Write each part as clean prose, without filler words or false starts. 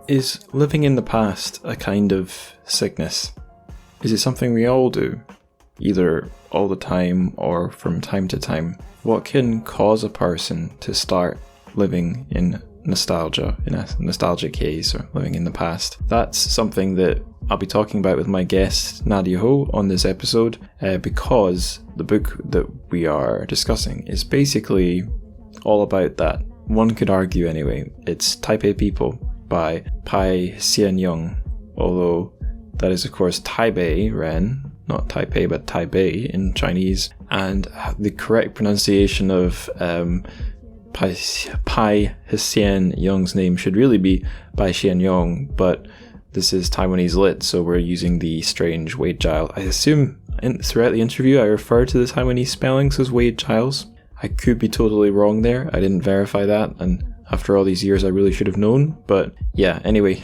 Is living in the past a kind of sickness? Is it something we all do, either all the time or from time to time? What can cause a person to start living in nostalgia, in a nostalgic haze, or living in the past? That's something that I'll be talking about with my guest Nadia on this episode, because the book that we are discussing is basically all about that. One could argue anyway. It's Taipei People by Hsien-yung, although that is of course Taipei Ren, not Taipei but Taipei in Chinese, and the correct pronunciation of Hsien-yung's name should really be Bai Hsien-yung, but this is Taiwanese lit, so we're using the strange Wade Giles. I assume throughout the interview I refer to the Taiwanese spellings as Wade Giles. I could be totally wrong there. I didn't verify that, and after all these years I really should have known. But yeah, anyway,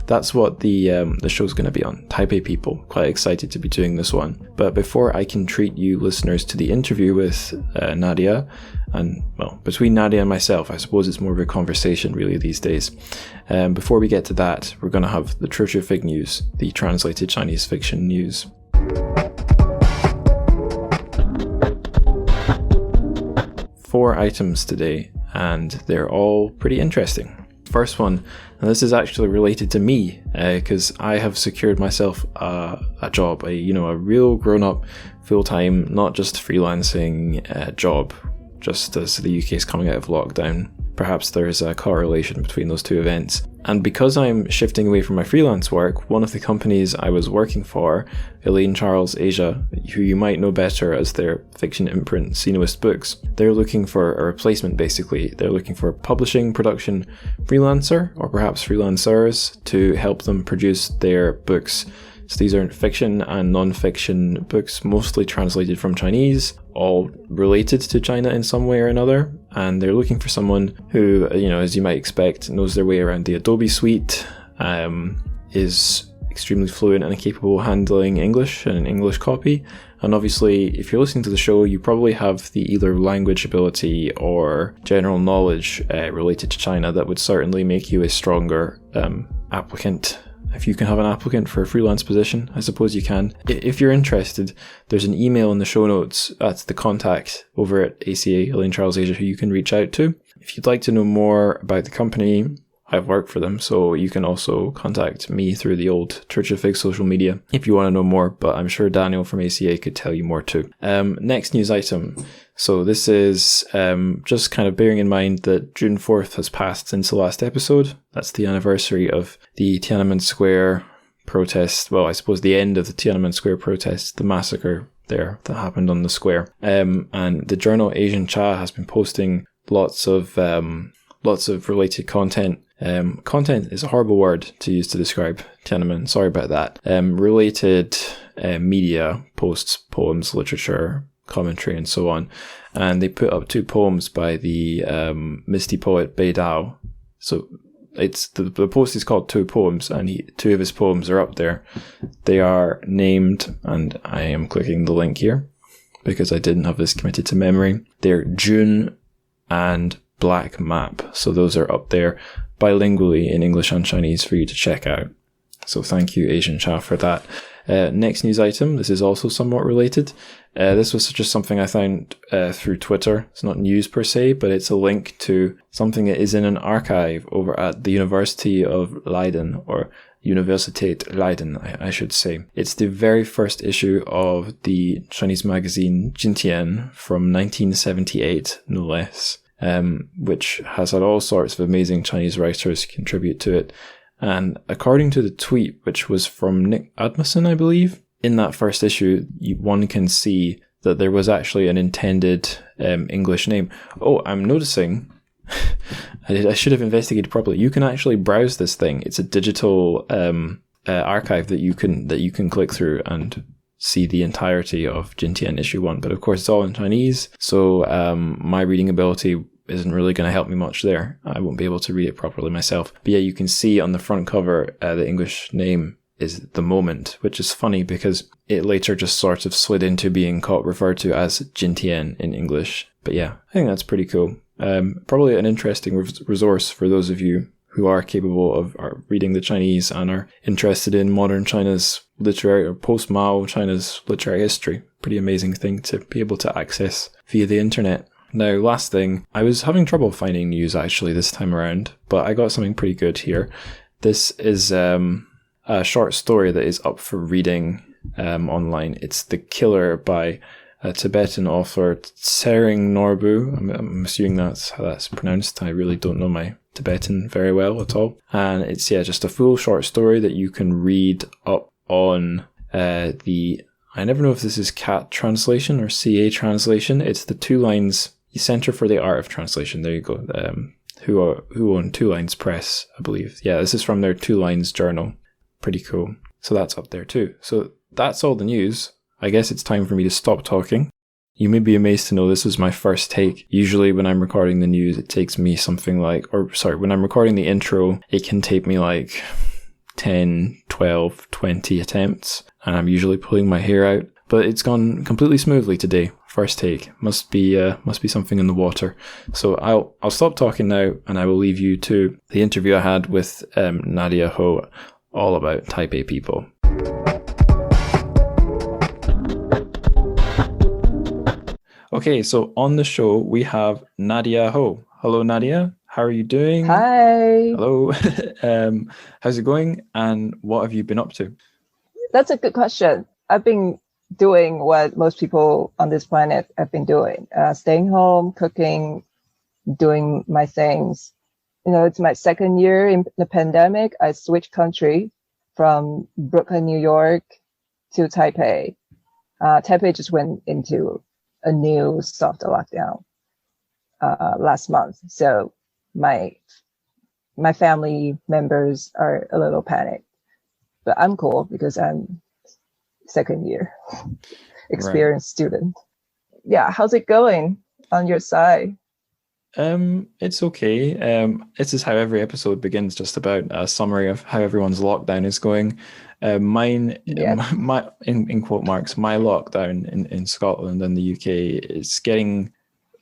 that's what the show's going to be on. Taipei People. Quite excited to be doing this one. But before I can treat you listeners to the interview with Nadia, and well, between Nadia and myself, I suppose it's more of a conversation really these days. Before we get to that, we're going to have the TrChFic news, the translated Chinese fiction news. 4 items today, and they're all pretty interesting. First one, and this is actually related to me, because I have secured myself a job, a real grown-up, full-time, not just freelancing job, just as the UK is coming out of lockdown. Perhaps there is a correlation between those two events. And because I'm shifting away from my freelance work, one of the companies I was working for, Elaine Charles Asia, who you might know better as their fiction imprint Sinuist Books, they're looking for a replacement basically. They're looking for a publishing production freelancer, or perhaps freelancers, to help them produce their books. So these are fiction and non-fiction books, mostly translated from Chinese, all related to China in some way or another. And they're looking for someone who, as you might expect, knows their way around the Adobe suite, is extremely fluent and capable of handling English and an English copy. And obviously, if you're listening to the show, you probably have the either language ability or general knowledge related to China that would certainly make you a stronger applicant. If you can have an applicant for a freelance position, I suppose you can. If you're interested, there's an email in the show notes at the contact over at ACA, Elaine Charles Asia, who you can reach out to. If you'd like to know more about the company, I've worked for them, so you can also contact me through the old TrChFic social media if you want to know more, but I'm sure Daniel from ACA could tell you more too. Next news item. So this is just kind of bearing in mind that June 4th has passed since the last episode. That's the anniversary of the Tiananmen Square protest. Well, I suppose the end of the Tiananmen Square protest, the massacre there that happened on the square. And the journal Hsien-yung has been posting lots of related content. Content is a horrible word to use to describe Tiananmen. Sorry about that. Related media, posts, poems, literature, commentary, and so on. And they put up 2 poems by the Misty poet Bei Dao. So it's the post is called 2 poems, and 2 of his poems are up there. They are named, and I am clicking the link here because I didn't have this committed to memory. They're June and Black Map. So those are up there bilingually in English and Chinese for you to check out. So thank you, Hsien-yung, for that. Next news item. This is also somewhat related. This was just something I found through Twitter. It's not news per se, but it's a link to something that is in an archive over at the University of Leiden, or Universität Leiden, I should say. It's the very first issue of the Chinese magazine Jintian from 1978, no less. Which has had all sorts of amazing Chinese writers contribute to it. And according to the tweet, which was from Nick Admeson, I believe, in that first issue, one can see that there was actually an intended English name. Oh, I'm noticing, I should have investigated properly. You can actually browse this thing. It's a digital archive that you can click through and see the entirety of Jintian issue 1, but of course it's all in Chinese, so my reading ability isn't really going to help me much there. I won't be able to read it properly myself. But yeah, you can see on the front cover the English name is The Moment, which is funny because it later just sort of slid into being referred to as Jintian in English. But yeah, I think that's pretty cool. Probably an interesting resource for those of you who are capable of reading the Chinese and are interested in modern China's literary, or post-Mao China's literary history. Pretty amazing thing to be able to access via the internet. Now, last thing, I was having trouble finding news actually this time around, but I got something pretty good here. This is a short story that is up for reading online. It's The Killer by a Tibetan author, Tsering Norbu. I'm assuming that's how that's pronounced. I really don't know my Tibetan very well at all. And it's, just a full short story that you can read up on the, I never know if this is CAT translation or CA translation. It's the Two Lines, the Center for the Art of Translation. There you go. Who own Two Lines Press, I believe. Yeah, this is from their Two Lines journal. Pretty cool. So that's up there too. So that's all the news. I guess it's time for me to stop talking. You may be amazed to know this was my first take. Usually when I'm recording the news, it takes me something like, when I'm recording the intro, it can take me like 10, 12, 20 attempts. And I'm usually pulling my hair out. But it's gone completely smoothly today. First take. Must be something in the water. So I'll stop talking now, and I will leave you to the interview I had with Nadia Ho, all about Taipei people. Okay, so on the show we have Nadia Ho. Hello, Nadia. How are you doing? Hi. Hello. How's it going? And what have you been up to? That's a good question. I've been doing what most people on this planet have been doing. Staying home, cooking, doing my things. It's my second year in the pandemic. I switched country from Brooklyn, New York to Taipei. Taipei just went into a new soft lockdown last month. So my family members are a little panicked, but I'm cool because I'm second year experienced student. Yeah, how's it going on your side? It's okay. This is how every episode begins, just about a summary of how everyone's lockdown is going. Mine, my in quote marks, my lockdown in Scotland and the UK is getting,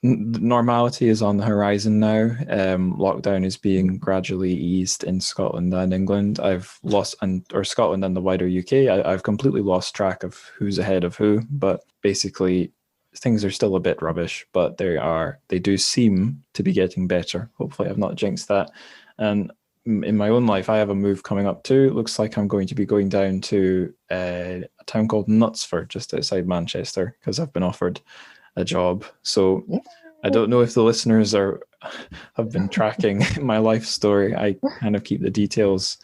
normality is on the horizon now. Lockdown is being gradually eased in Scotland and England. Scotland and the wider UK. I've completely lost track of who's ahead of who, but basically things are still a bit rubbish, but they do seem to be getting better. Hopefully I've not jinxed that. And in my own life, I have a move coming up too. It looks like I'm going to be going down to a town called Knutsford, just outside Manchester, because I've been offered a job. So I don't know if the listeners have been tracking my life story. I kind of keep the details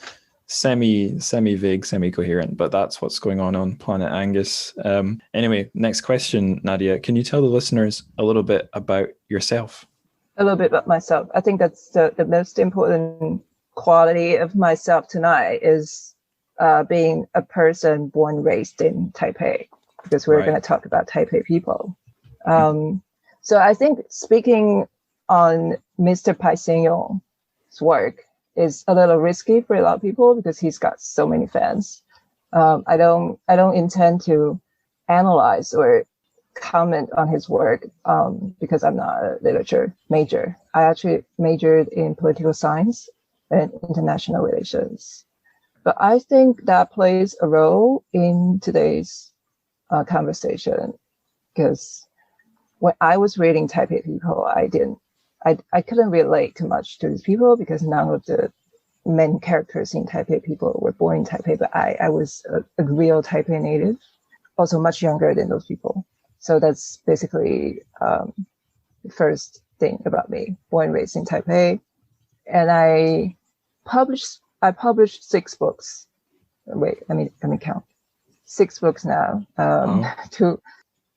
semi-vague, semi-coherent, but that's what's going on Planet Angus. Anyway, next question, Nadia. Can you tell the listeners a little bit about yourself? A little bit about myself. I think that's the most important quality of myself tonight is being a person born and raised in Taipei, because we're going to talk about Taipei people. So I think speaking on Mr. Hsien-yung's work is a little risky for a lot of people because he's got so many fans. I don't intend to analyze or comment on his work because I'm not a literature major. I actually majored in political science and international relations. But I think that plays a role in today's conversation, because when I was reading Taipei people, I couldn't relate too much to these people because none of the main characters in Taipei people were born in Taipei, but I was a real Taipei native, also much younger than those people. So that's basically the first thing about me, born and raised in Taipei. And I published 6 books. Wait, let me count. 6 books now. 2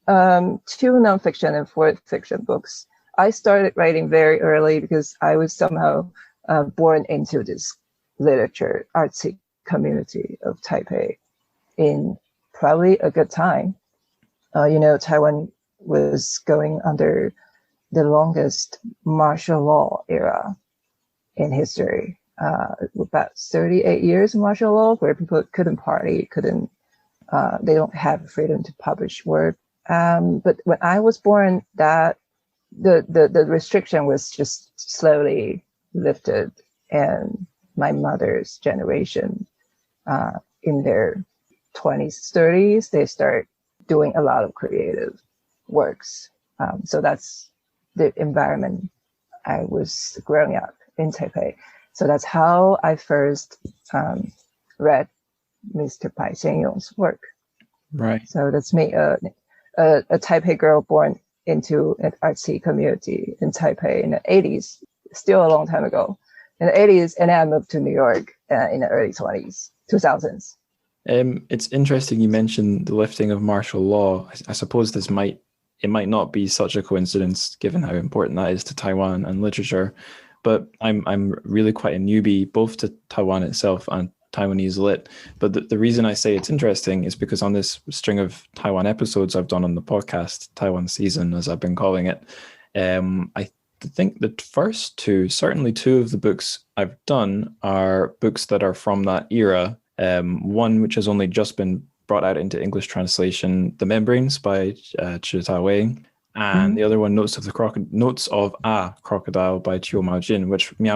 nonfiction and 4 fiction books. I started writing very early because I was somehow born into this literature artsy community of Taipei in probably a good time. Taiwan was going under the longest martial law era in history. About 38 years of martial law where people couldn't party, they don't have freedom to publish work. But when I was born, that the restriction was just slowly lifted, and my mother's generation, in their 20s, 30s, they start doing a lot of creative works. So that's the environment I was growing up in Taipei. So that's how I first read Mr. Pai Hsien-yung's work. Right. So that's me, a Taipei girl born into an artsy community in Taipei in the 80s, still a long time ago. In the 80s, and then I moved to New York in the early 2000s. It's interesting you mentioned the lifting of martial law. I suppose it might not be such a coincidence given how important that is to Taiwan and literature, but I'm really quite a newbie both to Taiwan itself and Taiwanese lit. But the reason I say it's interesting is because on this string of Taiwan episodes I've done on the podcast, Taiwan season as I've been calling it, I think the first two, certainly two of the books I've done are books that are from that era. One which has only just been brought out into English translation, The Membranes by TrChFic, and the other one, Notes of a Crocodile by Miao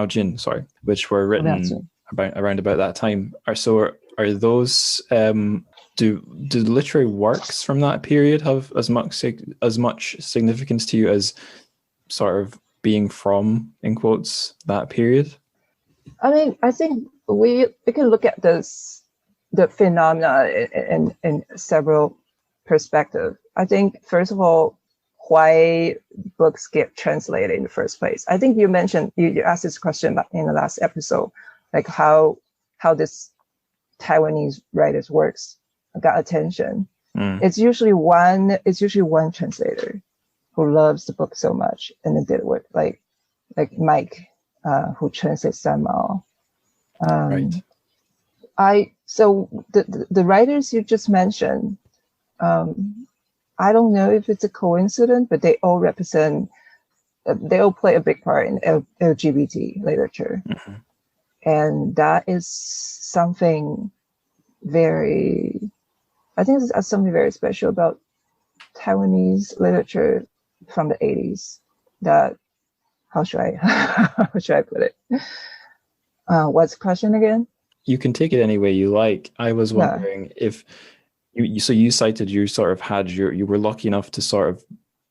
Jin, which were written around about that time. Are those do literary works from that period have as much significance to you as sort of being from, in quotes, that period? I mean, I think we can look at the phenomena in several perspectives. I think, first of all, why books get translated in the first place. I think you mentioned, you asked this question in the last episode, like how this Taiwanese writer's works got attention. It's usually one translator who loves the book so much and then did work, like Mike, who translates San Mao. Right. So the writers you just mentioned, I don't know if it's a coincidence, but they all play a big part in LGBT literature. Mm-hmm. And that is something I think it's something very special about Taiwanese literature from the 80s. That, how should I put it? What's the question again? You can take it any way you like. I was wondering if you cited you sort of had you were lucky enough to sort of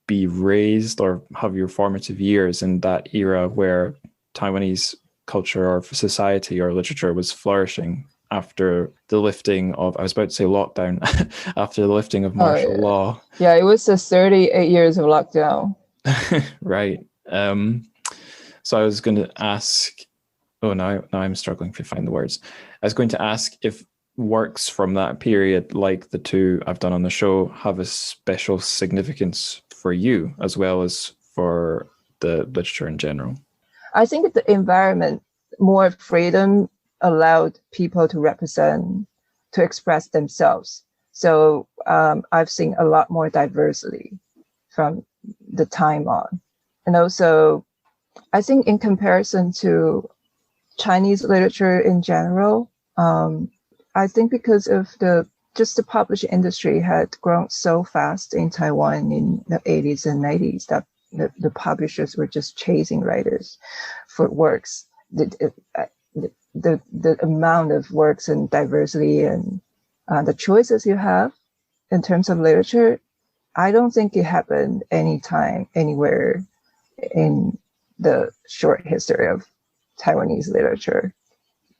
be raised or have your formative years in that era where Taiwanese culture or society or literature was flourishing after the lifting of, I was about to say lockdown, after the lifting of martial law. Yeah, it was the 38 years of lockdown. Right. So I was going to ask, now I'm struggling to find the words. I was going to ask if works from that period, like the two I've done on the show, have a special significance for you as well as for the literature in general. I think the environment, more freedom allowed people to express themselves. So I've seen a lot more diversity from the time on. And also, I think in comparison to Chinese literature in general, I think because of the publishing industry had grown so fast in Taiwan in the 80s and 90s that the publishers were just chasing writers for works. The amount of works and diversity and the choices you have in terms of literature, I don't think it happened anytime, anywhere in the short history of Taiwanese literature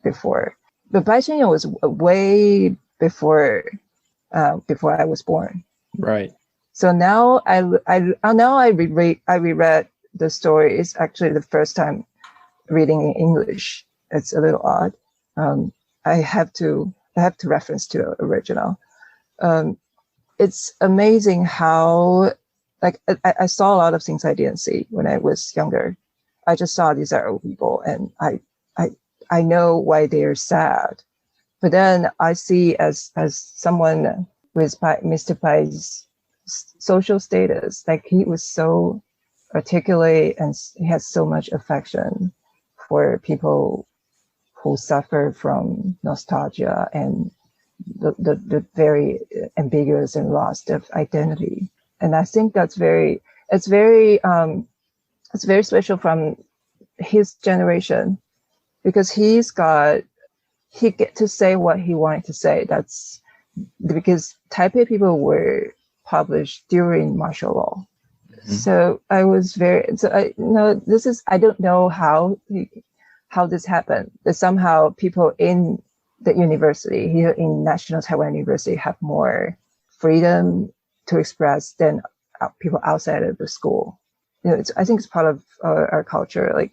before. But Pai Hsien-yung was way before I was born. Right. So now I reread the story. It's actually the first time reading in English. It's a little odd. I have to reference to the original. It's amazing how, like, I saw a lot of things I didn't see when I was younger. I just saw these are old people, and I know why they're sad. But then I see as someone with Mr. Pai's social status, like he was so articulate and he has so much affection for people who suffer from nostalgia and the very ambiguous and lost of identity. And I think it's very special from his generation, because he get to say what he wanted to say. That's because Taipei people were published during martial law. So I was I don't know how this happened, but somehow people in the university here in National Taiwan University have more freedom to express than people outside of the school. I think it's part of our culture. Like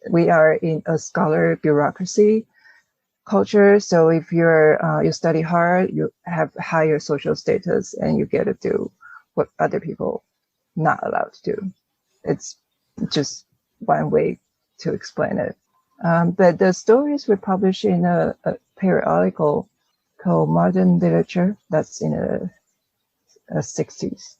we are in a scholar bureaucracy culture. So if you study hard, you have higher social status, and you get to do what other people not allowed to do. It's just one way to explain it. But the stories were published in a periodical called Modern Literature. That's in the 60s.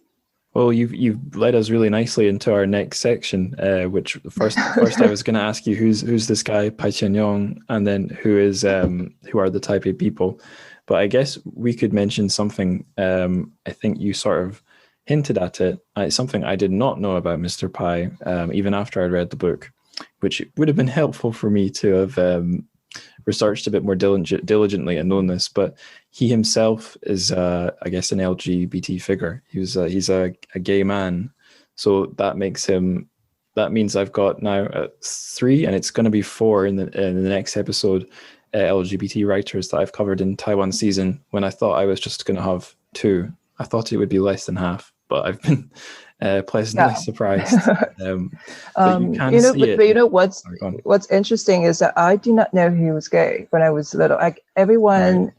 Well, you've led us really nicely into our next section, which first I was going to ask you who's this guy Hsien-yung, and then who are the Taipei people. But I guess we could mention something. I think you sort of hinted at it. It's something I did not know about Mr. Pai, even after I read the book, which would have been helpful for me to have researched a bit more diligently and known this. But he himself is, I guess, an LGBT figure. He's a gay man, so that means I've got now 3, and it's going to be 4 in the next episode. LGBT writers that I've covered in Taiwan season. When I thought I was just going to have 2, I thought it would be less than half, but I've been pleasantly surprised. But you can see it. But you know what's interesting is that I did not know he was gay when I was little. Like everyone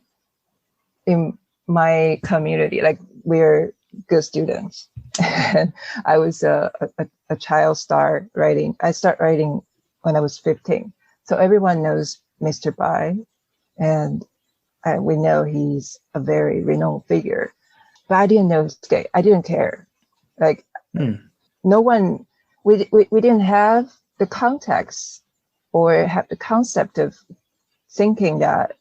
in my community, like we're good students. And I was a child star writing. I started writing when I was 15. So everyone knows Mr. Bai, and we know he's a very renowned figure. But I didn't know he's gay. I didn't care. Like no one, we didn't have the context or have the concept of thinking that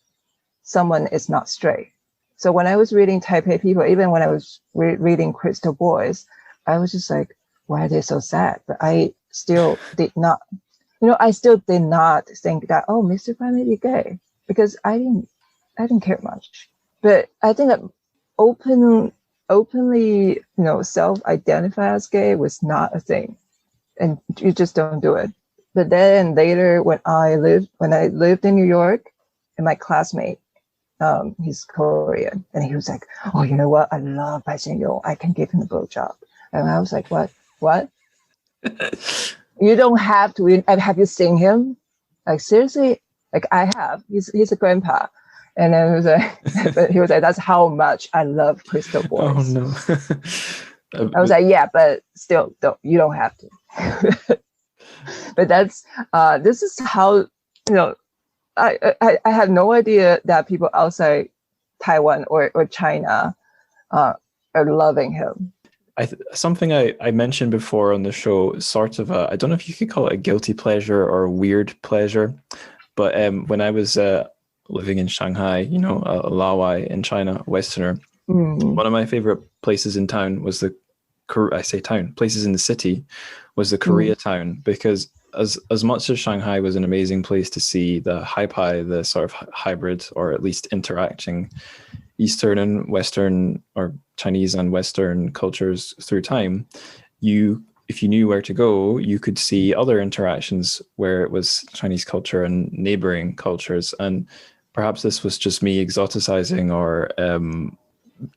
someone is not straight. So when I was reading Taipei people, even when I was reading Crystal Boys, I was just like, why are they so sad? But I still did not, think that, oh, Mr. Pai may be gay, because I didn't care much. But I think that openly, self-identify as gay was not a thing, and you just don't do it. But then later, when I lived in New York, and my classmate, he's Korean, and he was like, oh, you know what? I love Hsien-yung. I can give him a blowjob. And I was like, what? You don't have to. Have you seen him? Like seriously? Like I have. He's a grandpa. And then he was like, that's how much I love Crystal Boys. Oh no. I was like, yeah, but still, you don't have to. But this is how, I have no idea that people outside Taiwan or China are loving him. Something I mentioned before on the show, sort of I don't know if you could call it a guilty pleasure or a weird pleasure, but when I was living in Shanghai, a Laowai in China, Westerner, one of my favorite places in town was places in the city was the Koreatown, because as much as Shanghai was an amazing place to see the Haipai, the sort of hybrid or at least interacting Eastern and Western, or Chinese and Western cultures through time, if you knew where to go, you could see other interactions where it was Chinese culture and neighboring cultures. And perhaps this was just me exoticizing or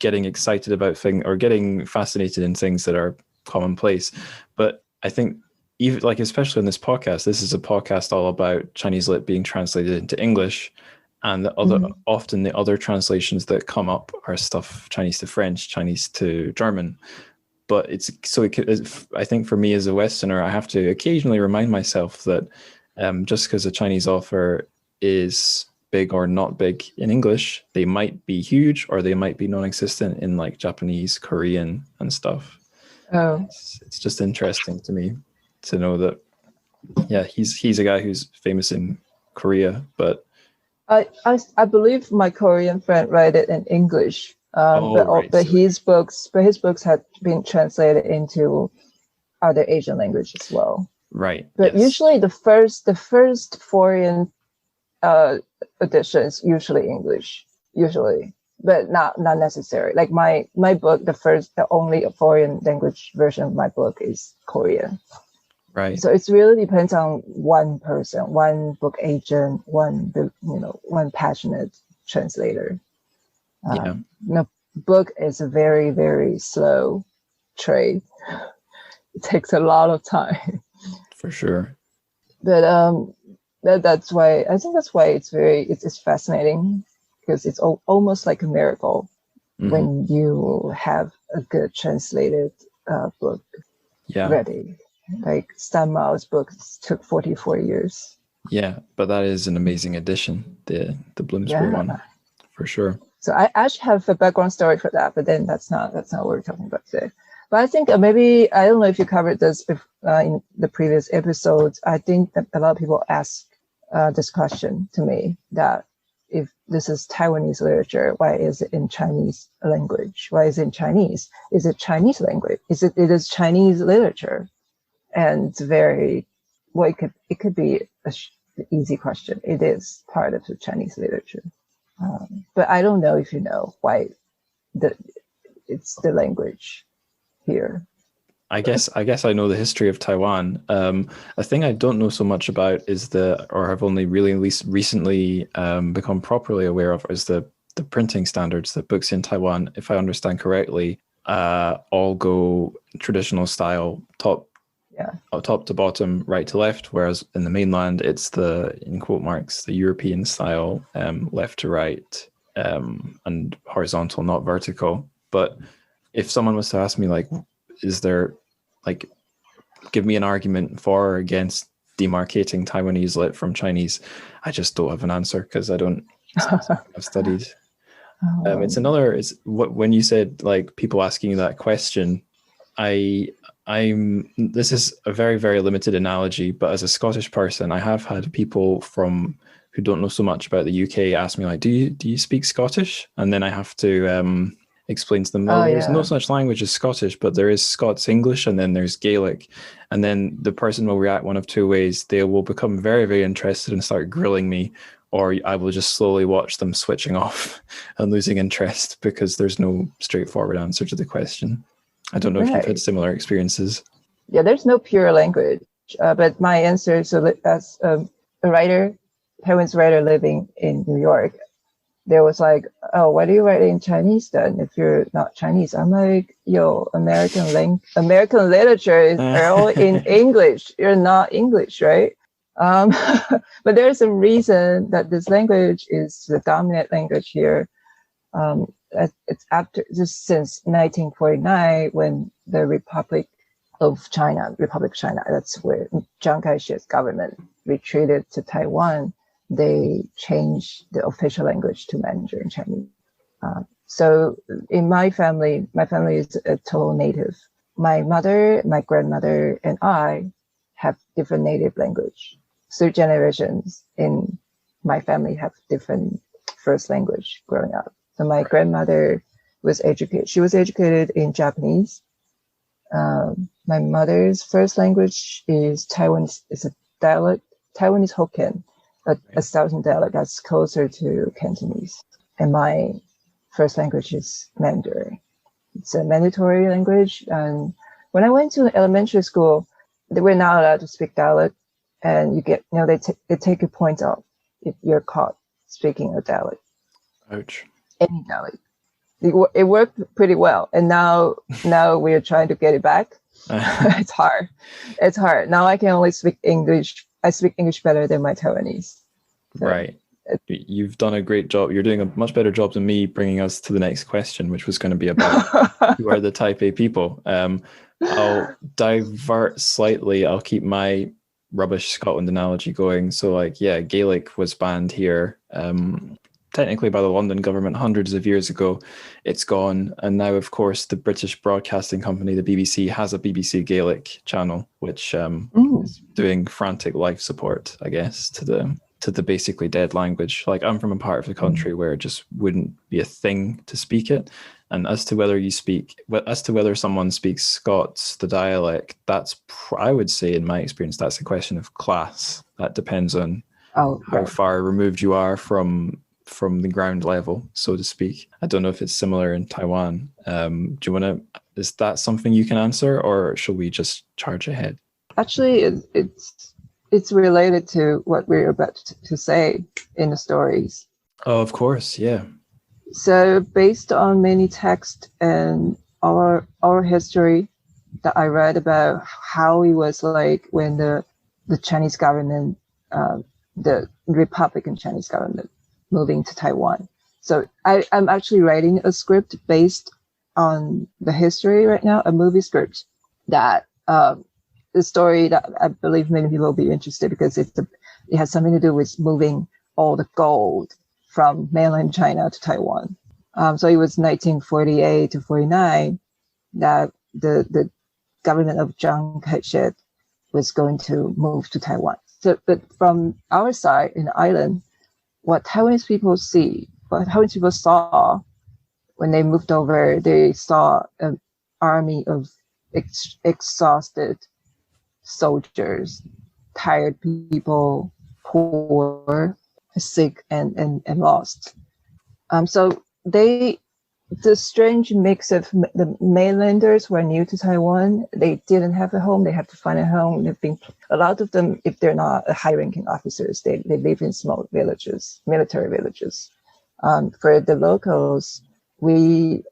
getting excited about things, or getting fascinated in things that are commonplace. But I think even especially in this podcast, this is a podcast all about Chinese lit being translated into English. And often the other translations that come up are stuff Chinese to French, Chinese to German. But I think for me as a Westerner, I have to occasionally remind myself that just because a Chinese author is big or not big in English, they might be huge or they might be non-existent in Japanese, Korean and stuff. Oh, it's just interesting to me to know that, yeah, he's a guy who's famous in Korea, but I believe my Korean friend read it in English, but his books had been translated into other Asian languages as well. Right. But yes. Usually the first foreign editions, usually English, usually, but not necessary. Like my book, the only foreign language version of my book is Korean. Right. So it really depends on one person, one book agent, one passionate translator. Yeah. Book is a very, very slow trade. It takes a lot of time. For sure. But that's why it's fascinating, because it's almost like a miracle when you have a good translated book ready. Like Stan Mao's book took 44 years. Yeah, but that is an amazing addition, the Bloomsbury one, for sure. So I actually have a background story for that, but then that's not what we're talking about today. But I think maybe, I don't know if you covered this in the previous episodes. I think that a lot of people ask this question to me, that if this is Taiwanese literature, why is it in Chinese language? Why is it in Chinese? Is it Chinese language? It is Chinese literature? And it's very, well, it could be an easy question. It is part of the Chinese literature. But I don't know if you know why it's the language here. I guess I know the history of Taiwan. A thing I don't know so much about is or have only really recently become properly aware of, is the printing standards. That books in Taiwan, if I understand correctly, all go traditional style, top to bottom, right to left, whereas in the mainland it's the, in quote marks, the European style, left to right, and horizontal, not vertical. But if someone was to ask me, like, is there, like, give me an argument for or against demarcating Taiwanese lit from Chinese, I just don't have an answer, because I've studied. It's when you said, like, people asking you that question, this is a very, very limited analogy, but as a Scottish person, I have had people who don't know so much about the UK ask me, like, do you speak Scottish? And then I have to explain to them, well, there's no such language as Scottish, but there is Scots English, and then there's Gaelic. And then the person will react one of two ways. They will become very, very interested and start grilling me, or I will just slowly watch them switching off and losing interest, because there's no straightforward answer to the question. I don't know if you've had similar experiences. Yeah, there's no pure language, but my answer, so as a writer, Taiwanese writer living in New York, there was like, oh, why do you write in Chinese then if you're not Chinese? I'm like, yo, American literature is all in English. You're not English, right? But there's a reason that this language is the dominant language here. It's since 1949, when the Republic China, that's where Chiang Kai-shek's government retreated to Taiwan, they changed the official language to Mandarin Chinese. So in my family is a total native. My mother, my grandmother, and I have different native language. 3 generations in my family have different first language growing up. So my grandmother was educated in Japanese. My mother's first language is Taiwanese, it's a dialect, Taiwanese Hokkien, a southern dialect that's closer to Cantonese. And my first language is Mandarin. It's a mandatory language. And when I went to elementary school, they were not allowed to speak dialect, and you get, they take your points off if you're caught speaking a dialect. Ouch. Any dialect. It worked pretty well, and now we're trying to get it back. It's hard. Now I can only speak English. I speak English better than my Taiwanese. So right. You've done a great job. You're doing a much better job than me bringing us to the next question, which was going to be about who are the Taipei people. I'll divert slightly. I'll keep my rubbish Scotland analogy going. So, like, yeah, Gaelic was banned here. Technically by the London government hundreds of years ago. It's gone, and now, of course, the British broadcasting company, the BBC, has a BBC Gaelic channel, which is doing frantic life support, I guess, to the basically dead language. Like, I'm from a part of the country where it just wouldn't be a thing to speak it, and as to whether someone speaks Scots, the dialect, I would say, in my experience, that's a question of class. That depends on Oh, how right. far removed you are from the ground level, so to speak. I don't know if it's similar in Taiwan. Do you want to? Is that something you can answer, or shall we just charge ahead? Actually, it's related to what we're about to say in the stories. Oh, of course, yeah. So based on many texts and our history that I read about how it was like when the Chinese government, the Republican Chinese government, moving to Taiwan. So I'm actually writing a script based on the history right now, a movie script that the story that I believe many people will be interested because it has something to do with moving all the gold from mainland China to Taiwan. So it was 1948 to 49 that the government of Chiang Kai-shek was going to move to Taiwan. So, but from our side in the island, what Taiwanese people saw when they moved over, they saw an army of exhausted soldiers, tired people, poor, sick, and lost. So the strange mix of the mainlanders who are new to Taiwan, they didn't have a home, they have to find a home. A lot of them, if they're not high-ranking officers, they live in small villages, military villages. For the locals, the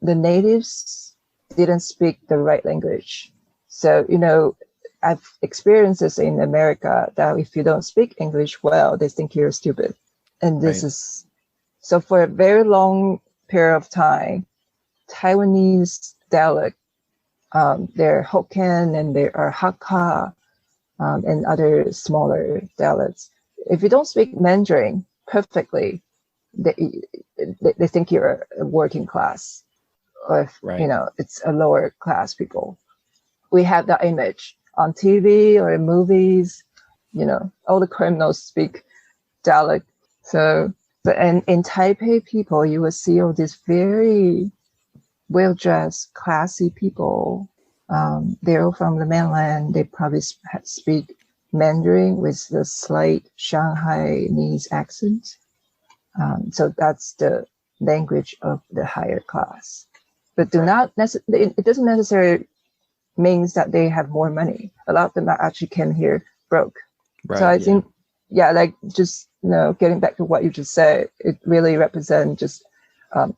natives didn't speak the right language. So, I've experienced this in America that if you don't speak English well, they think you're stupid. And this is so for a very long period of time, Taiwanese dialect, they're Hokkien and there are Hakka and other smaller dialects. If you don't speak Mandarin perfectly, they think you're a working class, or if, it's a lower class people. We have that image on TV or in movies. All the criminals speak dialect. So. But in Taipei people, you will see all these very well-dressed, classy people. They're all from the mainland. They probably speak Mandarin with the slight Shanghainese accent. So that's the language of the higher class. But it doesn't necessarily means that they have more money. A lot of them actually came here broke. Right, so I think, just getting back to what you just said, it really represents just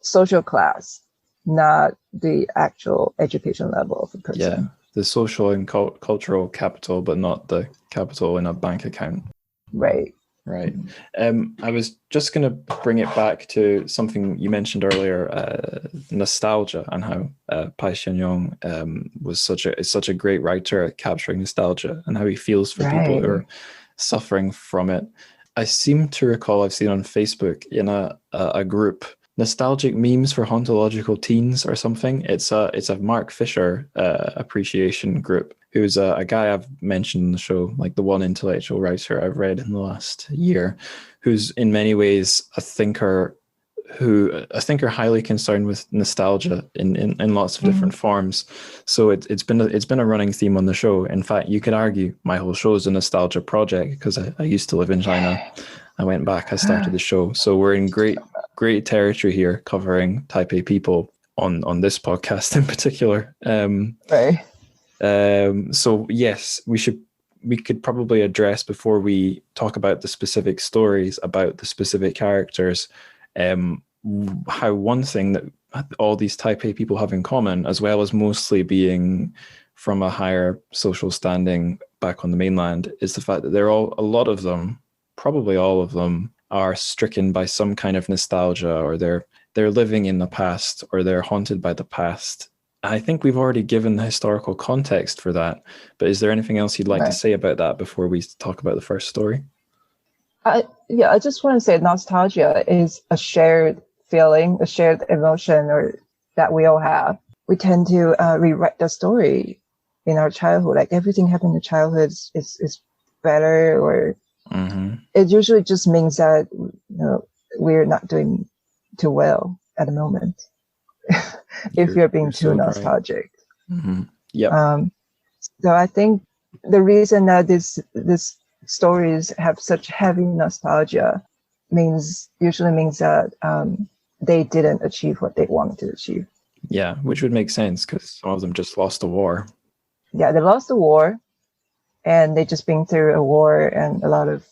social class, not the actual education level of a person. Yeah, the social and cultural capital, but not the capital in a bank account. Right. Right. I was just going to bring it back to something you mentioned earlier, nostalgia, and how Hsien-yung is such a great writer at capturing nostalgia and how he feels for people who are suffering from it. I seem to recall I've seen on Facebook in a group, nostalgic memes for hauntological teens or something. It's a Mark Fisher appreciation group, who's a guy I've mentioned in the show, like the one intellectual writer I've read in the last year, who's in many ways a thinker highly concerned with nostalgia in lots of different forms. So it's been a running theme on the show. In fact, you could argue my whole show is a nostalgia project because I used to live in China. I went back, I started the show. So we're in great territory here, covering Taipei people on this podcast in particular. Right. So yes, we could probably address, before we talk about the specific stories, about the specific characters, how one thing that all these Taipei people have in common, as well as mostly being from a higher social standing back on the mainland, is the fact that a lot of them, probably all of them, are stricken by some kind of nostalgia, or they're living in the past, or they're haunted by the past. I think we've already given the historical context for that, but is there anything else you'd like to say about that before we talk about the first story? I just want to say nostalgia is a shared feeling, a shared emotion, or that we all have. We tend to rewrite the story in our childhood. Like everything happened in childhood is better, or it usually just means that we're not doing too well at the moment. If you're being too nostalgic. Yeah. So I think the reason that this stories have such heavy nostalgia usually means that they didn't achieve what they wanted to achieve. Yeah, which would make sense because some of them just lost a war. Yeah, they lost the war, and they just been through a war and a lot of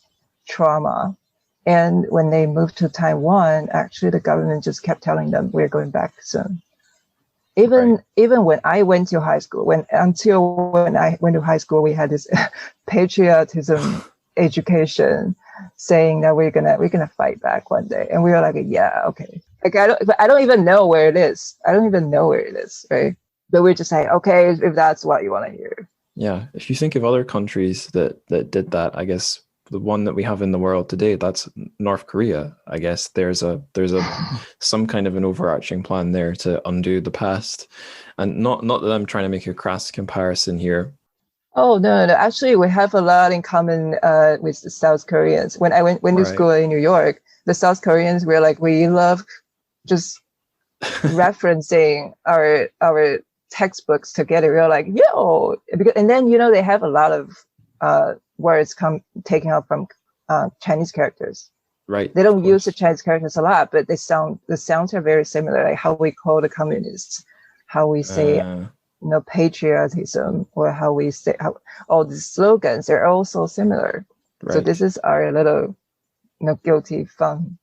trauma. And when they moved to Taiwan, actually the government just kept telling them, we're going back soon. Even when I went to high school, until when I went to high school, we had this patriotism education saying that we're gonna fight back one day, and we were like, yeah, okay. Like I don't even know where it is. I don't even know where it is, right? But we're just like, okay, if that's what you want to hear. Yeah, if you think of other countries that did that, I guess the one that we have in the world today, that's North Korea. I guess there's a some kind of an overarching plan there to undo the past, and not that I'm trying to make a crass comparison here. Oh no. Actually, we have a lot in common with the South Koreans. When I went to school in New York, the South Koreans were like, we love just referencing our textbooks together. We were like, yo, and then they have a lot of words taken out from Chinese characters. Right. They don't use the Chinese characters a lot, but the sounds are very similar. Like how we call the communists, how we say patriotism, or how we say all the slogans are all so similar. Right. So this is our little guilty fun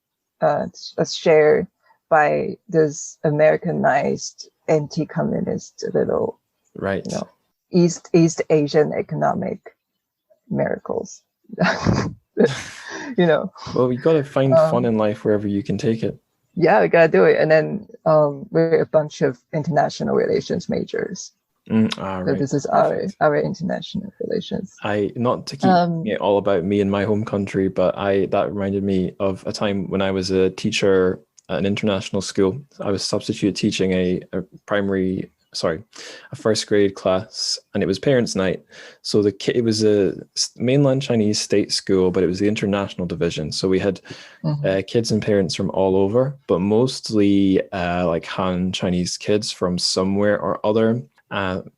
shared by this Americanized anti-communist little East Asian economic miracles. Well, we got to find fun in life wherever you can take it. Yeah, we gotta do it. And then we're a bunch of international relations majors. So this is our international relations. Not to keep it all about me and my home country, but that reminded me of a time when I was a teacher at an international school. I was substitute teaching a first grade class, and it was parents' night. So it was a mainland Chinese state school, but it was the international division. So we had kids and parents from all over, but mostly like Han Chinese kids from somewhere or other.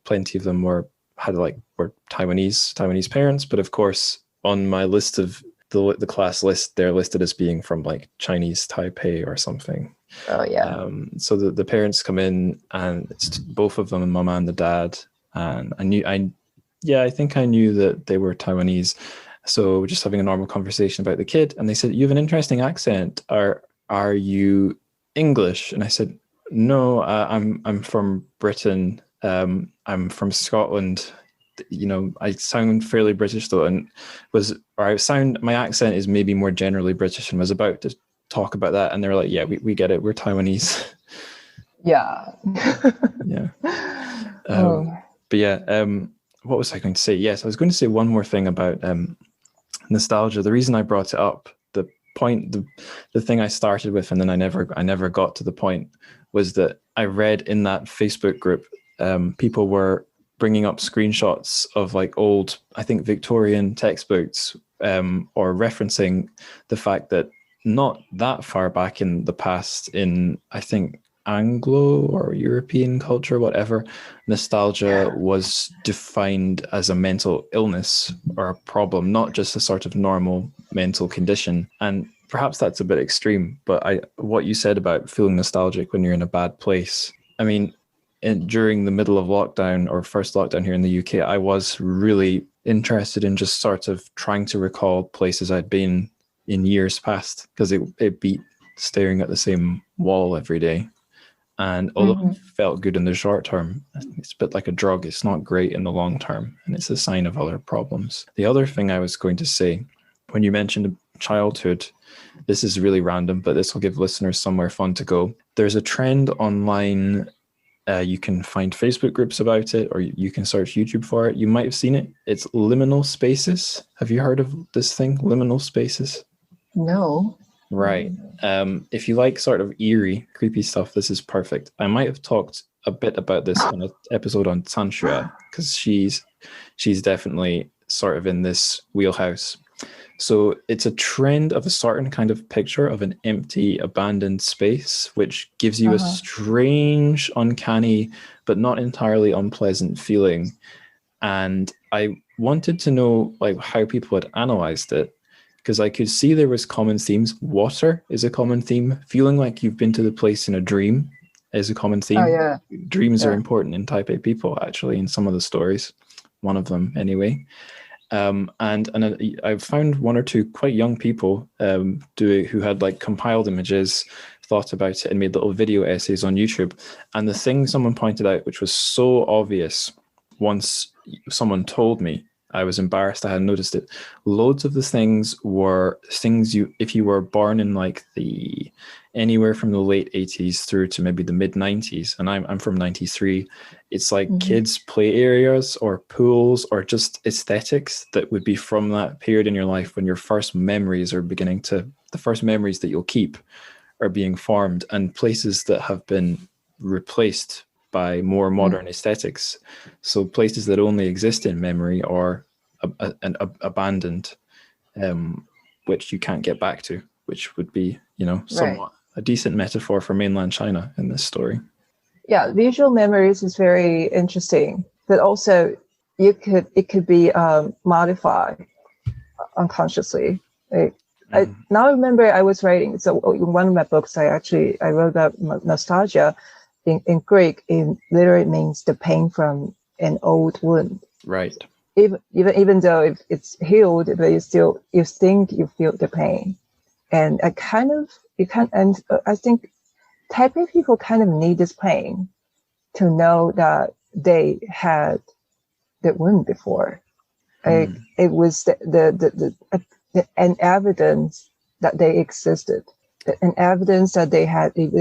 Plenty of them were Taiwanese parents, but of course on my list of the class list, they're listed as being from like Chinese Taipei or something. Oh yeah. So the parents come in, and it's both of them, the mama and the dad. And I think I knew that they were Taiwanese. So just having a normal conversation about the kid, and they said, "You have an interesting accent. Are you English?" And I said, "No, I'm from Britain. I'm from Scotland. I sound fairly British though, and my accent is maybe more generally British, and was about to talk about that, and they were like, yeah, we get it, we're Taiwanese." Yeah. Yeah. But yeah, what was I going to say? Yes, I was going to say one more thing about nostalgia. The reason I brought it up, the thing I started with, and then I never got to the point, was that I read in that Facebook group, people were bringing up screenshots of like old, I think Victorian textbooks, or referencing the fact that not that far back in the past, in I think Anglo or European culture, whatever, nostalgia was defined as a mental illness or a problem, not just a sort of normal mental condition. And perhaps that's a bit extreme, but what you said about feeling nostalgic when you're in a bad place, I mean, during the middle of lockdown, or first lockdown here in the UK, I was really interested in just sort of trying to recall places I'd been in years past, because it beat staring at the same wall every day. And although it felt good in the short term, it's a bit like a drug. It's not great in the long term, and it's a sign of other problems. The other thing I was going to say, when you mentioned childhood, this is really random, but this will give listeners somewhere fun to go. There's a trend online. You can find Facebook groups about it, or you can search YouTube for it. You might have seen it. It's liminal spaces. Have you heard of this thing, liminal spaces? No. Right. If you like sort of eerie, creepy stuff, this is perfect. I might have talked a bit about this on an episode on TrChFic, because she's definitely sort of in this wheelhouse. So it's a trend of a certain kind of picture of an empty, abandoned space, which gives you a strange, uncanny, but not entirely unpleasant feeling. And I wanted to know like how people had analyzed it, because I could see there was common themes. Water is a common theme. Feeling like you've been to the place in a dream is a common theme. Oh yeah. Dreams are important in Taipei people, actually, in some of the stories. One of them, anyway. And I found one or two quite young people who had like compiled images, thought about it, and made little video essays on YouTube. And the thing someone pointed out, which was so obvious, once someone told me, I was embarrassed I hadn't noticed it. Loads of the things were things if you were born in like the anywhere from the late 80s through to maybe the mid 90s, and I'm from 93. It's like kids' play areas or pools or just aesthetics that would be from that period in your life when your first memories are the first memories that you'll keep are being formed, and places that have been replaced by more modern aesthetics. So places that only exist in memory or abandoned, which you can't get back to, which would be, somewhat a decent metaphor for mainland China in this story. Yeah, visual memories is very interesting, but also it could be modified unconsciously. I now remember I was writing, so in one of my books, I wrote about nostalgia. In Greek, it literally means the pain from an old wound. Right. Even though if it's healed, but you think you feel the pain, and I think Taipei people kind of need this pain to know that they had the wound before. It was an evidence that they existed, an evidence that they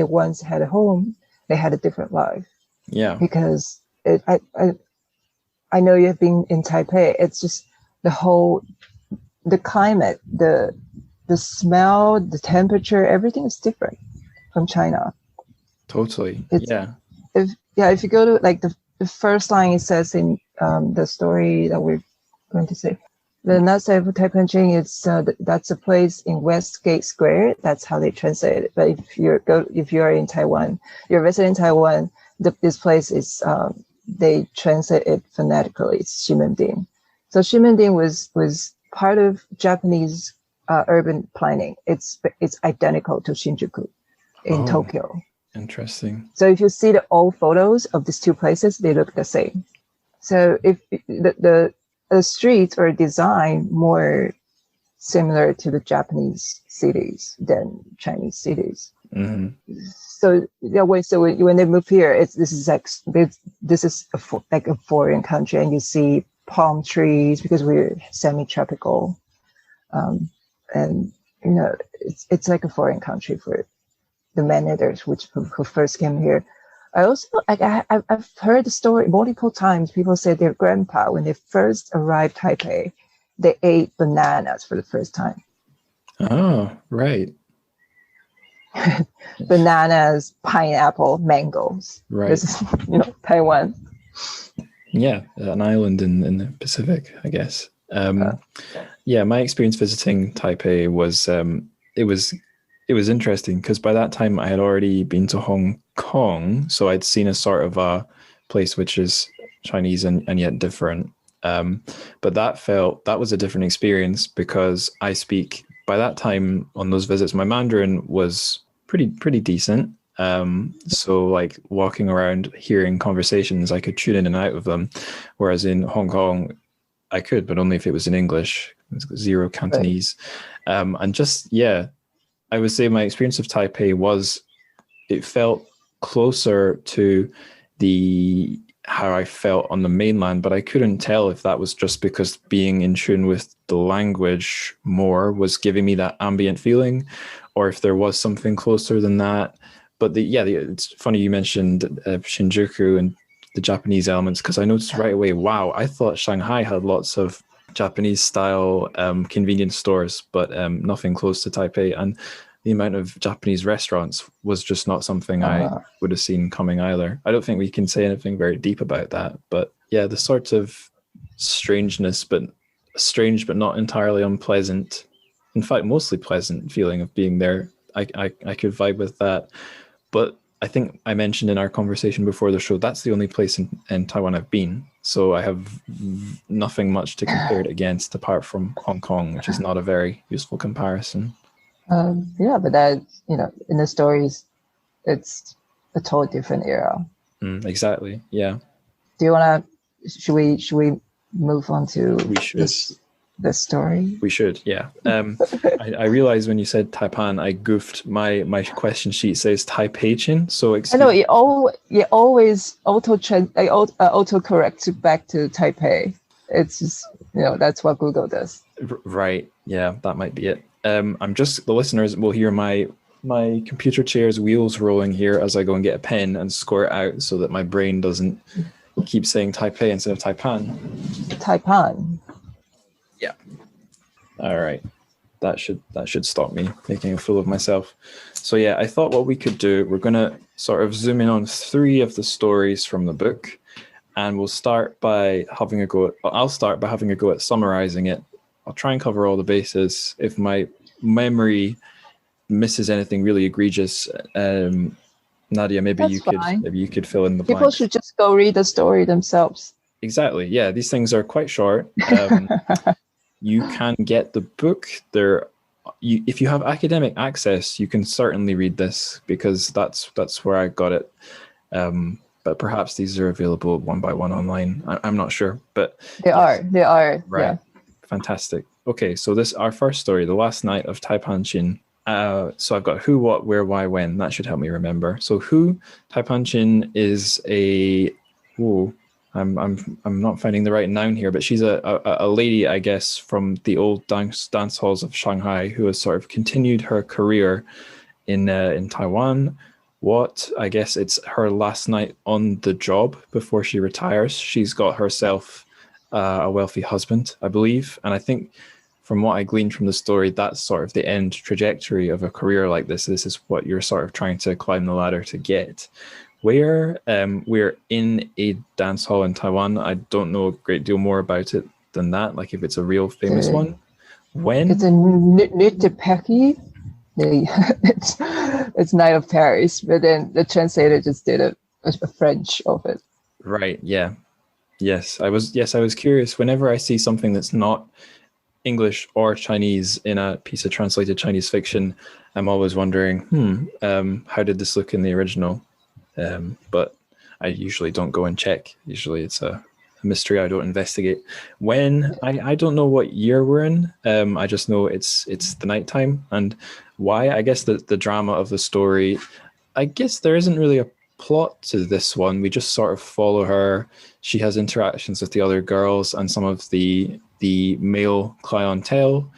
once had a home. They had a different life. Yeah. Because I know you've been in Taipei. It's just the climate, the smell, the temperature, everything is different from China. Totally. If you go to like the first line, it says in the story that we're going to say, the Nadia of Taipei, that's a place in Westgate Square. That's how they translate it. But if you're in Taiwan, you're visiting Taiwan, this place is they translate it phonetically. It's Hsien-yung. So Hsien-yung was part of Japanese urban planning. It's identical to Shinjuku in Tokyo. Interesting. So if you see the old photos of these two places, they look the same. So if the streets are designed more similar to the Japanese cities than Chinese cities. So when they move here, this is like a foreign country, and you see palm trees because we're semi-tropical, and it's like a foreign country for the man-eaters who first came here. I also I've heard the story multiple times. People say their grandpa, when they first arrived Taipei, they ate bananas for the first time. Oh, right. Bananas, pineapple, mangoes. Right. This is Taiwan. Yeah, an island in the Pacific, I guess. My experience visiting Taipei was it was interesting because by that time I had already been to Hong Kong, so I'd seen a sort of a place which is Chinese and yet different. But that was a different experience because I speak, by that time on those visits, my Mandarin was pretty decent. So like walking around, hearing conversations, I could tune in and out of them. Whereas in Hong Kong, I could, but only if it was in English, zero Cantonese. Right. And just, I would say my experience of Taipei it felt closer to how I felt on the mainland, but I couldn't tell if that was just because being in tune with the language more was giving me that ambient feeling, or if there was something closer than that. But it's funny you mentioned Shinjuku and the Japanese elements, because I noticed right away, wow, I thought Shanghai had lots of Japanese style convenience stores, but nothing close to Taipei. And the amount of Japanese restaurants was just not something I would have seen coming either. I don't think we can say anything very deep about that, but yeah, the sort of strangeness, but strange, but not entirely unpleasant. In fact, mostly pleasant feeling of being there. I could vibe with that. But I think I mentioned in our conversation before the show, that's the only place in Taiwan I've been. So I have nothing much to compare it against apart from Hong Kong, which is not a very useful comparison. Yeah, but that, in the stories, it's a totally different era. Exactly. Yeah. Do you want to, should we move on to We should. The story? We should, yeah. I realized when you said Taipan, I goofed. My question sheet says Taipei-chin, so I know it always auto corrects back to Taipei. It's just, that's what Google does. Right, yeah, that might be it. The listeners will hear my computer chair's wheels rolling here as I go and get a pen and score it out so that my brain doesn't keep saying Taipei instead of Taipan. Taipan. Yeah. All right. That should stop me making a fool of myself. So yeah, I thought what we could do, we're going to sort of zoom in on 3 of the stories from the book, and we'll start by having a go at, I'll start by having a go at summarizing it. I'll try and cover all the bases. If my memory misses anything really egregious, Nadia, maybe you could fill in the blanks. People should just go read the story themselves. Exactly. Yeah, these things are quite short. You can get the book there. If you have academic access, you can certainly read this because that's where I got it. But perhaps these are available one by one online. I'm not sure, but they are. Right. Yeah. Fantastic. Okay, so this our first story, the last night of Taipan-chin. So I've got who, what, where, why, when. That should help me remember. So who, Taipan-chin is a. Whoa. I'm not finding the right noun here, but she's a lady, I guess, from the old dance halls of Shanghai who has sort of continued her career in Taiwan. What, I guess it's her last night on the job before she retires. She's got herself a wealthy husband, I believe, and I think from what I gleaned from the story, that's sort of the end trajectory of a career like this. This is what you're sort of trying to climb the ladder to get. We're in a dance hall in Taiwan. I don't know a great deal more about it than that, like if it's a real famous one. When? It's a Nuit de Paris. It's Night of Paris, but then the translator just did a French of it. Right, yeah. Yes, I was curious. Whenever I see something that's not English or Chinese in a piece of translated Chinese fiction, I'm always wondering, how did this look in the original? But I usually don't go and check. Usually it's a mystery I don't investigate. When I don't know what year we're in. I just know it's the nighttime. And why? I guess the drama of the story. I guess there isn't really a plot to this one. We just sort of follow her. She has interactions with the other girls and some of the male clientele,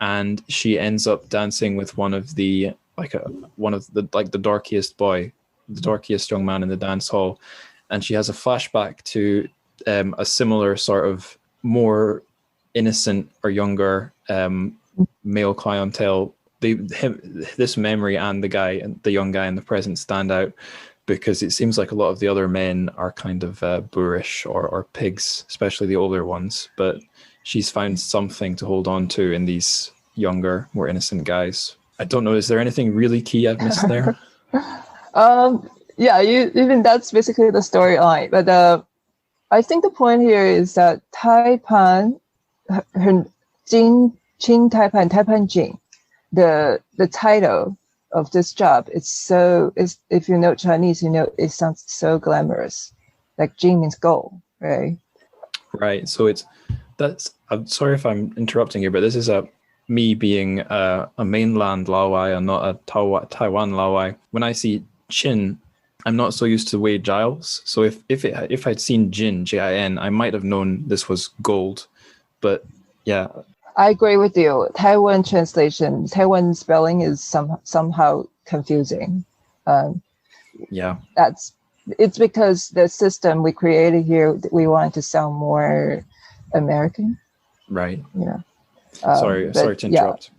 and she ends up dancing with one of the dorkiest boy. The dorkiest young man in the dance hall, and she has a flashback to a similar sort of more innocent or younger male clientele. This memory and the young guy in the present stand out because it seems like a lot of the other men are kind of boorish or pigs, especially the older ones. But she's found something to hold on to in these younger, more innocent guys. I don't know. Is there anything really key I've missed there? Yeah, even that's basically the storyline. But I think the point here is that Taipan, her Jing Taipan Jing, the title of this job is if you know Chinese, it sounds so glamorous. Like Jing means gold, right? Right. So I'm sorry if I'm interrupting here, but this is me being a mainland Laowai and not a Taiwan Laowai. When I see Chin, I'm not so used to Wei Giles. So if I'd seen Jin, Jin, I might have known this was gold. But yeah. I agree with you. Taiwan spelling is somehow confusing. Yeah. It's because the system we created here, we wanted to sound more American. Right. Yeah. Sorry to interrupt.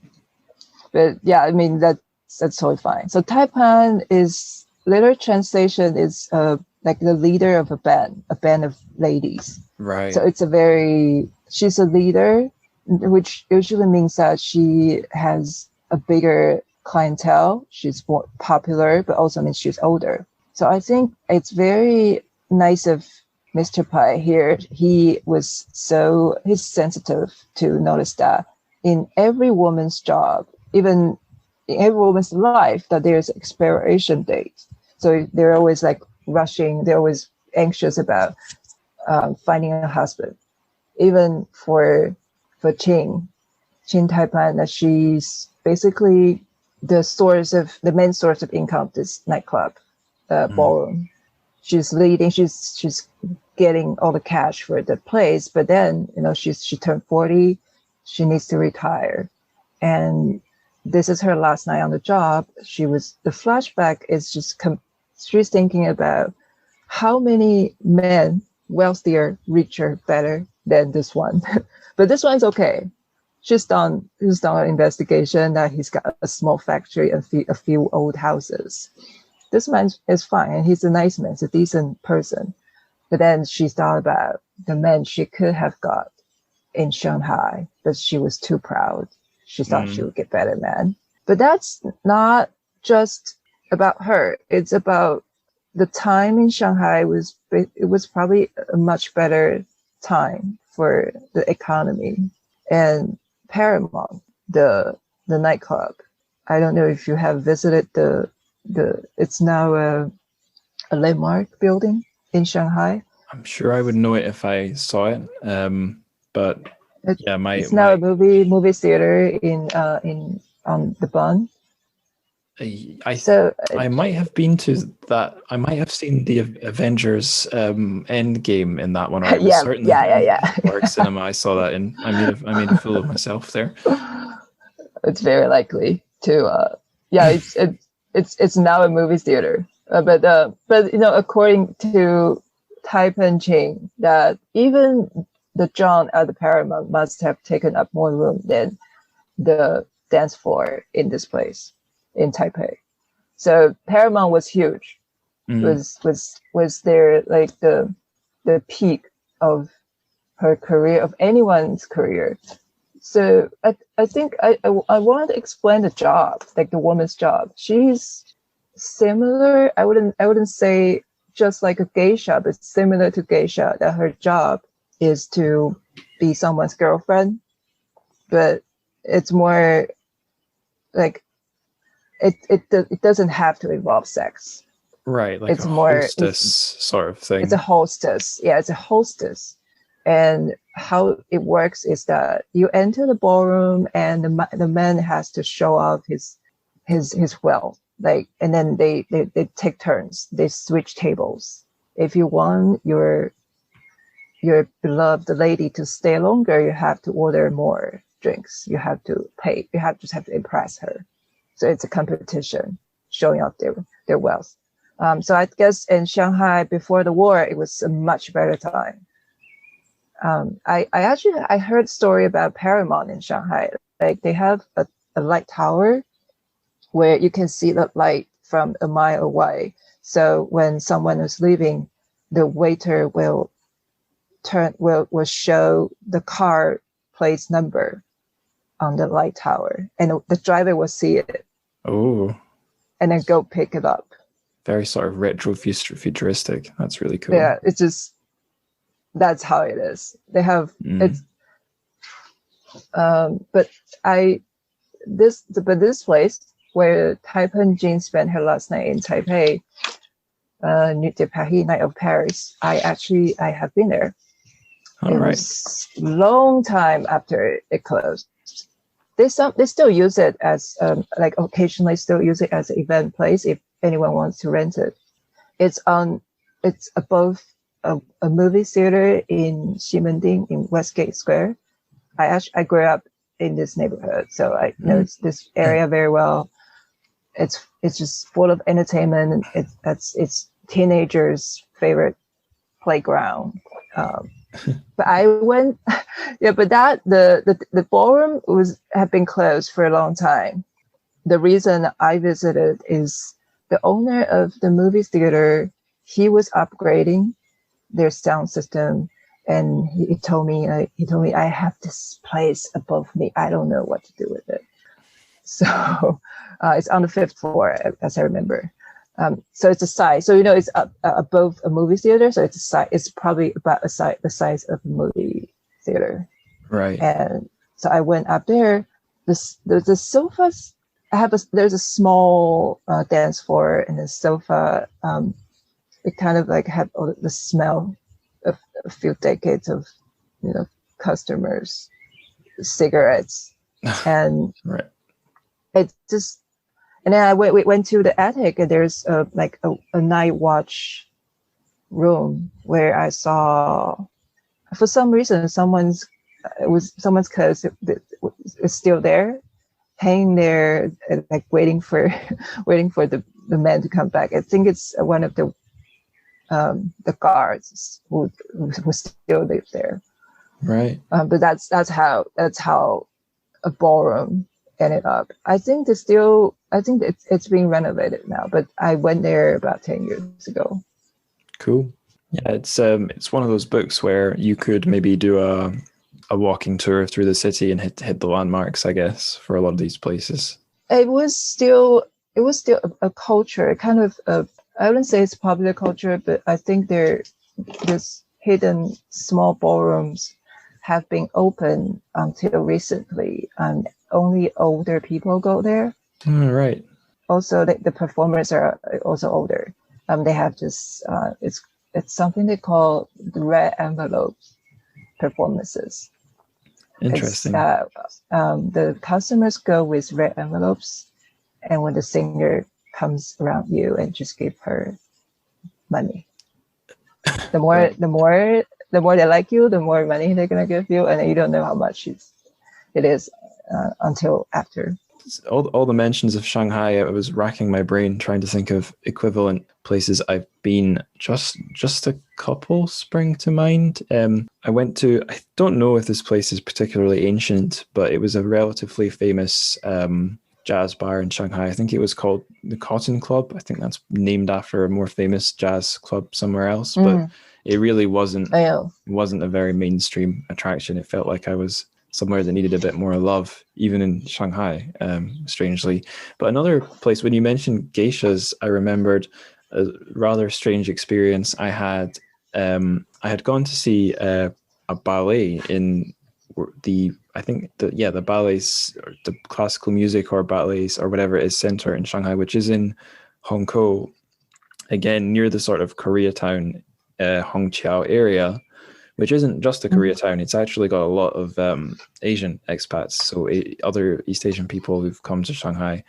But yeah, I mean that's totally fine. So Taipan is literal translation is like the leader of a band of ladies. Right. So she's a leader, which usually means that she has a bigger clientele. She's more popular, but also means she's older. So I think it's very nice of Mr. Pai here. He's sensitive to notice that in every woman's job, even in every woman's life, that there's expiration date. So they're always like rushing. They're always anxious about finding a husband. Even for Qing Taipan, that she's basically the main source of income of this nightclub, ballroom. She's leading. She's getting all the cash for the place, but then she turned 40. She needs to retire, and this is her last night on the job. The flashback is she's thinking about how many men, wealthier, richer, better than this one. But this one's okay. She's done an investigation that he's got a small factory and a few old houses. This man is fine. He's a nice man. He's a decent person. But then she thought about the men she could have got in Shanghai, but she was too proud. She thought she would get better men. But that's not just about her. It's about the time in Shanghai it was probably a much better time for the economy. And Paramount, the nightclub, I don't know if you have visited it's now a landmark building in Shanghai. I'm sure I would know it if I saw it. But it's now a movie theater on the Bund. I might have been to that. I might have seen the Avengers Endgame in that one. Or it was certainly Park Cinema. I saw that in. I made a fool of myself there. It's very likely to. It's now a movie theater. But according to Taipei Ching, that even the John at the Paramount must have taken up more room than the dance floor in this place in Taipei. So Paramount was huge. Was there like the peak of her career, of anyone's career. So I think I wanted to explain the job, like the woman's job. She's similar. I wouldn't say just like a geisha, but similar to geisha, that her job is to be someone's girlfriend, but it's more like it doesn't have to involve sex. Right, like it's a more hostess sort of thing. It's a hostess. Yeah, it's a hostess. And how it works is that you enter the ballroom, and the man has to show off his wealth. Like, and then they take turns. They switch tables. If you want your beloved lady to stay longer, you have to order more drinks. You have to pay. You have to impress her. So it's a competition, showing off their wealth. So I guess in Shanghai before the war, it was a much better time. I heard a story about Paramount in Shanghai. Like, they have a light tower where you can see the light from a mile away. So when someone is leaving, the waiter will show the car plate number on the light tower, and the driver will see it. Oh. And then go pick it up. Very sort of retro futuristic. That's really cool. Yeah, it's just, that's how it is. They have it's but this place where Taipei Jean spent her last night in Taipei, Nuit de Paris, Night of Paris, I have been there. All right. Was long time after it closed. They still use it as like occasionally still use it as an event place if anyone wants to rent it. It's above a movie theater in Ximending in Westgate Square. I grew up in this neighborhood, so I know this area very well. It's just full of entertainment. It's teenagers' favorite playground. But I went, but the ballroom had been closed for a long time. The reason I visited is the owner of the movie theater. He was upgrading their sound system, and he told me I have this place above me. I don't know what to do with it. So it's on the 5th floor, as I remember. So it's a size. So it's up above a movie theater. So it's a size. It's probably about the size of a movie theater. Right. And so I went up there. The sofas. There's a small dance floor and the sofa. It kind of like had all the smell of a few decades of customers' cigarettes, and right. it just. And then we went to the attic, and there's a night watch room where I saw, for some reason, someone's clothes is still there, hanging there, like waiting for the man to come back. I think it's one of the guards who still live there. Right. But that's how a ballroom ended up. I think it's being renovated now, but I went there about 10 years ago. Cool. Yeah, it's one of those books where you could maybe do a walking tour through the city and hit the landmarks, I guess, for a lot of these places. It was still a culture, kind of I wouldn't say it's popular culture, but I think this hidden small ballrooms have been open until recently, and only older people go there. Right. Also, the performers are also older. They have this. It's something they call the red envelope performances. Interesting. The customers go with red envelopes, and when the singer comes around you and just give her money, the more they like you, the more money they're gonna give you, and you don't know how much it is until after. All the mentions of Shanghai, I was racking my brain trying to think of equivalent places I've been. Just a couple spring to mind. I went to, I don't know if this place is particularly ancient, but it was a relatively famous jazz bar in Shanghai. I think it was called the Cotton Club. I think that's named after a more famous jazz club somewhere else, but it really wasn't a very mainstream attraction. It felt like I was somewhere that needed a bit more love, even in Shanghai, strangely. But another place, when you mentioned geishas, I remembered a rather strange experience I had. I had gone to see a ballet in the ballets, or the classical music or ballets or whatever it is center in Shanghai, which is in Hongkou, again, near the sort of Koreatown, Hongqiao area, which isn't just a Koreatown. It's actually got a lot of Asian expats, so other East Asian people who've come to Shanghai.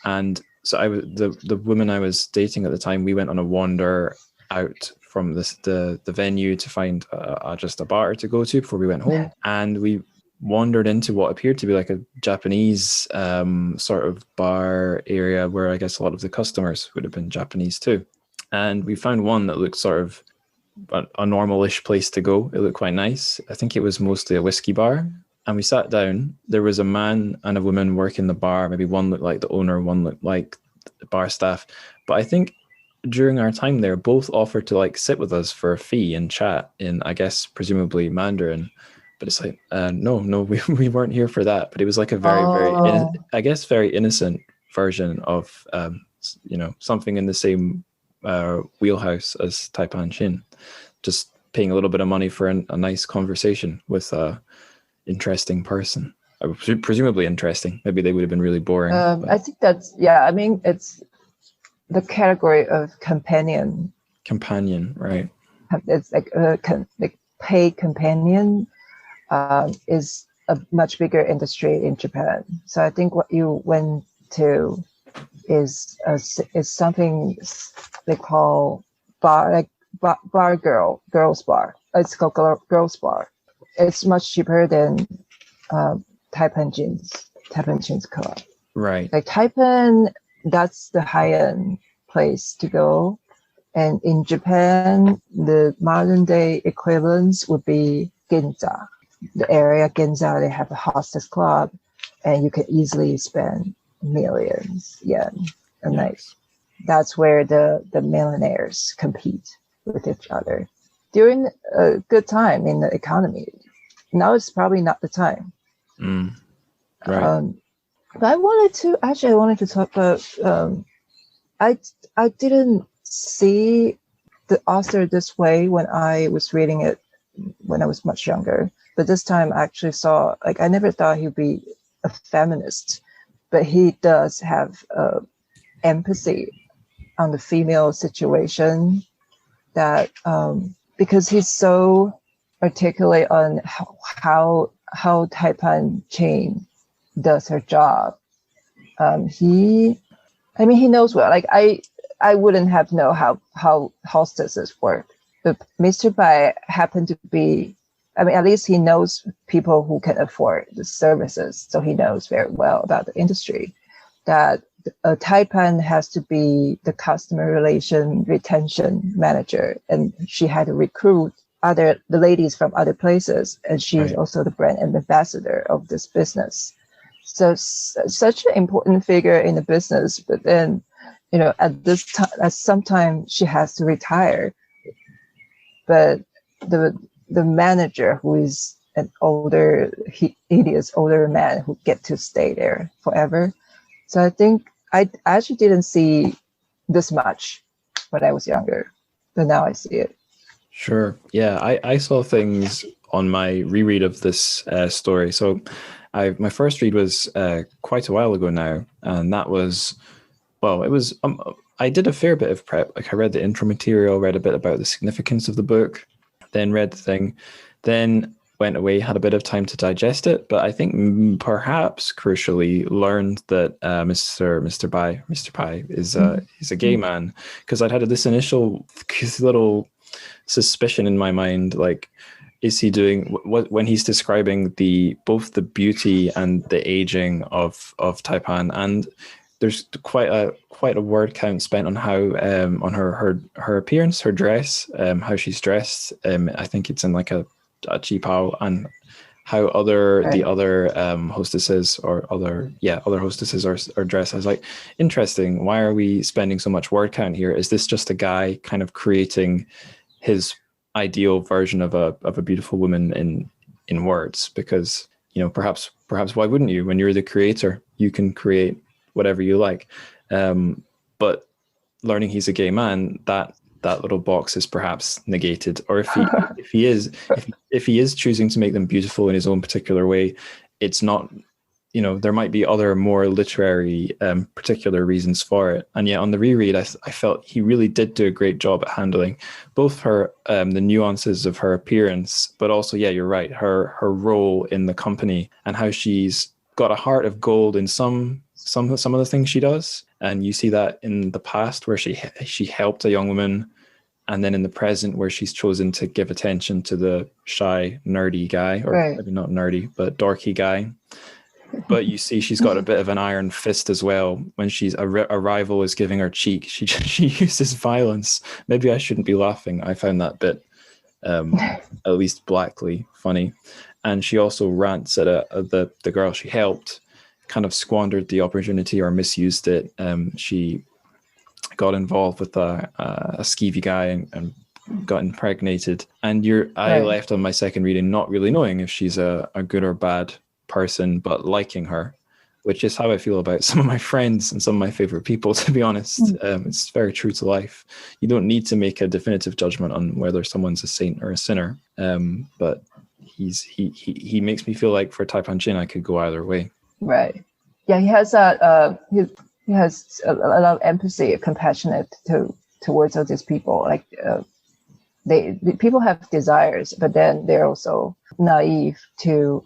And so the woman I was dating at the time, we went on a wander out from the venue to find just a bar to go to before we went home. And we wandered into what appeared to be like a Japanese sort of bar area where I guess a lot of the customers would have been Japanese too. And we found one that looked sort of a normal-ish place to go. It looked quite nice. I think it was mostly a whiskey bar. And we sat down. There was a man and a woman working the bar. Maybe one looked like the owner, one looked like the bar staff. But I think during our time there, both offered to like sit with us for a fee and chat in, I guess, presumably Mandarin. But it's like, no, we weren't here for that. But it was like a very innocent version of, something in the same wheelhouse as Taipan Shin. Just paying a little bit of money for a nice conversation with a interesting person. Presumably interesting. Maybe they would have been really boring. I think that's, I mean, it's the category of companion. Companion, right. It's like paid companion is a much bigger industry in Japan. So I think what you went to is something they call girls bar. It's called girls bar. It's much cheaper than Taipan Jeans Club. Right. Like Taipan, that's the high-end place to go. And in Japan, the modern day equivalents would be Ginza. The area Ginza, they have a hostess club, and you can easily spend millions yen a night. That's where the millionaires compete with each other during a good time in the economy. Now it's probably not the time. Right. But I wanted to talk about I didn't see the author this way when I was reading it when I was much younger. But this time I actually saw, like, I never thought he'd be a feminist, but he does have empathy on the female situation, that because he's so articulate on how Taipan Chain does her job. He knows well. Like, I wouldn't have know how hostesses work, but Mr. Bai happened to be, at least he knows people who can afford the services, so he knows very well about the industry. That a Taipan has to be the customer relation retention manager, and she had to recruit the ladies from other places, and she's also the brand ambassador of this business. So such an important figure in the business, but then, at this time, at some time she has to retire. But the manager, who is an older man who get to stay there forever. So I think I actually didn't see this much when I was younger, but now I see it. Sure. Yeah, I saw things on my reread of this story. So my first read was quite a while ago now, and that was, well, it was, I did a fair bit of prep. Like, I read the intro material, read a bit about the significance of the book, then read the thing, then went away, had a bit of time to digest it. But I think perhaps crucially learned that Mr. Pai is he's a gay man, because I'd had this initial little suspicion in my mind, like, is he doing what when he's describing both the beauty and the aging of Taipan, and there's quite a word count spent on how on her appearance, her dress, how she's dressed. I think it's in like a qipao, and how the other hostesses or other hostesses are dressed. I was like, interesting. Why are we spending so much word count here? Is this just a guy kind of creating his ideal version of a beautiful woman in words? Because, perhaps why wouldn't you? When you're the creator, you can create whatever you like. But learning he's a gay man, that little box is perhaps negated. Or if he is choosing to make them beautiful in his own particular way, it's not, there might be other more literary particular reasons for it. And yet on the reread, I felt he really did do a great job at handling both her the nuances of her appearance, but also, yeah, you're right, her role in the company, and how she's got a heart of gold in some of the things she does. And you see that in the past, where she helped a young woman, and then in the present, where she's chosen to give attention to the shy, nerdy guy, or maybe not nerdy, but dorky guy. But you see she's got a bit of an iron fist as well. When she's a rival is giving her cheek, she uses violence. Maybe I shouldn't be laughing. I found that bit at least blackly funny. And she also rants at the girl she helped, kind of squandered the opportunity or misused it. She got involved with a skeevy guy and got impregnated. And I left on my second reading not really knowing if she's a good or bad person, but liking her, which is how I feel about some of my friends and some of my favorite people, to be honest. It's very true to life. You don't need to make a definitive judgment on whether someone's a saint or a sinner. But he makes me feel like for Taipan Chin, I could go either way. Right. Yeah, he has he has a lot of empathy, compassionate towards all these people. Like the people have desires, but then they're also naive to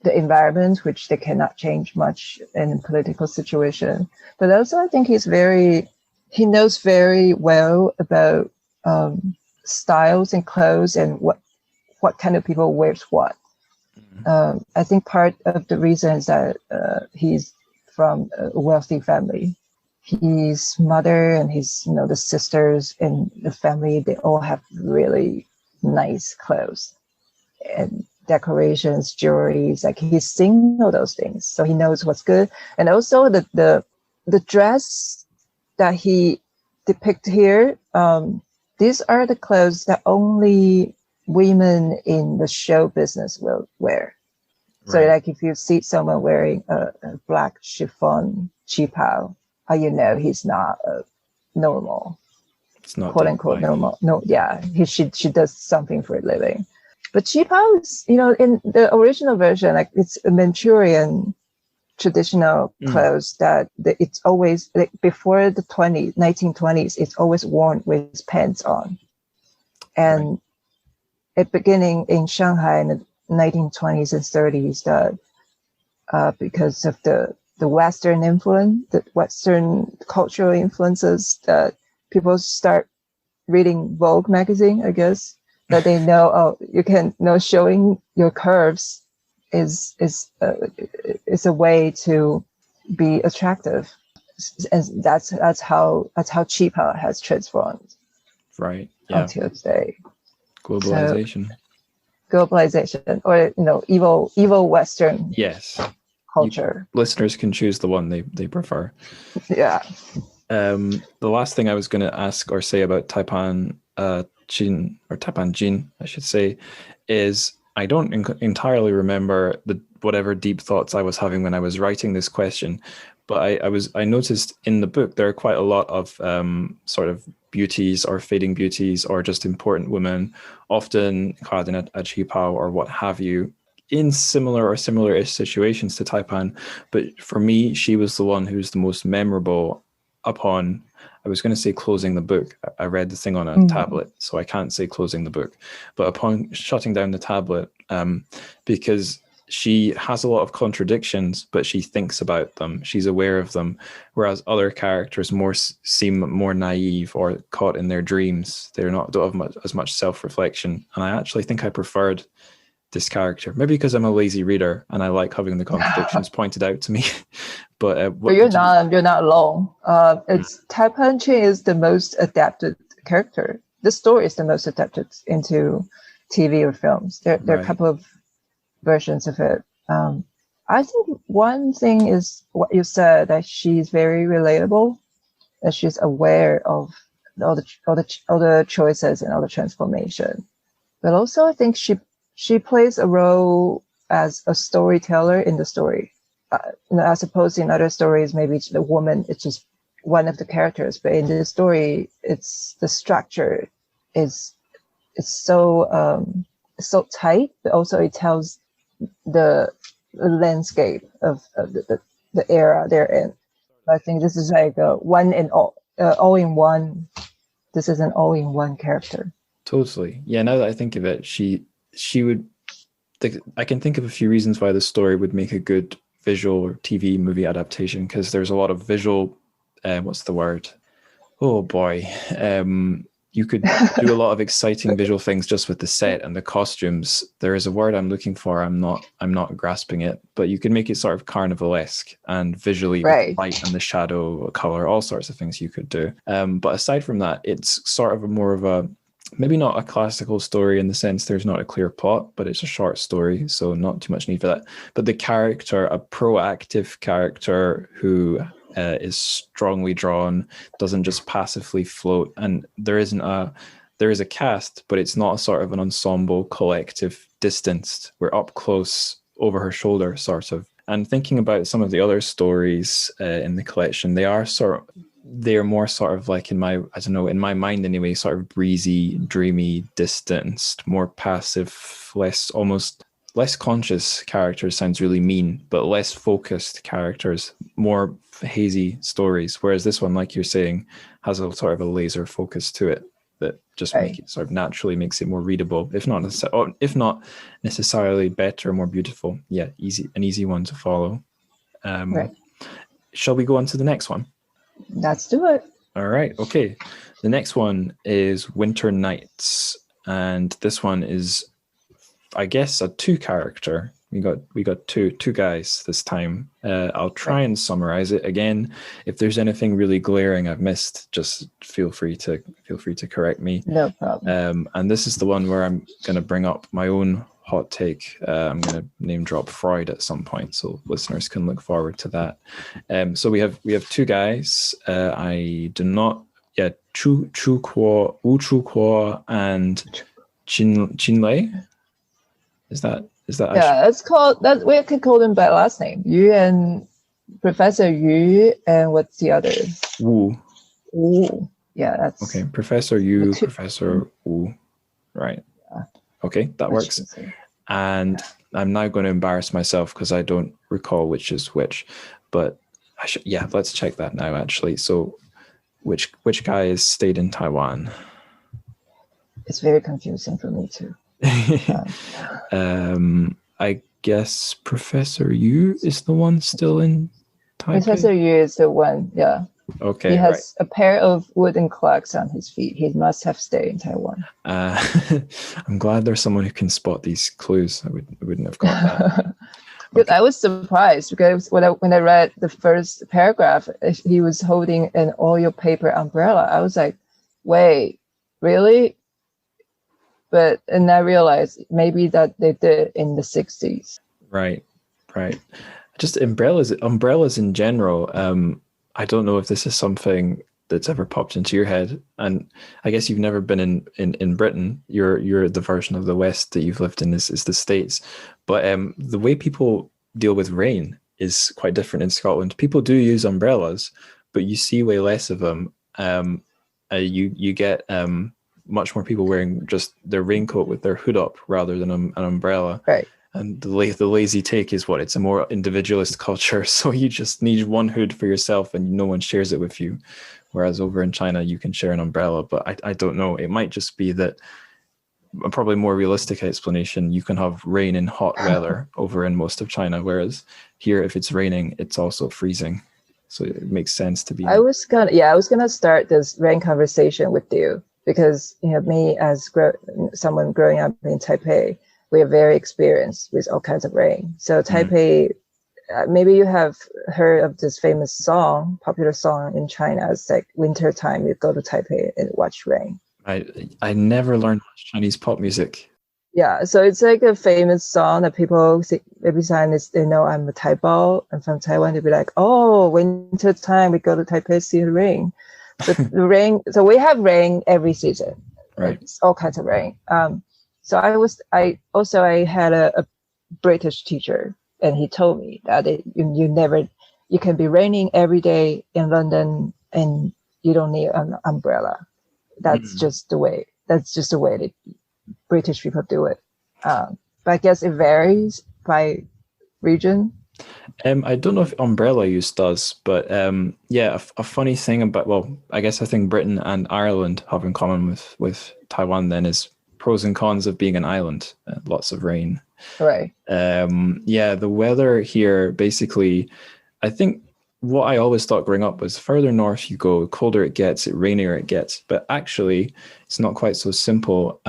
the environment, which they cannot change much in a political situation. But also, I think he knows very well about styles and clothes and what kind of people wears what. I think part of the reason is that he's from a wealthy family. His mother and his, the sisters in the family, they all have really nice clothes and decorations, jewelries. Like, he's seen all those things, so he knows what's good. And also the dress that he depicts here, these are the clothes that only women in the show business will wear. Right. So, like, if you see someone wearing a black chiffon qipao, he's not normal, It's not quote unquote dignified. normal. No, yeah, she does something for a living. But Qipao is, in the original version, like it's a Manchurian traditional clothes that it's always like before the 1920s, it's always worn with pants on. And at beginning in Shanghai in the 1920s and 30s, that because of the Western influence, the Western cultural influences, that people start reading Vogue magazine, I guess, that they know, you can showing your curves is a way to be attractive, and that's how Qipao has transformed. Right. Yeah. Until today. Globalization. So, globalization, or evil Western. Yes. Culture. Listeners can choose the one they prefer. Yeah. The last thing I was going to ask or say about Taipan Jin, or Taipan Jin, I should say, is I don't entirely remember whatever deep thoughts I was having when I was writing this question, but I noticed in the book there are quite a lot of sort of beauties or fading beauties or just important women, often clad in a qipao or what have you, in similar or similar-ish situations to Taipan. But for me, she was the one who's the most memorable upon, I was going to say closing the book. I read the thing on a tablet, so I can't say closing the book. But upon shutting down the tablet, because she has a lot of contradictions, but she thinks about them. She's aware of them, whereas other characters seem more naive or caught in their dreams. Don't have as much self-reflection. And I actually think I preferred this character, maybe because I'm a lazy reader and I like having the contradictions pointed out to me. But you're not alone. It's Taipan Jin is the most adapted character. The story is the most adapted into TV or films. There are a couple of versions of it. I think one thing is what you said, that she's very relatable, that she's aware of all the choices and all the transformation. But also, I think she plays a role as a storyteller in the story. As opposed to in other stories, maybe the woman, it's just one of the characters. But in this story, it's the structure is so tight, but also it tells the landscape of the era they're in. I think this is like a one in all in one. This is an all-in-one character. Totally. Yeah. Now that I think of it, she would. I can think of a few reasons why the story would make a good visual or TV movie adaptation, because there's a lot of visual. What's the word? Oh boy. You could do a lot of exciting visual things just with the set and the costumes. There is a word I'm looking for. I'm not grasping it, but you can make it sort of carnivalesque and visually with light and the shadow color, all sorts of things you could do. But aside from that, it's sort of more of a, maybe not a classical story in the sense there's not a clear plot, but it's a short story, so not too much need for that. But the character, a proactive character who is strongly drawn, doesn't just passively float, and there is a cast, but it's not a sort of an ensemble collective distanced. We're up close over her shoulder, sort of. And thinking about some of the other stories in the collection, they're more sort of like in my mind anyway, sort of breezy, dreamy, distanced, more passive, less conscious characters sounds really mean, but less focused characters, more hazy stories. Whereas this one, like you're saying, has a sort of a laser focus to it that just naturally makes it more readable, if not necessarily better, more beautiful. Yeah, an easy one to follow. Shall we go on to the next one? Let's do it. All right. Okay. The next one is Winter Nights, and this one is, I guess, a two character. We got two guys this time. I'll try and summarize it again. If there's anything really glaring I've missed, just feel free to correct me. No problem. And this is the one where I'm going to bring up my own hot take. I'm going to name drop Freud at some point, so listeners can look forward to that. So we have two guys. I do not. Yeah, Wu Chukuo and Qin Lei. Is that? Yeah, it's called that. We could call them by last name. Yu and Professor Yu, and what's the other? Wu. Ooh, yeah, that's Okay, Professor Yu, two- Professor Wu. Right. Yeah. Okay, that much works. easier. And I'm now going to embarrass myself because I don't recall which is which. But I should, yeah, let's check that now. Actually, so which guy is stayed in Taiwan? It's very confusing for me too. I guess Professor Yu is the one still in Taipei. Professor Yu is the one. Yeah. Okay, He has right. a pair of wooden clocks on his feet. He must have stayed in Taiwan. I'm glad there's someone who can spot these clues. I wouldn't have got that. Okay. I was surprised because when I read the first paragraph, he was holding an oil paper umbrella. I was like, wait, really? And I realized maybe that they did in the 60s. Right. Just umbrellas in general. I don't know if this is something that's ever popped into your head, and I guess you've never been in Britain. You're the version of the West that you've lived in is the States, but the way people deal with rain is quite different in Scotland. People do use umbrellas, but you see way less of them. You get much more people wearing just their raincoat with their hood up rather than an umbrella. Right. And the lazy take is it's a more individualist culture. So you just need one hood for yourself and no one shares it with you. Whereas over in China, you can share an umbrella. But I don't know. It might just be that a probably more realistic explanation. You can have rain in hot weather over in most of China. Whereas here, if it's raining, it's also freezing. So it makes sense to be. I was gonna start this rain conversation with you because me as someone growing up in Taipei, we are very experienced with all kinds of rain. So Taipei, maybe you have heard of this famous popular song in China. It's like winter time, you go to Taipei and watch rain. I never learned much Chinese pop music. Yeah, so it's like a famous song that people every time they know I'm a Taipei and from Taiwan, they'll be like, "Oh, winter time, we go to Taipei see the rain." So the rain. So we have rain every season. Right. It's all kinds of rain. So I had a British teacher, and he told me that you can be raining every day in London, and you don't need an umbrella. That's just the way. That's just the way that British people do it. But I guess it varies by region. I don't know if umbrella use does, but yeah, a funny thing about, I think Britain and Ireland have in common with Taiwan then is pros and cons of being an island. Lots of rain. Right. Yeah, the weather here, basically, I think what I always thought growing up was further north you go, colder it gets, rainier it gets. But actually, it's not quite so simple.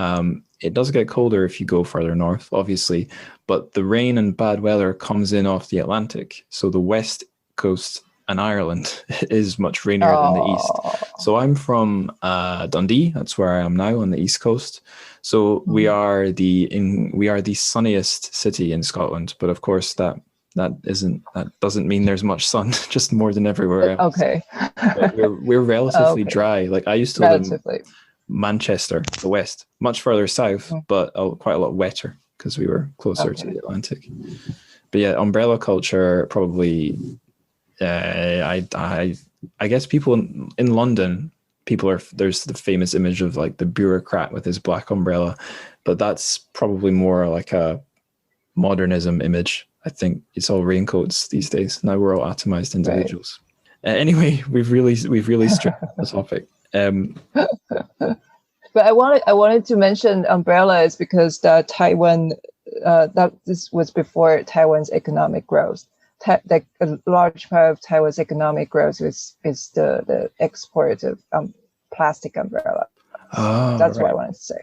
It does get colder if you go further north, obviously, but the rain and bad weather comes in off the Atlantic. So the west coast and Ireland is much rainier than the east. So I'm from Dundee. That's where I am now on the east coast. So we are the sunniest city in Scotland. But of course, that doesn't mean there's much sun, just more than everywhere else. Okay. But we're relatively dry. Like I used to live in Manchester, the west, much further south, but quite a lot wetter because we were closer to the Atlantic. But yeah, umbrella culture probably. I guess people in London, there's the famous image of like the bureaucrat with his black umbrella, but that's probably more like a modernism image. I think it's all raincoats these days. Now we're all atomized individuals. Right. Anyway, we've really stripped the topic. But I wanted to mention umbrellas because the Taiwan this was before Taiwan's economic growth. A large part of Taiwan's economic growth is the export of plastic umbrella. That's what I wanted to say.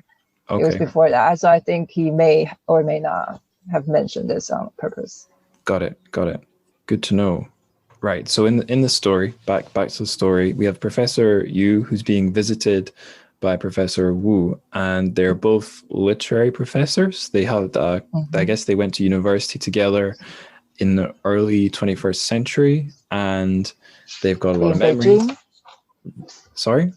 Okay. It was before that, so I think he may or may not have mentioned this on purpose. Got it. Good to know. Right. So in the story, back to the story, we have Professor Yu who's being visited by Professor Wu, and they're both literary professors. They had, I guess, they went to university together in the early 21st century, and they've got a lot of memories. Sorry?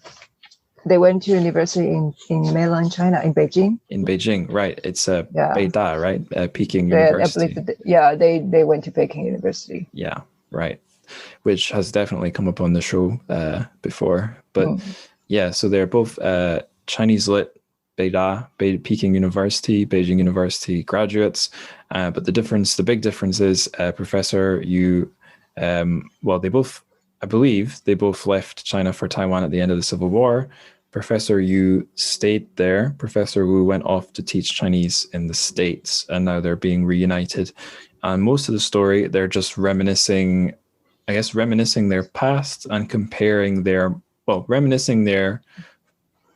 They went to university in mainland China, in Beijing. In Beijing, right. It's Beida, right? Peking University. They went to Peking University. Yeah, right. which has definitely come up on the show before. But yeah, so they're both Chinese Lit Peking University, Beijing University graduates. But the big difference is Professor Yu, I believe they both left China for Taiwan at the end of the Civil War. Professor Yu stayed there. Professor Wu went off to teach Chinese in the States, and now they're being reunited. And most of the story, they're just reminiscing their past and reminiscing their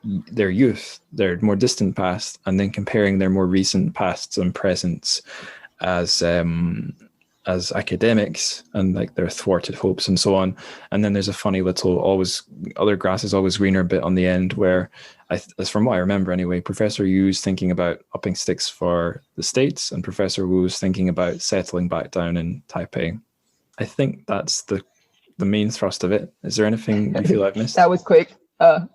youth, their more distant past, and then comparing their more recent pasts and presents as academics and like their thwarted hopes and so on. And then there's a funny little other grass is always greener bit on the end where, as from what I remember anyway, Professor Yu's thinking about upping sticks for the States and Professor Wu's thinking about settling back down in Taipei. I think that's the main thrust of it. Is there anything you feel I've missed? That was quick. I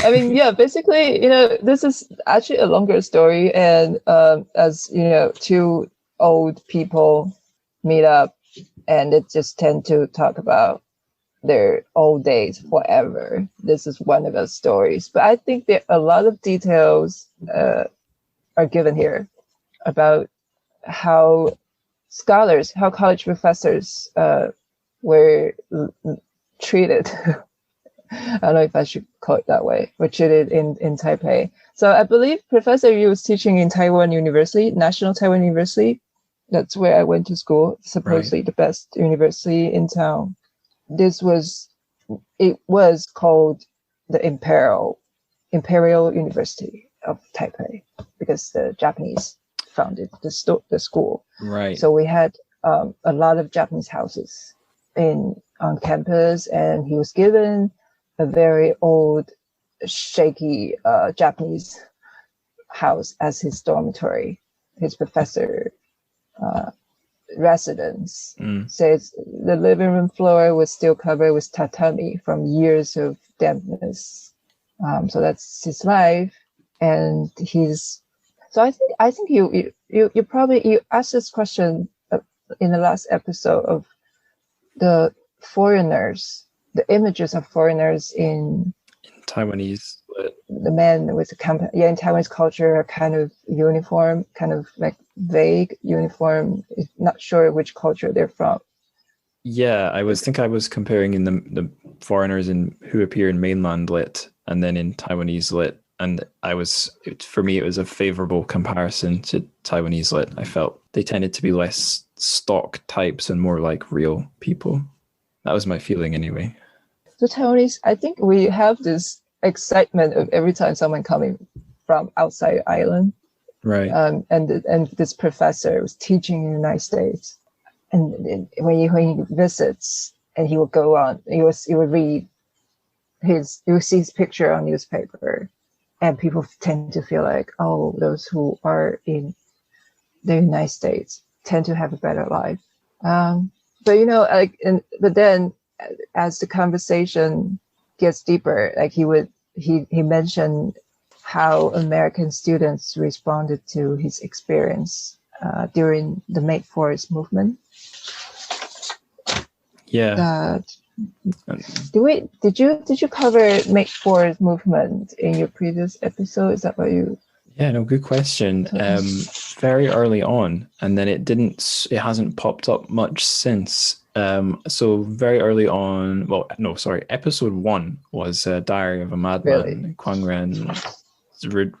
mean, yeah, basically, this is actually a longer story. And as, two old people meet up and it just tend to talk about their old days forever. This is one of those stories. But I think there a lot of details are given here about how college professors were treated. I don't know if I should call it that way, were treated in Taipei. So I believe Professor Yu was teaching in Taiwan University, National Taiwan University. That's where I went to school, supposedly the best university in town. It was called the Imperial University of Taipei because the Japanese founded the school. Right. So we had a lot of Japanese houses on campus, and he was given a very old, shaky Japanese house as his dormitory. His professor residence says the living room floor was still covered with tatami from years of dampness. So that's his life, and So I think you asked this question in the last episode of the foreigners, the images of foreigners in Taiwanese. The men with in Taiwanese culture are kind of uniform, kind of like vague uniform. Not sure which culture they're from. Yeah, I was comparing in the foreigners who appear in mainland lit and then in Taiwanese lit, and for me it was a favorable comparison to Taiwanese lit. I felt they tended to be less stock types and more like real people. That was my feeling anyway. So Taiwanese, I think we have this excitement of every time someone coming from outside island, right? And this professor was teaching in the United States, and when he visits, and he will go on, he would read you will see his picture on newspaper, and people tend to feel like, oh, those who are in the United States tend to have a better life. But but then as the conversation gets deeper, like he mentioned how American students responded to his experience during the Make Forest movement. Yeah. Did you cover Make Forest movement in your previous episode? Is that what you? Yeah, no, good question. Very early on, and then it hasn't popped up much since. So very early on, episode 1 was Diary of a Madman, really? Kwang Ren Ruji.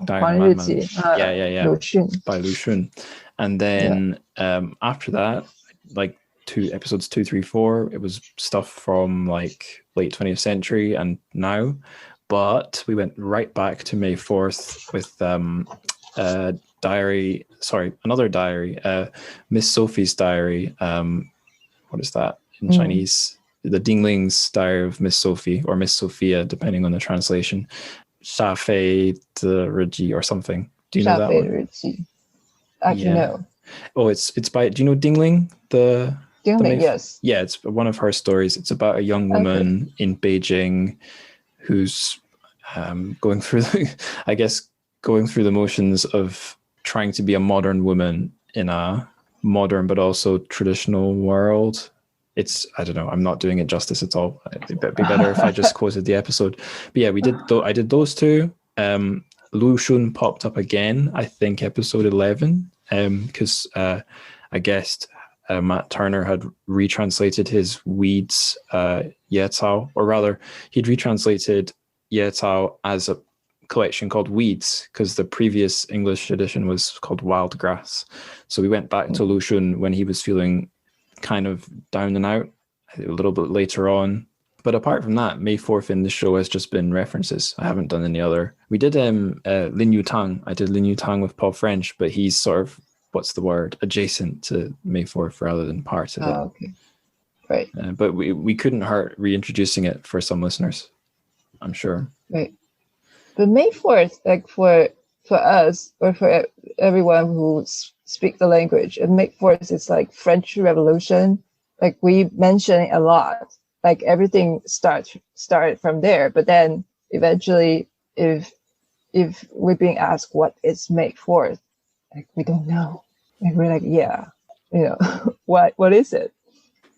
Diary of a Madman. Yeah. Lu Xun. By Lu Xun. And then after that, like episodes 2, 3, 4, it was stuff from like late 20th century and now. But we went right back to May 4th with another diary, Miss Sophie's diary. What is that in Chinese? The Dingling's diary of Miss Sophie, or Miss Sophia, depending on the translation. Sha Fei de Reji or something. Do you know that one? Actually, no. Oh, it's by. Do you know Dingling? Dingling, yes. Yeah, it's one of her stories. It's about a young woman in Beijing who's going through the motions of trying to be a modern woman in a modern but also traditional world. It's, I don't know, I'm not doing it justice at all. It'd be better if I just quoted the episode. But yeah, I did those two. Lu Shun popped up again, I think episode 11, because I guessed Matt Turner had retranslated his Weeds Ye Cao, or rather, he'd retranslated Ye Cao as a collection called Weeds, because the previous English edition was called Wild Grass. So we went back to Lu Shun when he was feeling kind of down and out a little bit later on. But apart from that, May 4th in the show has just been references. I haven't done any other. We did Lin Yu Tang. I did Lin Yu Tang with Paul French, but he's sort of, what's the word, adjacent to May 4th rather than part of it. Okay. Right. But we couldn't hurt reintroducing it for some listeners, I'm sure. Right. But May 4th, like for us or for everyone who speak the language, and May 4th is like French Revolution. Like we mention it a lot. Like everything started from there. But then eventually, if we're being asked what is May 4th, like we don't know. Like we're like, yeah, what is it?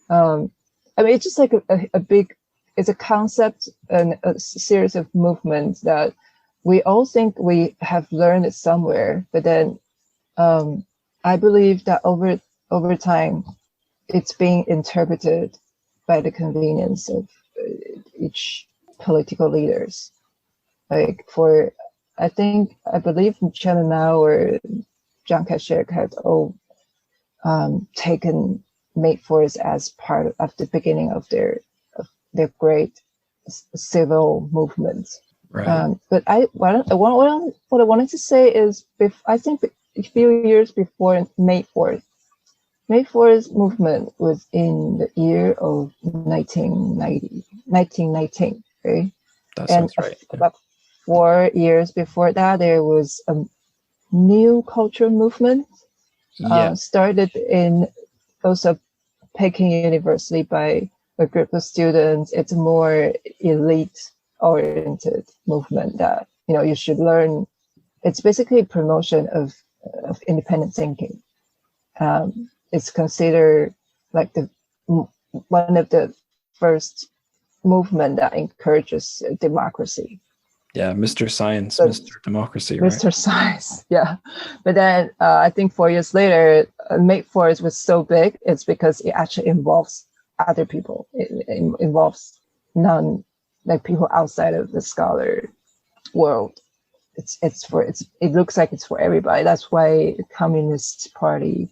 I mean, it's just like a big, it's a concept and a series of movements that we all think we have learned it somewhere. But then I believe that over time, it's being interpreted by the convenience of each political leaders. Like I believe Chairman Mao or Chiang Kai-shek had all taken May 4th as part of the beginning of their great civil movement. Right. But what I wanted to say is, I think a few years before May 4th, May 4th movement was in the year of 1919, okay? That sounds right. About 4 years before that, there was a new culture movement started in also Peking University by a group of students. It's a more elite-oriented movement that, you should learn. It's basically a promotion of independent thinking. It's considered like one of the first movement that encourages democracy. Yeah, Mr. Science, Mr. Democracy, right? Mr. Science, yeah. But then I think 4 years later, May 4th was so big, it's because it actually involves other people. It involves people outside of the scholar world. It looks like it's for everybody. That's why the Communist Party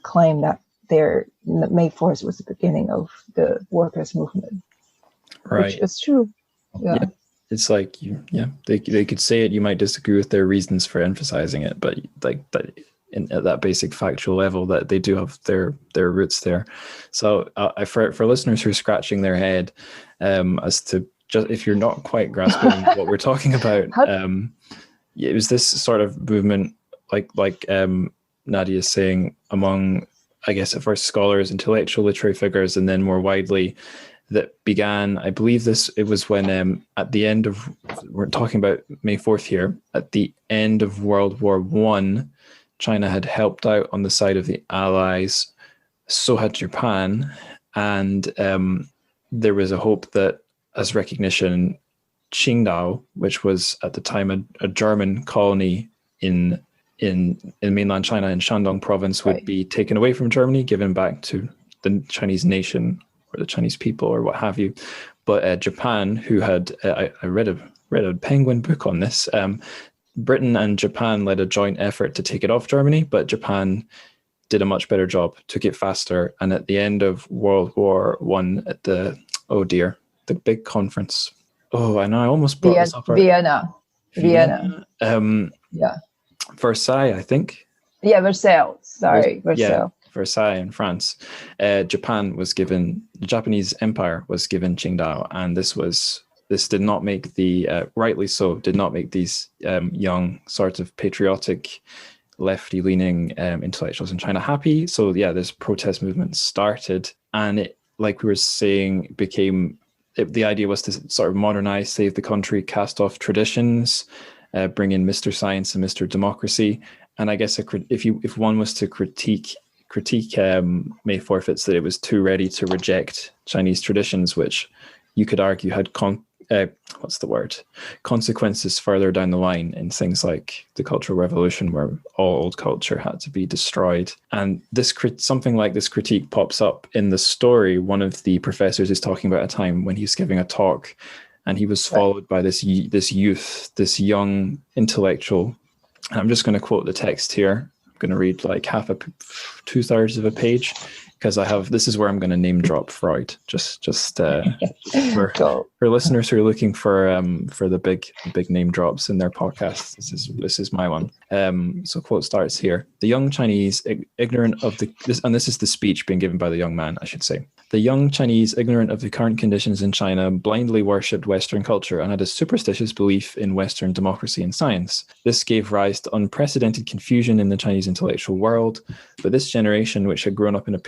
claim that May 4th was the beginning of the workers' movement. Right. Which is true. Yeah. It's like, they could say it, you might disagree with their reasons for emphasizing it, but like that at that basic factual level, that they do have their roots there. So for listeners who are scratching their head as to, just if you're not quite grasping what we're talking about, it was this sort of movement, like Nadia is saying, among, I guess, at first scholars, intellectual literary figures, and then more widely, that began, I believe it was when at the end of, we're talking about May 4th here, at the end of World War I, China had helped out on the side of the Allies, so had Japan, and there was a hope that, as recognition, Qingdao, which was at the time a German colony in mainland China in Shandong province, would be taken away from Germany, given back to the Chinese nation or the Chinese people or what have you. But Japan, who had, I read a Penguin book on this, Britain and Japan led a joint effort to take it off Germany, but Japan did a much better job, took it faster. And at the end of World War I, at the big conference. Oh, I know, I almost brought this up. Vienna. Versailles, I think. Yeah, Versailles. Sorry, Versailles. Yeah, Versailles in France. The Japanese Empire was given Qingdao, and this did not make rightly so, did not make these young, sort of patriotic, lefty-leaning intellectuals in China happy. So yeah, this protest movement started, and it, like we were saying, the idea was to sort of modernize, save the country, cast off traditions, bring in Mr. Science and Mr. Democracy. And I guess if one was to critique critique May forfeits that it was too ready to reject Chinese traditions, which you could argue had consequences further down the line in things like the Cultural Revolution, where all old culture had to be destroyed. And this something like this critique pops up in the story. One of the professors is talking about a time when he's giving a talk, and he was followed by this young intellectual. And I'm just going to quote the text here. I'm going to read like 2/3 of a page, because this is where I'm going to name drop Freud, just for listeners who are looking for the big name drops in their podcasts. This is my one. So quote starts here. The young Chinese, ignorant of this is the speech being given by the young man, I should say. The young Chinese, ignorant of the current conditions in China, blindly worshipped Western culture and had a superstitious belief in Western democracy and science. This gave rise to unprecedented confusion in the Chinese intellectual world. But this generation, which had grown up in a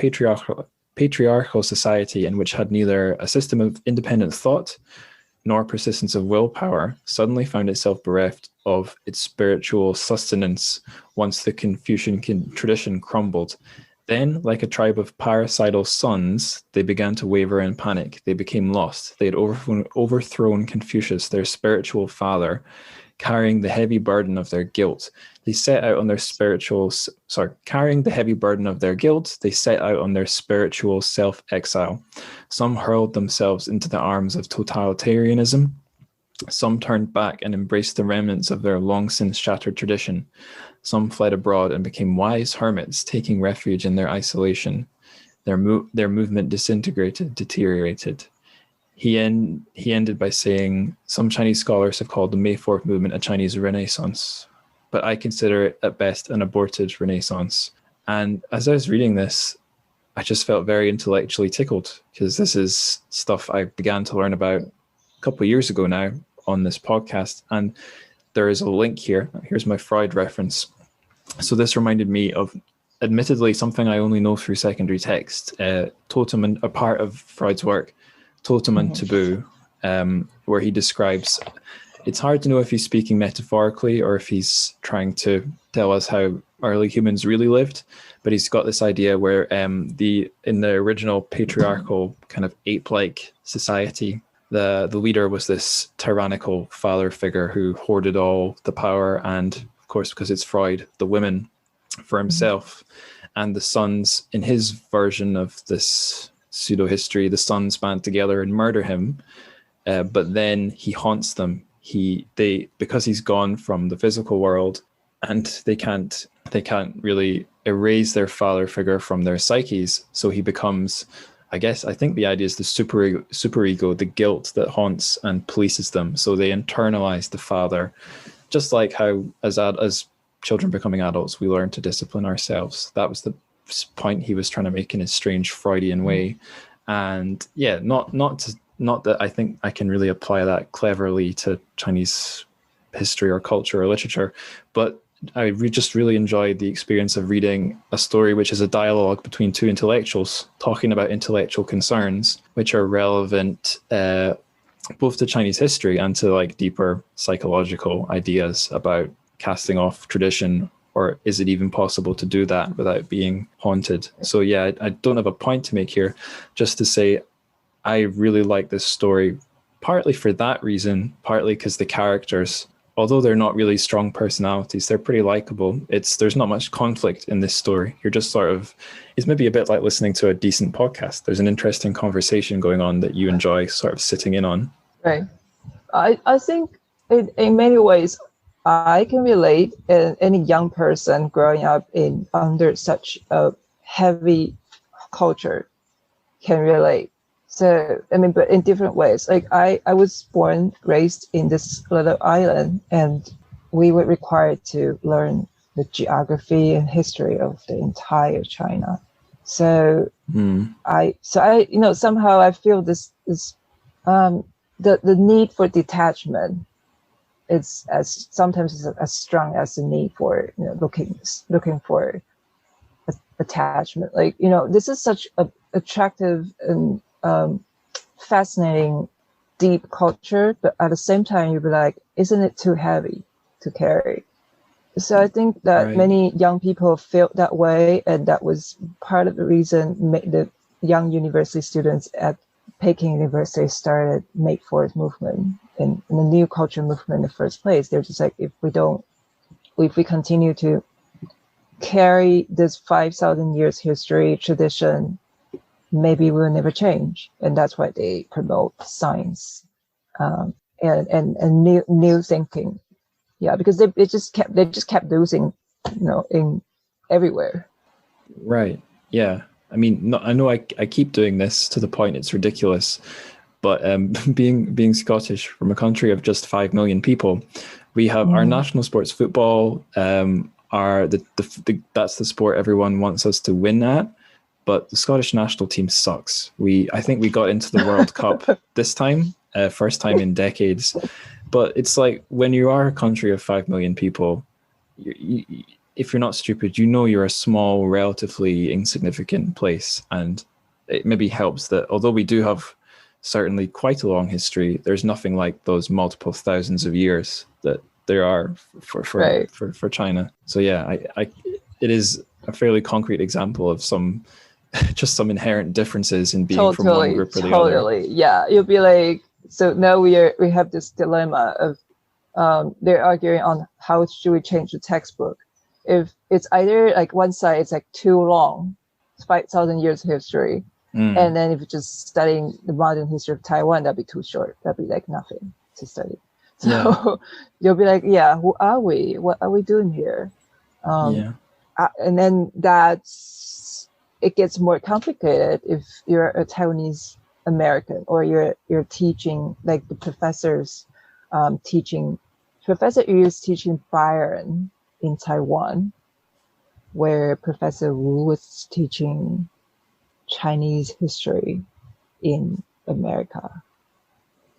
patriarchal society and which had neither a system of independent thought nor persistence of willpower, suddenly found itself bereft of its spiritual sustenance once the Confucian tradition crumbled. Then, like a tribe of parricidal sons, they began to waver and panic. They became lost. They had overthrown Confucius, their spiritual father, carrying the heavy burden of their guilt. They set out on their carrying the heavy burden of their guilt, they set out on their spiritual self-exile. Some hurled themselves into the arms of totalitarianism. Some turned back and embraced the remnants of their long since shattered tradition. Some fled abroad and became wise hermits, taking refuge in their isolation. Their movement deteriorated. He ended by saying, some Chinese scholars have called the May 4th movement a Chinese Renaissance, but I consider it at best an aborted Renaissance. And as I was reading this, I just felt very intellectually tickled, because this is stuff I began to learn about a couple of years ago now on this podcast. And there is a link here. Here's my Freud reference. So this reminded me of, admittedly, something I only know through secondary text, Totem and a part of Freud's work, Totem and Taboo, where he describes, it's hard to know if he's speaking metaphorically or if he's trying to tell us how early humans really lived, but he's got this idea where in the original patriarchal kind of ape-like society, the leader was this tyrannical father figure who hoarded all the power and, of course, because it's Freud, the women for himself. And the sons, in his version of this pseudo-history, the sons band together and murder him, but then he haunts them. Because he's gone from the physical world, and they can't really erase their father figure from their psyches. So he becomes, I think the idea is the superego, the guilt that haunts and polices them. So they internalize the father, just like how as children becoming adults, we learn to discipline ourselves. That was the point he was trying to make in his strange Freudian way. And yeah, not that I think I can really apply that cleverly to Chinese history or culture or literature, but I just really enjoyed the experience of reading a story which is a dialogue between two intellectuals talking about intellectual concerns which are relevant both to Chinese history and to like deeper psychological ideas about casting off tradition, or is it even possible to do that without being haunted? So yeah, I don't have a point to make here, just to say I really like this story, partly for that reason, partly because the characters, although they're not really strong personalities, they're pretty likable. There's not much conflict in this story. You're just it's maybe a bit like listening to a decent podcast. There's an interesting conversation going on that you enjoy sort of sitting in on. Right. I think in many ways, I can relate, any young person growing up under such a heavy culture can relate. So, but in different ways. Like I was raised in this little island, and we were required to learn the geography and history of the entire China. So I somehow I feel this the need for detachment is sometimes as strong as the need for looking for attachment. Like this is such a attractive and fascinating, deep culture, but at the same time, you'd be like, isn't it too heavy to carry? So I think that Right. many young people felt that way, and that was part of the reason the young university students at Peking University started Make Forest movement and the new culture movement in the first place. They're just like, if we continue to carry this 5,000 years history tradition, maybe we'll never change. And that's why they promote science and new thinking. Yeah, because they just kept losing, in everywhere. Right. Yeah. I mean, no, I know I keep doing this to the point it's ridiculous, but being Scottish from a country of just 5 million people, we have our national sports football. That's the sport everyone wants us to win at, but the Scottish national team sucks. I think we got into the World Cup this time, first time in decades. But it's like when you are a country of 5 million people, if you're not stupid, you're a small, relatively insignificant place. And it maybe helps that although we do have certainly quite a long history, there's nothing like those multiple thousands of years that there are for China. So yeah, it is a fairly concrete example of some inherent differences in being from one group or the other. Totally. Yeah. You'll be like, so now we have this dilemma of they're arguing on how should we change the textbook. If it's either like one side, it's like too long, it's 5,000 years history. And then if you're just studying the modern history of Taiwan, that'd be too short. That'd be like nothing to study. So you'll be like, yeah, who are we? What are we doing here? And then it gets more complicated if you're a Taiwanese American or you're teaching, like the professors teaching. Professor Yu is teaching Byron in Taiwan, where Professor Wu was teaching Chinese history in America.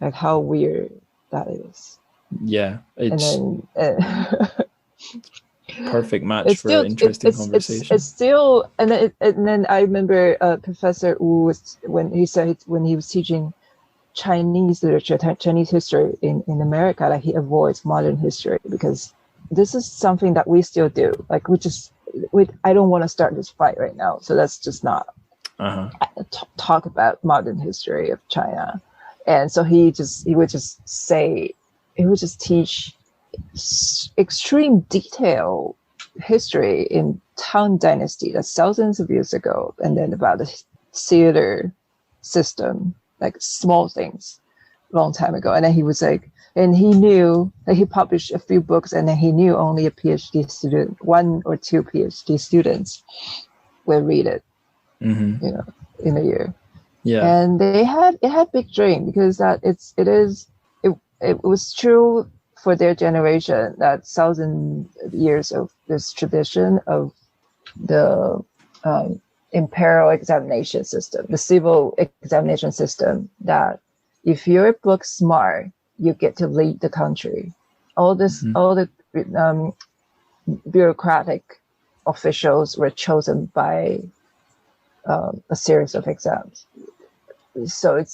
Like how weird that is. Yeah, it's perfect match it's for still, an interesting conversation. It's still, and then I remember Professor Wu when he was teaching Chinese literature, Chinese history in America, like he avoids modern history because this is something that we still do. Like I don't want to start this fight right now, so let's just not talk about modern history of China. And so he would just teach extreme detail history in Tang Dynasty, that's thousands of years ago, and then about the theater system, like small things, long time ago. And then he was like, and he knew that he published a few books, and then he knew only a PhD student, 1 or 2 PhD students will read it, in a year. Yeah, and it had big dream because that it was true for their generation that 1,000 years of this tradition of the imperial examination system, the civil examination system, that if you're book smart, you get to lead the country. All the bureaucratic officials were chosen by a series of exams. So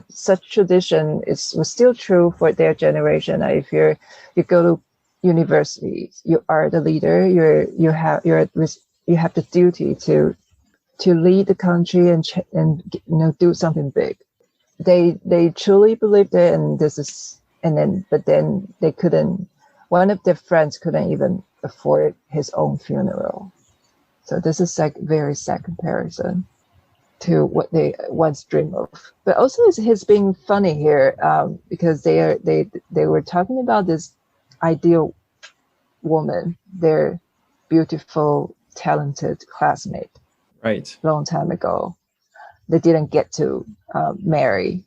such tradition was still true for their generation. If you go to university, you are the leader. You have the duty to lead the country and do something big. They truly believed it, but then they couldn't. One of their friends couldn't even afford his own funeral. So this is like very sad comparison to what they once dreamed of. But also it's being funny here because they were talking about this ideal woman, their beautiful, talented classmate, right, long time ago. They didn't get to marry,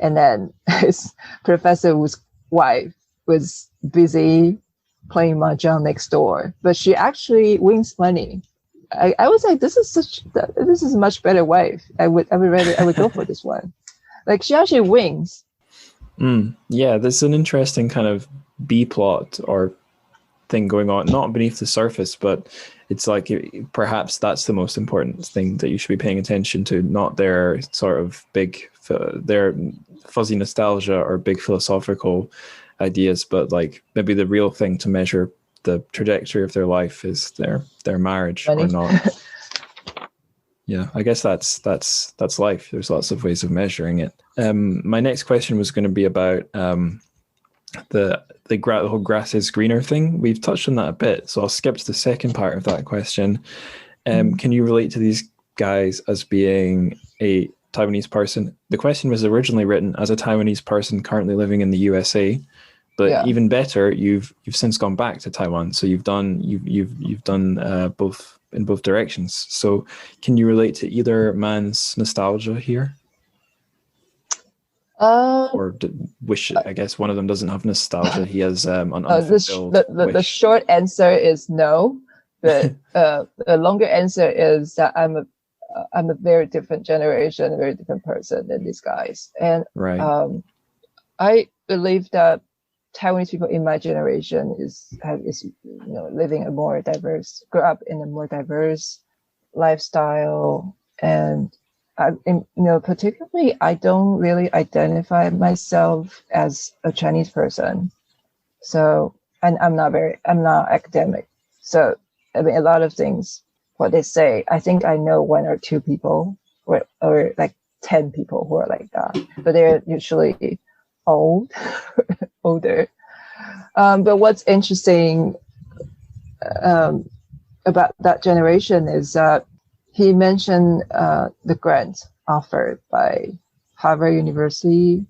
and then his professor's wife was busy playing mahjong next door, but she actually wins money. I was like, this is a much better wife. I would go for this one. Like she actually wins. Yeah, there's an interesting kind of B plot or thing going on, not beneath the surface, but it's like perhaps that's the most important thing that you should be paying attention to, not their sort of their fuzzy nostalgia or big philosophical ideas, but like maybe the real thing to measure the trajectory of their life is their marriage Money. or not. Yeah, I guess that's life. There's lots of ways of measuring it. My next question was going to be about the whole grass is greener thing. We've touched on that a bit, so I'll skip to the second part of that question. Can you relate to these guys as being a Taiwanese person? The question was originally written as a Taiwanese person currently living in the USA, but even better, you've since gone back to Taiwan, so you've done both in both directions. So can you relate to either man's nostalgia here? Or wish? I guess one of them doesn't have nostalgia. He has an unfulfilled wish. The short answer is no, but the longer answer is that I'm a very different generation, a very different person than these guys. And I believe that Taiwanese people in my generation is living a more diverse, grew up in a more diverse lifestyle, and particularly I don't really identify myself as a Chinese person. So, and I'm not academic. So, I mean, a lot of things, what they say, I think I know one or two people or like 10 people who are like that, but they're usually older. But what's interesting about that generation is that he mentioned the grant offered by Harvard University.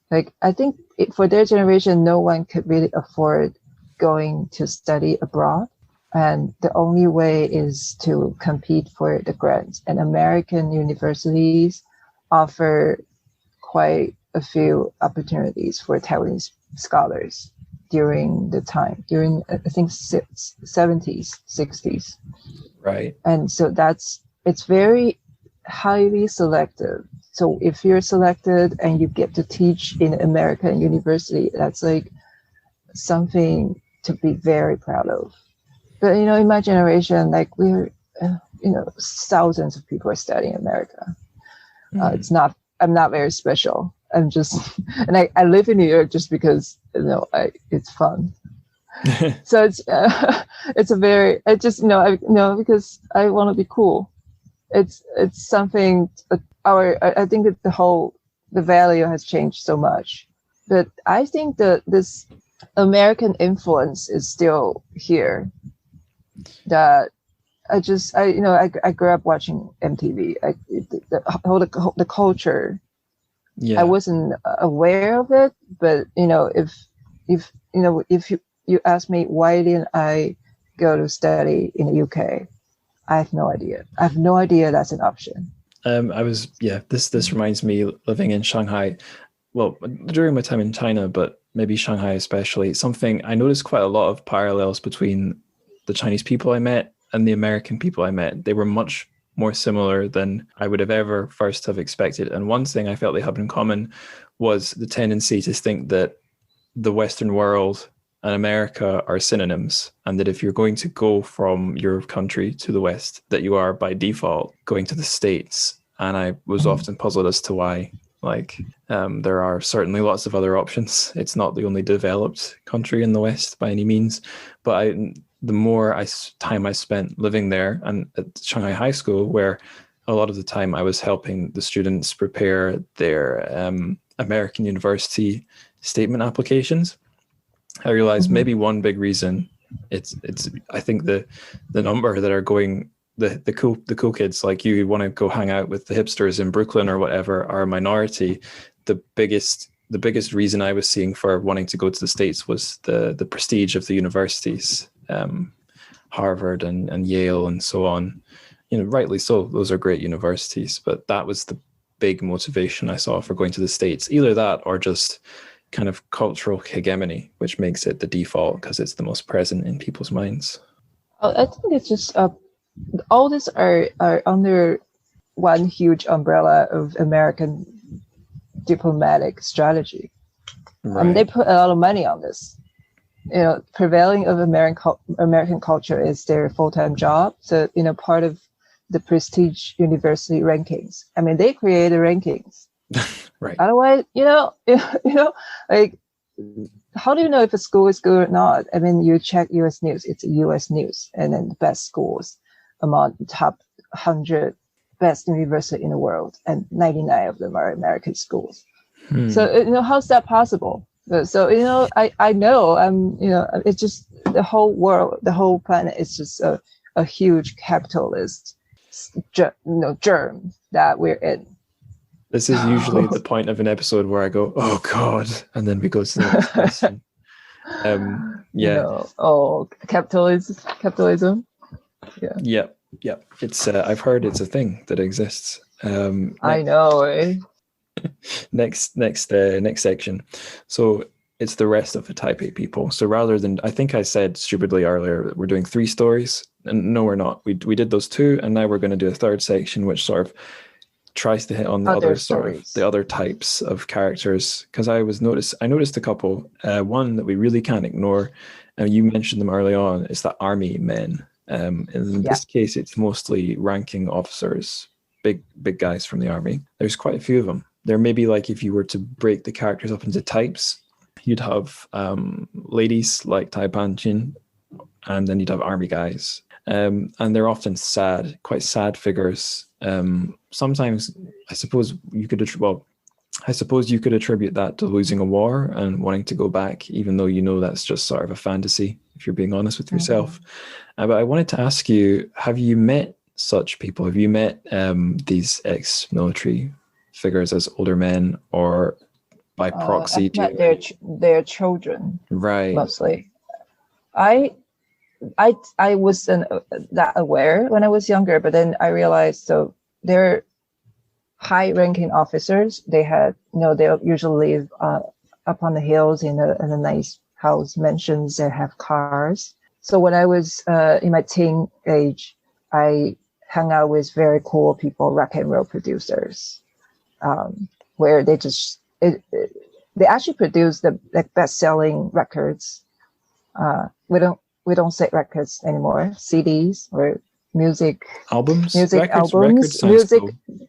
Like, I think for their generation, no one could really afford going to study abroad. And the only way is to compete for the grants. And American universities offer quite a few opportunities for Taiwanese scholars during the time, I think 70s, 60s. Right. And so it's very highly selective. So if you're selected and you get to teach in American university, that's like something to be very proud of. But, in my generation, like we're, thousands of people are studying America. I'm not very special. I'm just, and I live in New York just because, it's fun. So it's a very, because I want to be cool. It's something, I think that the value has changed so much, but I think that this American influence is still here. That I grew up watching MTV. The culture. Yeah. I wasn't aware of it, but if you ask me why didn't I go to study in the UK, I have no idea. I have no idea that's an option. This reminds me living in Shanghai. Well, during my time in China, but maybe Shanghai especially, something I noticed quite a lot of parallels between the Chinese people I met and the American people I met. They were much more similar than I would have ever first have expected. And one thing I felt they had in common was the tendency to think that the Western world and America are synonyms, and that if you're going to go from your country to the West, that you are by default going to the States. And I was often puzzled as to why. There are certainly lots of other options. It's not the only developed country in the West by any means, but the more time I spent living there and at Shanghai High School, where a lot of the time I was helping the students prepare their American university statement applications, I realized maybe one big reason it's I think the number that are going, the cool kids like you want to go hang out with the hipsters in Brooklyn or whatever are a minority. The biggest reason I was seeing for wanting to go to the States was the prestige of the universities. Harvard and Yale and so on, rightly so, those are great universities, but that was the big motivation I saw for going to the States. Either that or just kind of cultural hegemony, which makes it the default because it's the most present in people's minds. I think it's just all these are under one huge umbrella of American diplomatic strategy. Right. They put a lot of money on this. Prevailing of American culture is their full-time job. So, part of the prestige university rankings. I mean, they create the rankings. Right. Otherwise, like how do you know if a school is good or not? I mean, you check U.S. news, it's U.S. news, and then the best schools among the top 100 best university in the world, and 99 of them are American schools. So, how's that possible? So, I know, it's just the whole world, the whole planet is just a huge capitalist, germ that we're in. This is usually the point of an episode where I go, "Oh God," and then we go to the next question. Capitalism. Yeah. It's I've heard it's a thing that exists. I know. Eh? Next section. So it's the rest of the Taipei people. So rather than, I think I said stupidly earlier that we're doing 3 stories, and no, we're not. We did those 2, and now we're going to do a third section, which sort of tries to hit on the other types of characters. Because I noticed a couple. One that we really can't ignore, and you mentioned them early on, is the army men. In this case, it's mostly ranking officers, big guys from the army. There's quite a few of them. There may be, like, if you were to break the characters up into types, you'd have ladies like Taipan, and then you'd have army guys. And they're often quite sad figures. Sometimes I suppose you could attribute that to losing a war and wanting to go back, even though that's just sort of a fantasy, if you're being honest with yourself. But I wanted to ask you, have you met such people? Have you met these ex-military figures as older men, or by proxy? I've met their children, right? Mostly. I wasn't that aware when I was younger, but then I realized, so they're high-ranking officers. They'll usually live up on the hills in a nice house, mansions, that have cars. So when I was in my teen age, I hung out with very cool people, rock and roll producers, where they actually produce the best-selling records. We don't say records anymore. CDs or music albums.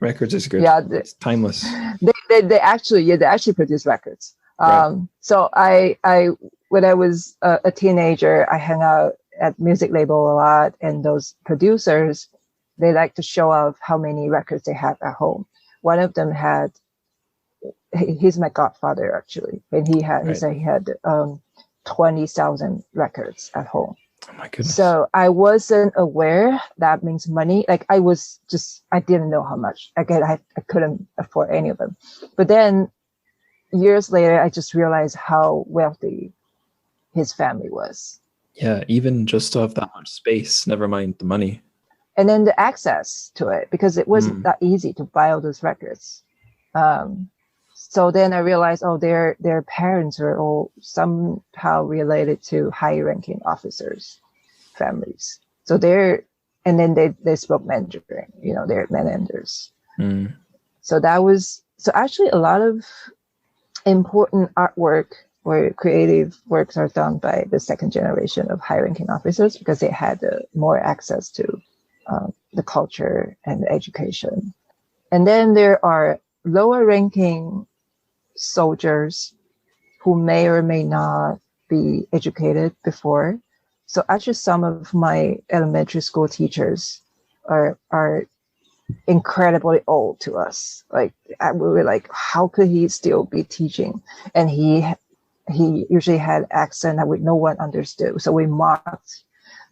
Records is good. Yeah, it's timeless. They actually produce records. Right. So I when I was a teenager, I hung out at music label a lot, and those producers, they like to show off how many records they have at home. One of them he's my godfather actually, and he had 20,000 records at home. Oh my goodness. So I wasn't aware that means money. Like I didn't know how much. Again, I couldn't afford any of them. But then years later, I just realized how wealthy his family was. Yeah, even just to have that much space, never mind the money. And then the access to it, because it wasn't that easy to buy all those records. So then I realized, their parents were all somehow related to high-ranking officers' families. So and then they spoke Mandarin, they're Mandarins. So actually a lot of important artwork or creative works are done by the second generation of high-ranking officers, because they had more access to the culture and the education. And then there are lower-ranking soldiers who may or may not be educated before. So actually some of my elementary school teachers are incredibly old to us. Like we were like, how could he still be teaching? And he usually had accent that no one understood. So we mocked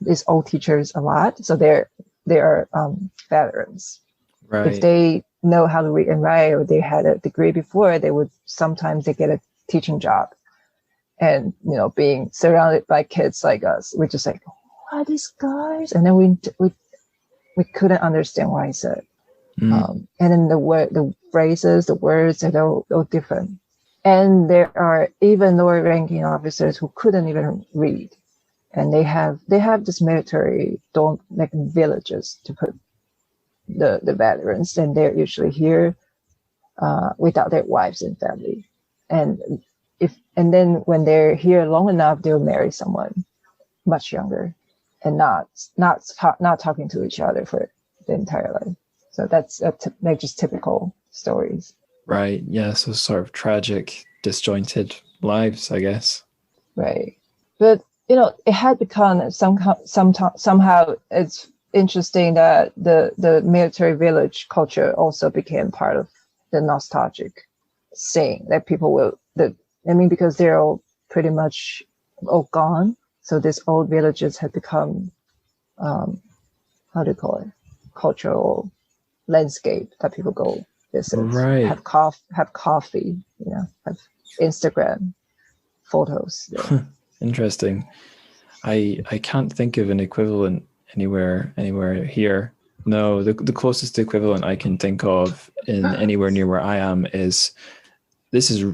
these old teachers a lot. So they are veterans. Right. If they know how to read and write, or they had a degree before, they get a teaching job. And being surrounded by kids like us, we're just like, what are these guys? And then we couldn't understand what he said. And then the phrases, the words are all different. And there are even lower ranking officers who couldn't even read, and they have this military villages to put the veterans, and they're usually here without their wives and family. And then when they're here long enough, they'll marry someone much younger, and not talking to each other for the entire life. So that's just typical stories. Right. Yeah. So sort of tragic, disjointed lives, I guess. Right. But it had become somehow it's interesting that the military village culture also became part of the nostalgic scene that people because they're all pretty much all gone. So these old villages have become how do you call it? Cultural landscape that people go visit, Right. have coffee, have Instagram photos. Yeah. Interesting. I can't think of an equivalent anywhere here. No, the closest equivalent I can think of in anywhere near where I am is this is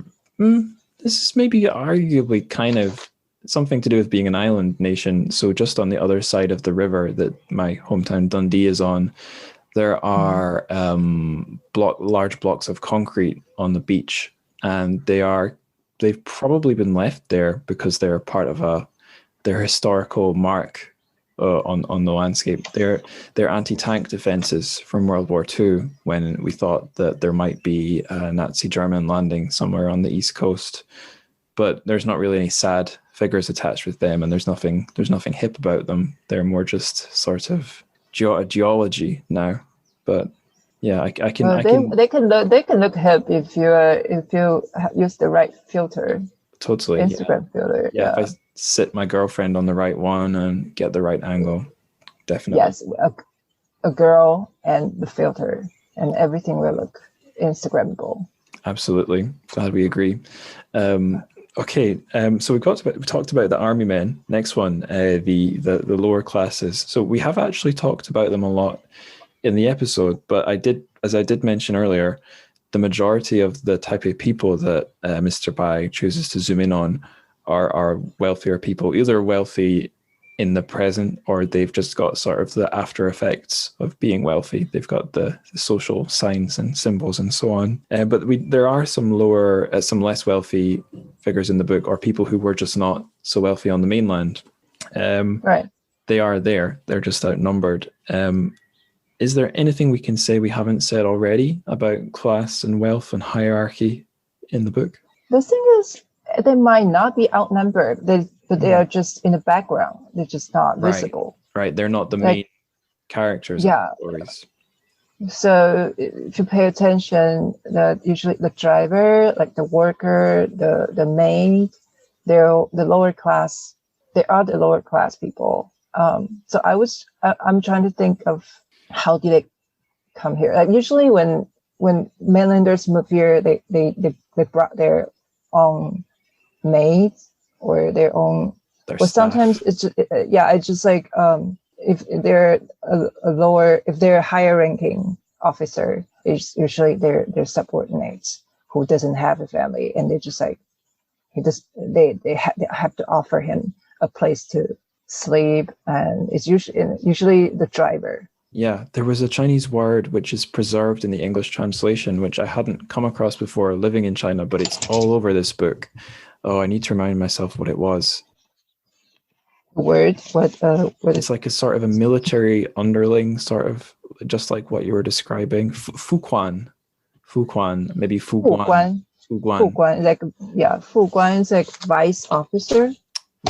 maybe arguably kind of something to do with being an island nation. So just on the other side of the river that my hometown Dundee is on, there are large blocks of concrete on the beach, and they've probably been left there because they're part of their historical mark on the landscape. They're anti-tank defenses from World War II, when we thought that there might be a Nazi German landing somewhere on the East Coast. But there's not really any sad figures attached with them, and there's nothing hip about them. They're more just sort of geology now. But yeah, they can look hip if you use the right filter. Totally. Instagram filter. Yeah, if I sit my girlfriend on the right one and get the right angle, definitely. Yes, a girl and the filter, and everything will look Instagrammable. Absolutely. Glad we agree. Okay, so we talked about the army men. Next one, the lower classes. So we have actually talked about them a lot in the episode, but as I did mention earlier, the majority of the Taipei people that Mr. Bai chooses to zoom in on are wealthier people, either wealthy in the present, or they've just got sort of the after effects of being wealthy. They've got the social signs and symbols and so on. But there are some less wealthy figures in the book, or people who were just not so wealthy on the mainland. Right. They are there. They're just outnumbered. Is there anything we can say we haven't said already about class and wealth and hierarchy in the book? The thing is, they might not be outnumbered, but they are just in the background. They're just not visible. Right. They're not the main characters of the stories. So if you pay attention, usually the driver, like the worker, the maid, they're the lower class. They are the lower class people. So I'm trying to think of how did they come here. Like usually when mainlanders move here, they brought their own maids or their own. Well, sometimes it's just like if they're if they're a higher ranking officer, it's usually their subordinates who doesn't have a family, and they just like they have to offer him a place to sleep, and it's usually the driver. Yeah, there was a Chinese word which is preserved in the English translation, which I hadn't come across before living in China, but it's all over this book. Oh, I need to remind myself what it was. Word? What? It's like a sort of a military underling, sort of just like what you were describing. Fuquan, maybe Fuguan. Fuguan is like vice officer.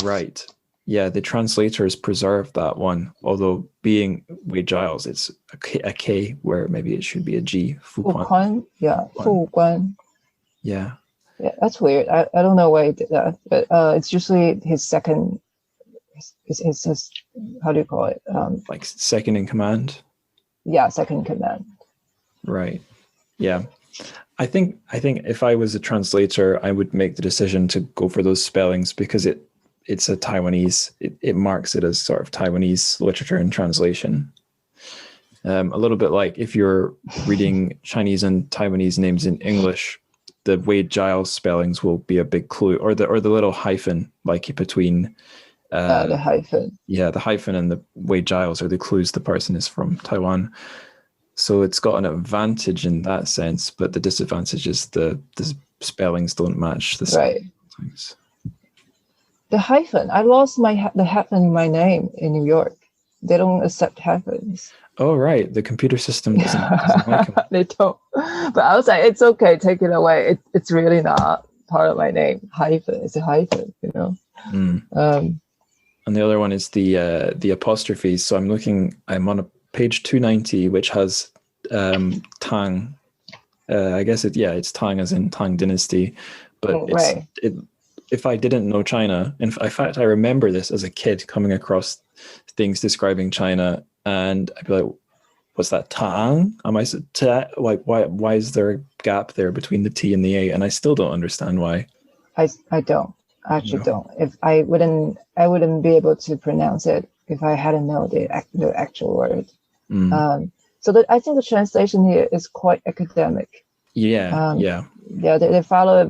Right. Yeah, the translators preserved that one, although being Wei Giles, it's a K where maybe it should be a G. Fuguan. Yeah, Fuguan. Yeah. Yeah, that's weird. I don't know why he did that, but it's usually his second. His how do you call it? Like second in command. Yeah, second in command. Right. Yeah. I think if I was a translator, I would make the decision to go for those spellings because it's a Taiwanese. It marks it as sort of Taiwanese literature and translation. A little bit like if you're reading Chinese and Taiwanese names in English, the Wei Giles spellings will be a big clue, or the little hyphen like between. The hyphen. Yeah, the hyphen and the Wei Giles are the clues the person is from Taiwan. So it's got an advantage in that sense, but the disadvantage is the spellings don't match the spellings. The hyphen. I lost the hyphen in my name in New York. They don't accept hyphens. Oh, right. The computer system doesn't like them. They don't. But I was like, it's okay, take it away. It's really not part of my name. Hyphen. It's a hyphen, And the other one is the apostrophes. So I'm on a page 290, which has Tang. I guess it's Tang as in Tang Dynasty, but if I didn't know China, in fact, I remember this as a kid coming across things describing China, and I'd be like, "What's that Tang? Am I why is there a gap there between the T and the A?" And I still don't understand why. I don't don't. If I wouldn't be able to pronounce it if I hadn't known the actual word. So I think the translation here is quite academic. They follow a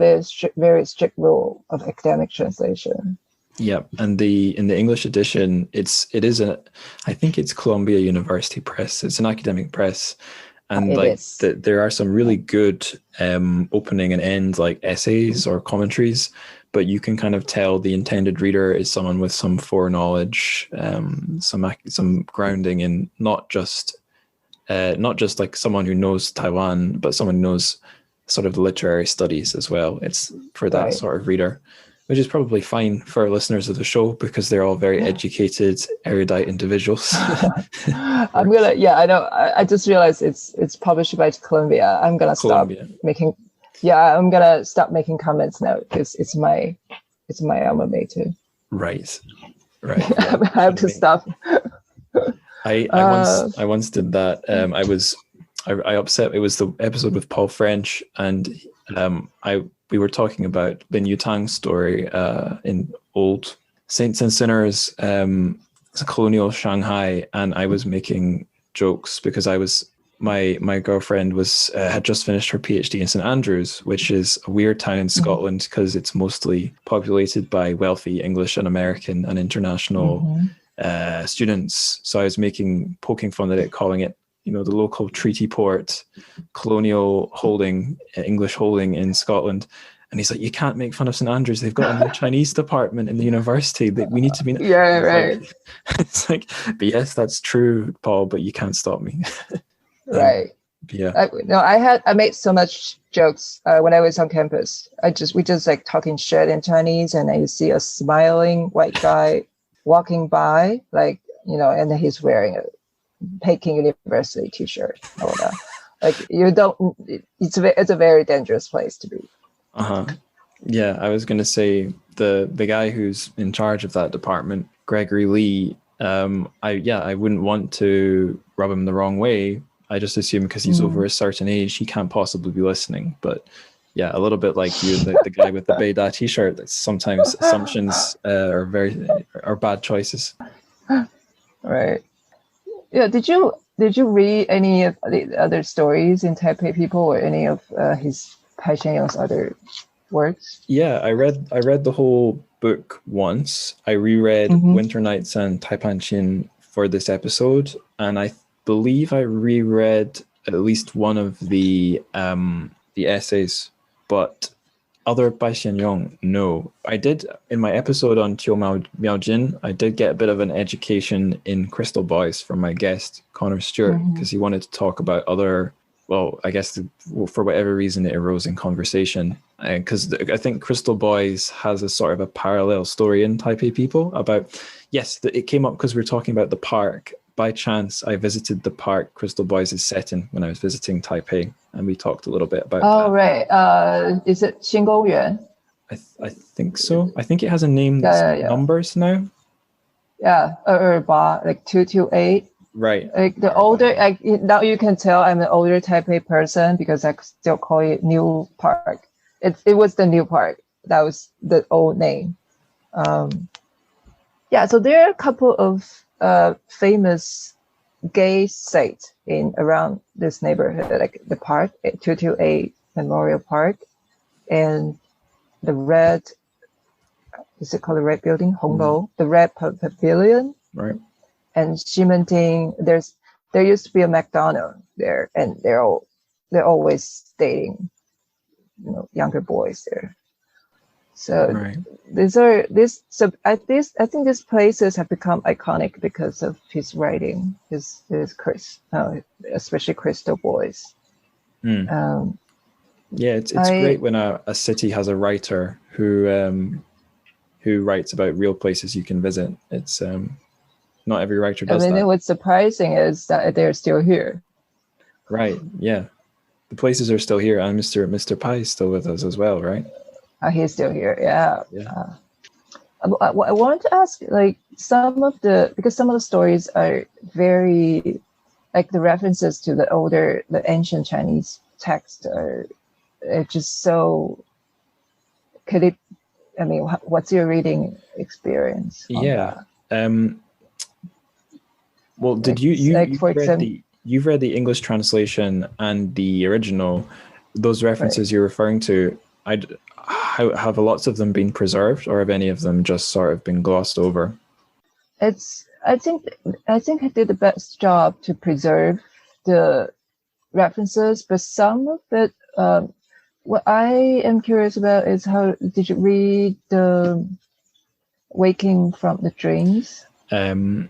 very strict rule of academic translation. And in the English edition, I think it's Columbia University Press. It's an academic press, and there are some really good opening and end like essays or commentaries, but you can kind of tell the intended reader is someone with some foreknowledge, some grounding in not just like someone who knows Taiwan, but someone who knows sort of the literary studies as well. It's for that sort of reader, which is probably fine for listeners of the show because they're all very educated, erudite individuals. I know. I just realized it's published by Columbia. I'm gonna stop making. Yeah, I'm gonna stop making comments now because it's my alma mater. Right. Yeah, I have to stop. I once did that. I upset. It was the episode with Paul French, and we were talking about the New Tang story in Old Saints and Sinners, colonial Shanghai, and I was making jokes because my girlfriend had just finished her PhD in St Andrews, which is a weird town in Scotland because it's mostly populated by wealthy English and American and international students. So I was poking fun at it, calling it, the local treaty port, colonial holding, English holding in Scotland. And he's like, you can't make fun of St Andrews. They've got a new Chinese department in the university that we need to be. Yeah, right. It's like, but yes, that's true, Paul, but you can't stop me. Right. Yeah. I made so much jokes when I was on campus. We just like talking shit in Chinese, and then you see a smiling white guy walking by, like, and then he's wearing a Peking University t-shirt. All that. Like, you don't. It's a very dangerous place to be. Yeah, I was gonna say the guy who's in charge of that department, Gregory Lee. I wouldn't want to rub him the wrong way. I just assume because he's over a certain age, he can't possibly be listening. But yeah, a little bit like you, the guy with the Beida t-shirt. That sometimes assumptions are bad choices. Right. Yeah. Did you read any of the other stories in Taipei People or any of his Hsien-yung's other works? Yeah, I read the whole book once. I reread Winter Nights and Taipanchin for this episode, and I believe I reread at least one of the essays, but other by Hsien-yung, no. I did, in my episode on Qiu Miaojin, I did get a bit of an education in Crystal Boys from my guest, Connor Stewart, because he wanted to talk about other, well, I guess for whatever reason it arose in conversation. Because I think Crystal Boys has a sort of a parallel story in Taipei People about, it came up because we were talking about the park. By chance, I visited the park Crystal Boys is set in when I was visiting Taipei, and we talked a little bit about that. Oh, right. Is it Xingongyuan? I think so. I think it has a name that's numbers now. Yeah, like 228. Right. Like the older, now you can tell I'm an older Taipei person because I still call it New Park. It was the New Park. That was the old name. So there are a couple of famous gay sites around this neighborhood, like the park, 228 Memorial Park, and the red, is it called the red building? Hongbo, the red pavilion. Right. And Ximending, there used to be a McDonald's there, and they're always dating, younger boys there. So I think these places have become iconic because of his writing, his especially Crystal Boys. It's great when a city has a writer who who writes about real places you can visit. It's not every writer does that. What's surprising is that they're still here. Right. Yeah. The places are still here, and Mr. Pai is still with us as well, right? He's still here. Yeah. Yeah. I wanted to ask, like, because some of the stories are very, like, the references to the ancient Chinese text are just so. What's your reading experience on Yeah. that? Well, did you've read the English translation and the original? Those references you're referring to, have lots of them been preserved, or have any of them just sort of been glossed over? I think I did the best job to preserve the references, but some of it. What I am curious about is, how did you read the Waking from the Dreams? So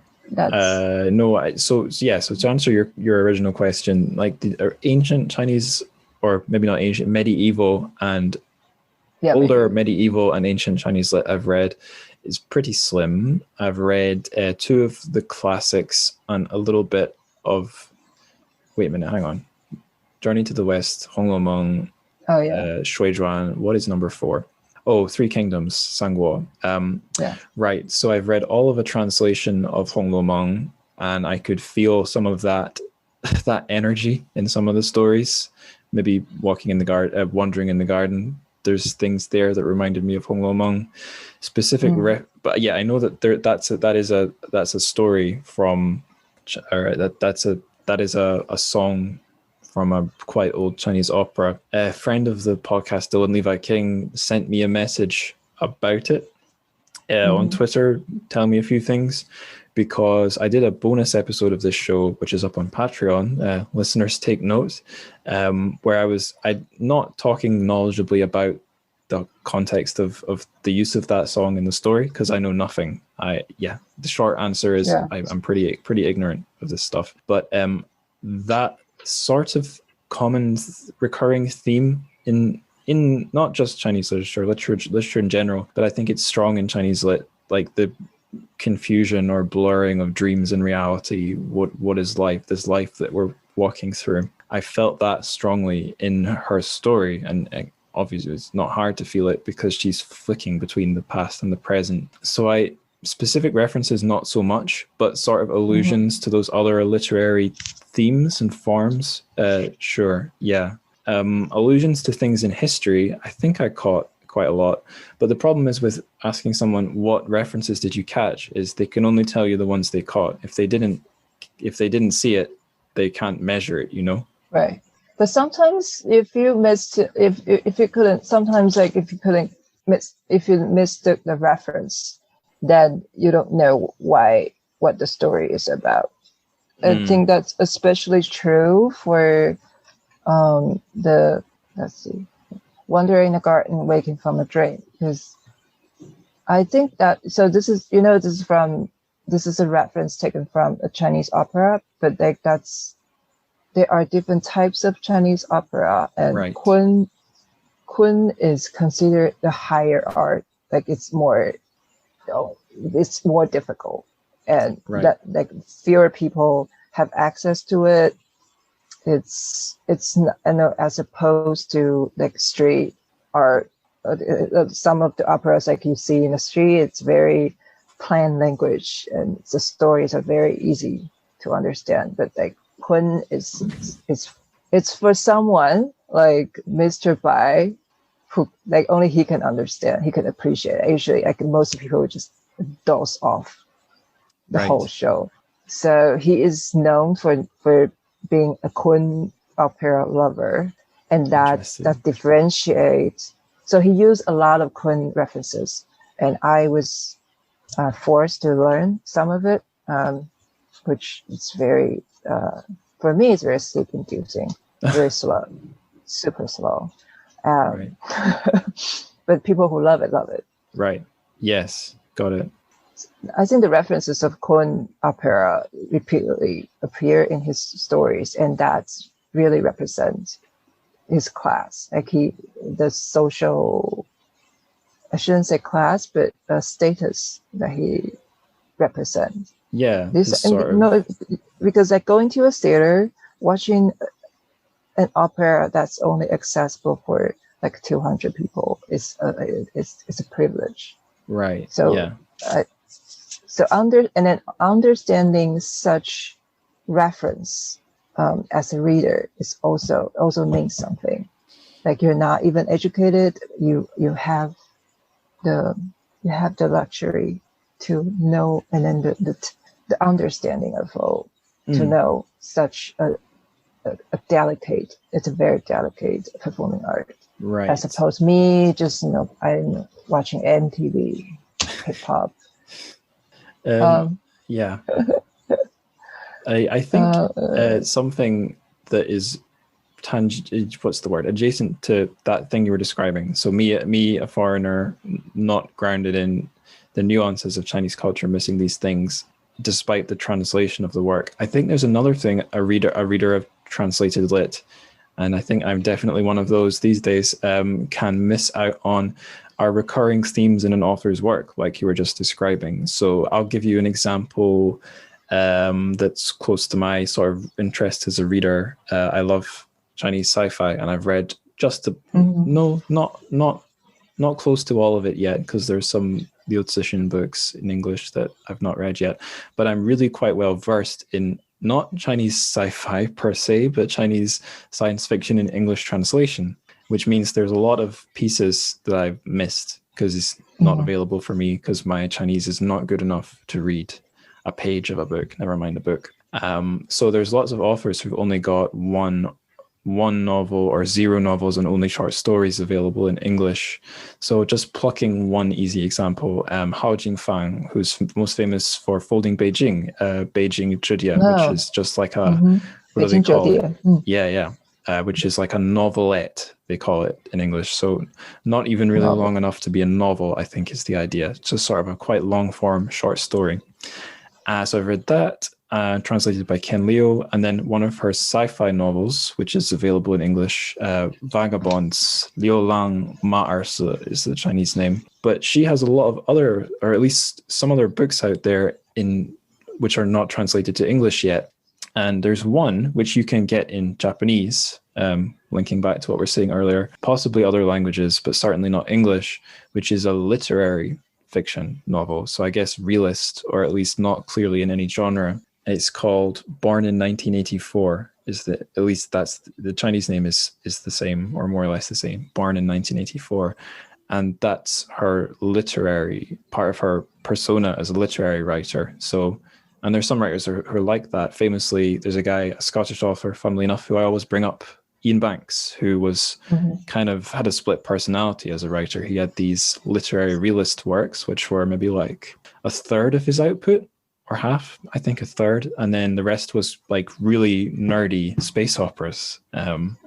to answer your original question, like the ancient Chinese, or maybe not ancient, medieval and older medieval and ancient Chinese lit I've read is pretty slim. I've read 2 of the classics and a little bit of, wait a minute, hang on, Journey to the West, Honglomeng, Shui Zhuan. What is number 4? Oh, Three Kingdoms, Sangguo. Right. So I've read all of a translation of Honglomeng, and I could feel some of that energy in some of the stories. Maybe wandering in the garden. There's things there that reminded me of Honglomeng. But yeah, I know that that's a story from, or that is a song from a quite old Chinese opera. A friend of the podcast, Dylan Levi King, sent me a message about it on Twitter, telling me a few things, because I did a bonus episode of this show, which is up on Patreon. Listeners take note, where I'm not talking knowledgeably about the context of the use of that song in the story, because I know nothing. The short answer is I'm pretty ignorant of this stuff. But that sort of common recurring theme in not just Chinese literature in general, but I think it's strong in Chinese lit, like the confusion or blurring of dreams and reality. What is life? This life that we're walking through. I felt that strongly in her story, and obviously it's not hard to feel it because she's flicking between the past and the present. So specific references, not so much, but sort of allusions to those other literary themes and forms. Sure, yeah. Allusions to things in history, I think I caught quite a lot. But the problem is with asking someone what references did you catch, is they can only tell you the ones they caught. If they didn't see it, they can't measure it, you know? Right. But sometimes if you missed the reference, then you don't know what the story is about. I think that's especially true for Wandering in the Garden, Waking from a Dream, because I think that, so this is a reference taken from a Chinese opera, but there are different types of Chinese opera, and Kun is considered the higher art. Like it's more difficult, and that like fewer people have access to it. It's not, as opposed to like street art. Some of the operas like you see in the street, it's very plain language, and the stories are very easy to understand. But like Kun it's for someone like Mr. Bai, who like only he can understand, he can appreciate it. Usually, like most people would just doze off the whole show. So he is known for being a Kun opera lover, and that differentiates. So he used a lot of Kun references, and I was forced to learn some of it, which is very, for me, it's very sleep-inducing, very slow, super slow. But people who love it. Right. Yes. Got it. I think the references of Kun opera repeatedly appear in his stories, and that really represents his class. Like the social I shouldn't say class, but status that he represents. Yeah, Because like going to a theater, watching an opera that's only accessible for like 200 people is a privilege. Right. So yeah. Understanding such reference as a reader is also means something. Like you're not even educated, you have the luxury to know, and then the understanding of all, to know such a delicate, it's a very delicate performing art. Right. As opposed me just I'm watching MTV hip hop. Yeah. I think something that is adjacent to that thing you were describing. So me, a foreigner, not grounded in the nuances of Chinese culture, missing these things, despite the translation of the work. I think there's another thing a reader of translated lit, and I think I'm definitely one of those these days, can miss out on are recurring themes in an author's work, like you were just describing. So I'll give you an example that's close to my sort of interest as a reader. I love Chinese sci-fi, and I've read just not close to all of it yet, because there's some Liu Cixin books in English that I've not read yet. But I'm really quite well versed in not Chinese sci-fi per se, but Chinese science fiction in English translation, which means there's a lot of pieces that I've missed because it's not available for me, because my Chinese is not good enough to read a page of a book, never mind a book. So there's lots of authors who've only got one novel or zero novels and only short stories available in English. So just plucking one easy example, Hao Jingfang, who's most famous for Folding Beijing, Beijing Zhidia, which is just like a, what do they call it? Yeah. Which is like a novelette, they call it in English. So not even really long enough to be a novel, I think is the idea. It's just sort of a quite long form short story. So I've read that, translated by Ken Liu, and then one of her sci-fi novels, which is available in English, Vagabonds, Liu Lang Ma Ersi is the Chinese name. But she has a lot of other, or at least some other books out there which are not translated to English yet. And there's one which you can get in Japanese, linking back to what we were saying earlier, possibly other languages, but certainly not English, which is a literary fiction novel. So I guess realist, or at least not clearly in any genre. It's called Born in 1984. At least that's the Chinese name is the same, or more or less the same. Born in 1984. And that's her literary part of her persona as a literary writer. So, and there's some writers who are like that. Famously, there's a guy, a Scottish author, funnily enough, who I always bring up, Ian Banks, who was kind of had a split personality as a writer. He had these literary realist works, which were maybe like a third of his output, or half, I think a third. And then the rest was like really nerdy space operas. And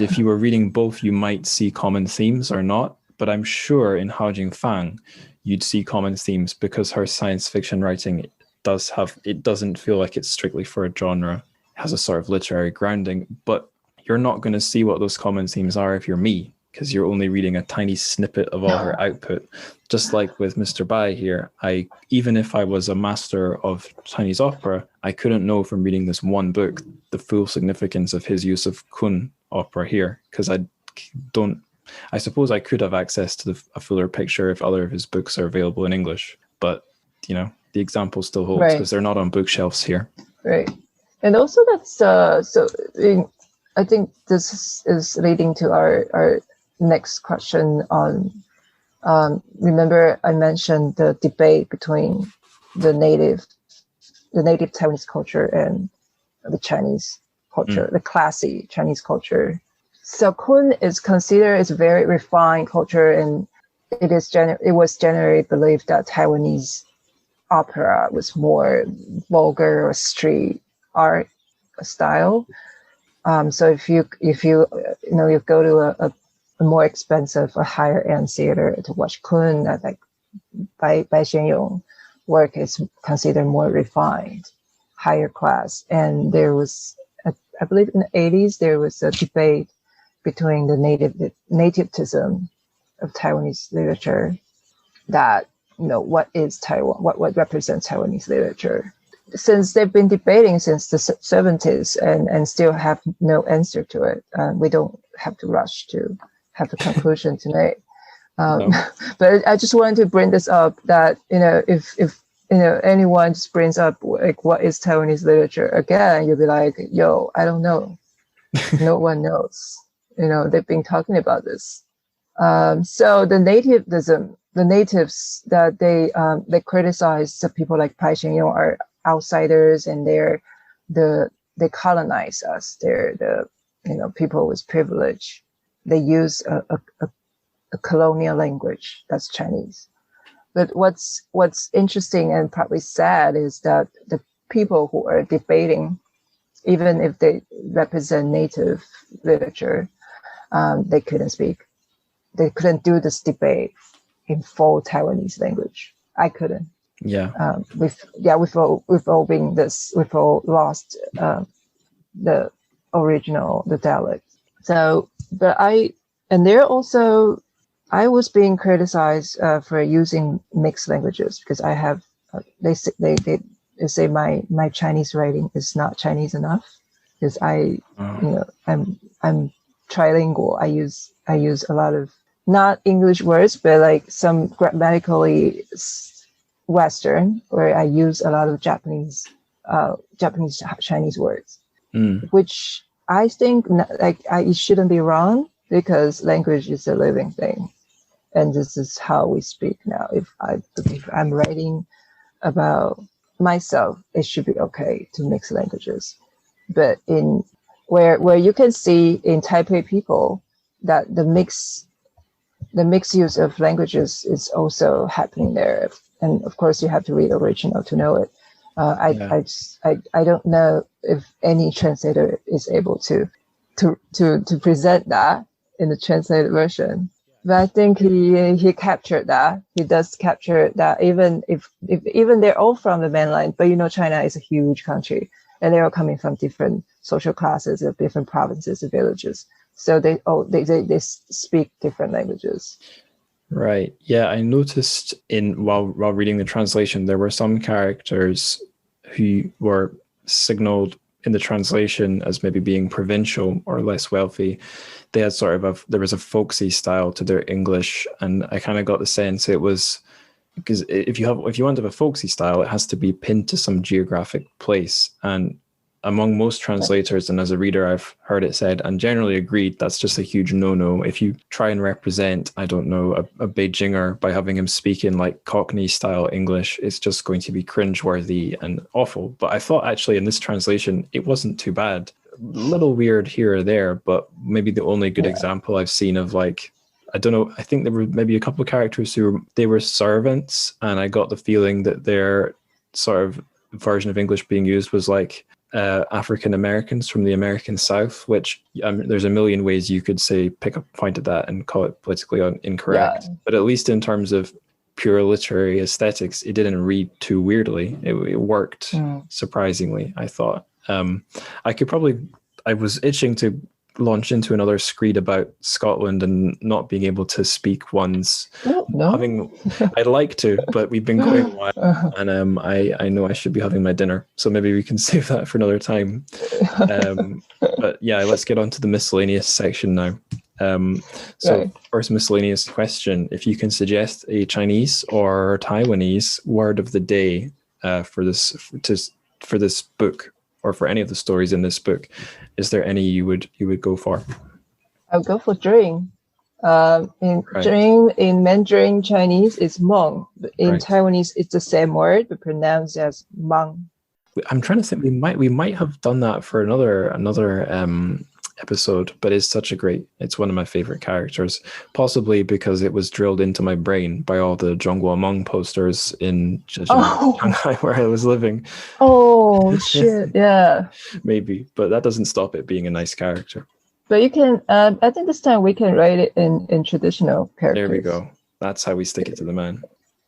if you were reading both, you might see common themes or not. But I'm sure in Hao Jingfang, you'd see common themes, because her science fiction writing doesn't feel like it's strictly for a genre. It has a sort of literary grounding, but you're not going to see what those common themes are if you're me, because you're only reading a tiny snippet of all her output. Just like with Mr. Bai here, even if I was a master of Chinese opera, I couldn't know from reading this one book the full significance of his use of Kun opera here, because I suppose I could have access to a fuller picture if other of his books are available in English, but the example still holds, because they're not on bookshelves here. Right. And also that's I think this is leading to our next question on, remember I mentioned the debate between the native Taiwanese culture and the Chinese culture, the classy Chinese culture. So Kun is considered as a very refined culture, and it was generally believed that Taiwanese opera was more vulgar or street art style. So if you go to a more expensive, a higher end theater to watch Kun, like by Hsien-yung work is considered more refined, higher class. And there was, I believe in the 80s, there was a debate between the nativism of Taiwanese literature that, what is Taiwan, what represents Taiwanese literature. Since they've been debating since the 70s and still have no answer to it, we don't have to rush to have a conclusion tonight. No. But I just wanted to bring this up that, if anyone just brings up like what is Taiwanese literature again, you'll be like, yo, I don't know. No one knows. They've been talking about this. So the natives that they criticize the people like Hsien-yung are outsiders, and they colonize us. They're the people with privilege. They use a colonial language that's Chinese. But what's interesting and probably sad is that the people who are debating, even if they represent native literature, they couldn't speak. They couldn't do this debate in full Taiwanese language. I couldn't. Yeah. We've all lost the original, the dialect. So, I was being criticized for using mixed languages because I have. They say my Chinese writing is not Chinese enough because I'm trilingual. I use a lot of not English words, but like some grammatically Western, where I use a lot of Japanese Chinese words, which I think it shouldn't be wrong because language is a living thing, and this is how we speak now. If I'm writing about myself, it should be okay to mix languages, but in where you can see in Taipei people that the mixed use of languages is also happening there. And of course, you have to read original to know it. I don't know if any translator is able to present that in the translated version. But I think he captured that. He does capture that, even if they're all from the mainland. But China is a huge country, and they're all coming from different social classes of different provinces and villages. So they speak different languages. Right. Yeah, I noticed while reading the translation, there were some characters who were signaled in the translation as maybe being provincial or less wealthy. They had there was a folksy style to their English, and I kind of got the sense it was because if you want to have a folksy style, it has to be pinned to some geographic place. And among most translators, and as a reader, I've heard it said and generally agreed, that's just a huge no-no. If you try and represent, I don't know, a Beijinger by having him speak in like Cockney style English, it's just going to be cringeworthy and awful. But I thought actually in this translation, it wasn't too bad. A little weird here or there, but maybe the only good example I've seen of like, I don't know, I think there were maybe a couple of characters they were servants, and I got the feeling that their sort of version of English being used was like African Americans from the American South, which there's a million ways you could say pick a point at that and call it politically incorrect. Yeah. But at least in terms of pure literary aesthetics, it didn't read too weirdly. It worked surprisingly, I thought. I was itching to launch into another screed about Scotland and not being able to speak one's. No. I'd like to, but we've been going a while, and I know I should be having my dinner, so maybe we can save that for another time. But yeah, let's get on to the miscellaneous section now. First miscellaneous question: if you can suggest a Chinese or Taiwanese word of the day for this book, or for any of the stories in this book, is there any you would go for? I'll go for dream. Dream in Mandarin Chinese is màng. In Taiwanese, it's the same word but pronounced as màng. I'm trying to think. We might have done that for another episode, but it's one of my favorite characters, possibly because it was drilled into my brain by all the Zhongguo Meng posters in Shanghai where I was living. Oh shit! Yeah, maybe, but that doesn't stop it being a nice character. But you can. I think this time we can write it in traditional characters. There we go. That's how we stick it to the man.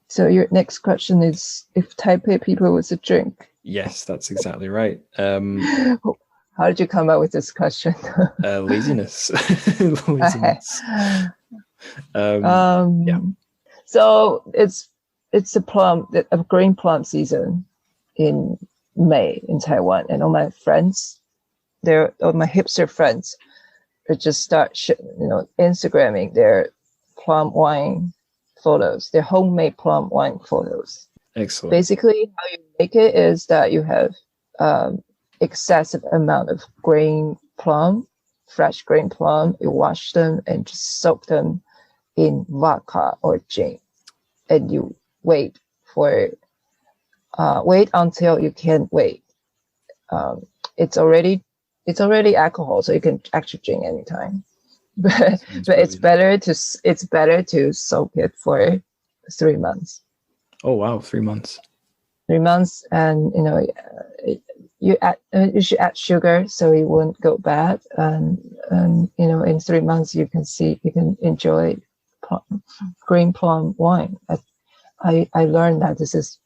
So your next question is: if Taipei people was a drink? Yes, that's exactly right. How did you come up with this question? Laziness. Laziness. Yeah. So it's a green plum season in May in Taiwan, and all my friends, all my hipster friends, they just start Instagramming their plum wine photos, their homemade plum wine photos. Excellent. Basically, how you make it is that you have excessive amount of fresh green plum. You wash them and just soak them in vodka or gin, and you wait until you can't wait. It's already alcohol, so you can actually drink anytime. But it's better to soak it for 3 months. Oh wow, 3 months. 3 months, and you should add sugar so it won't go bad. And in 3 months you can enjoy green plum wine. I learned that this is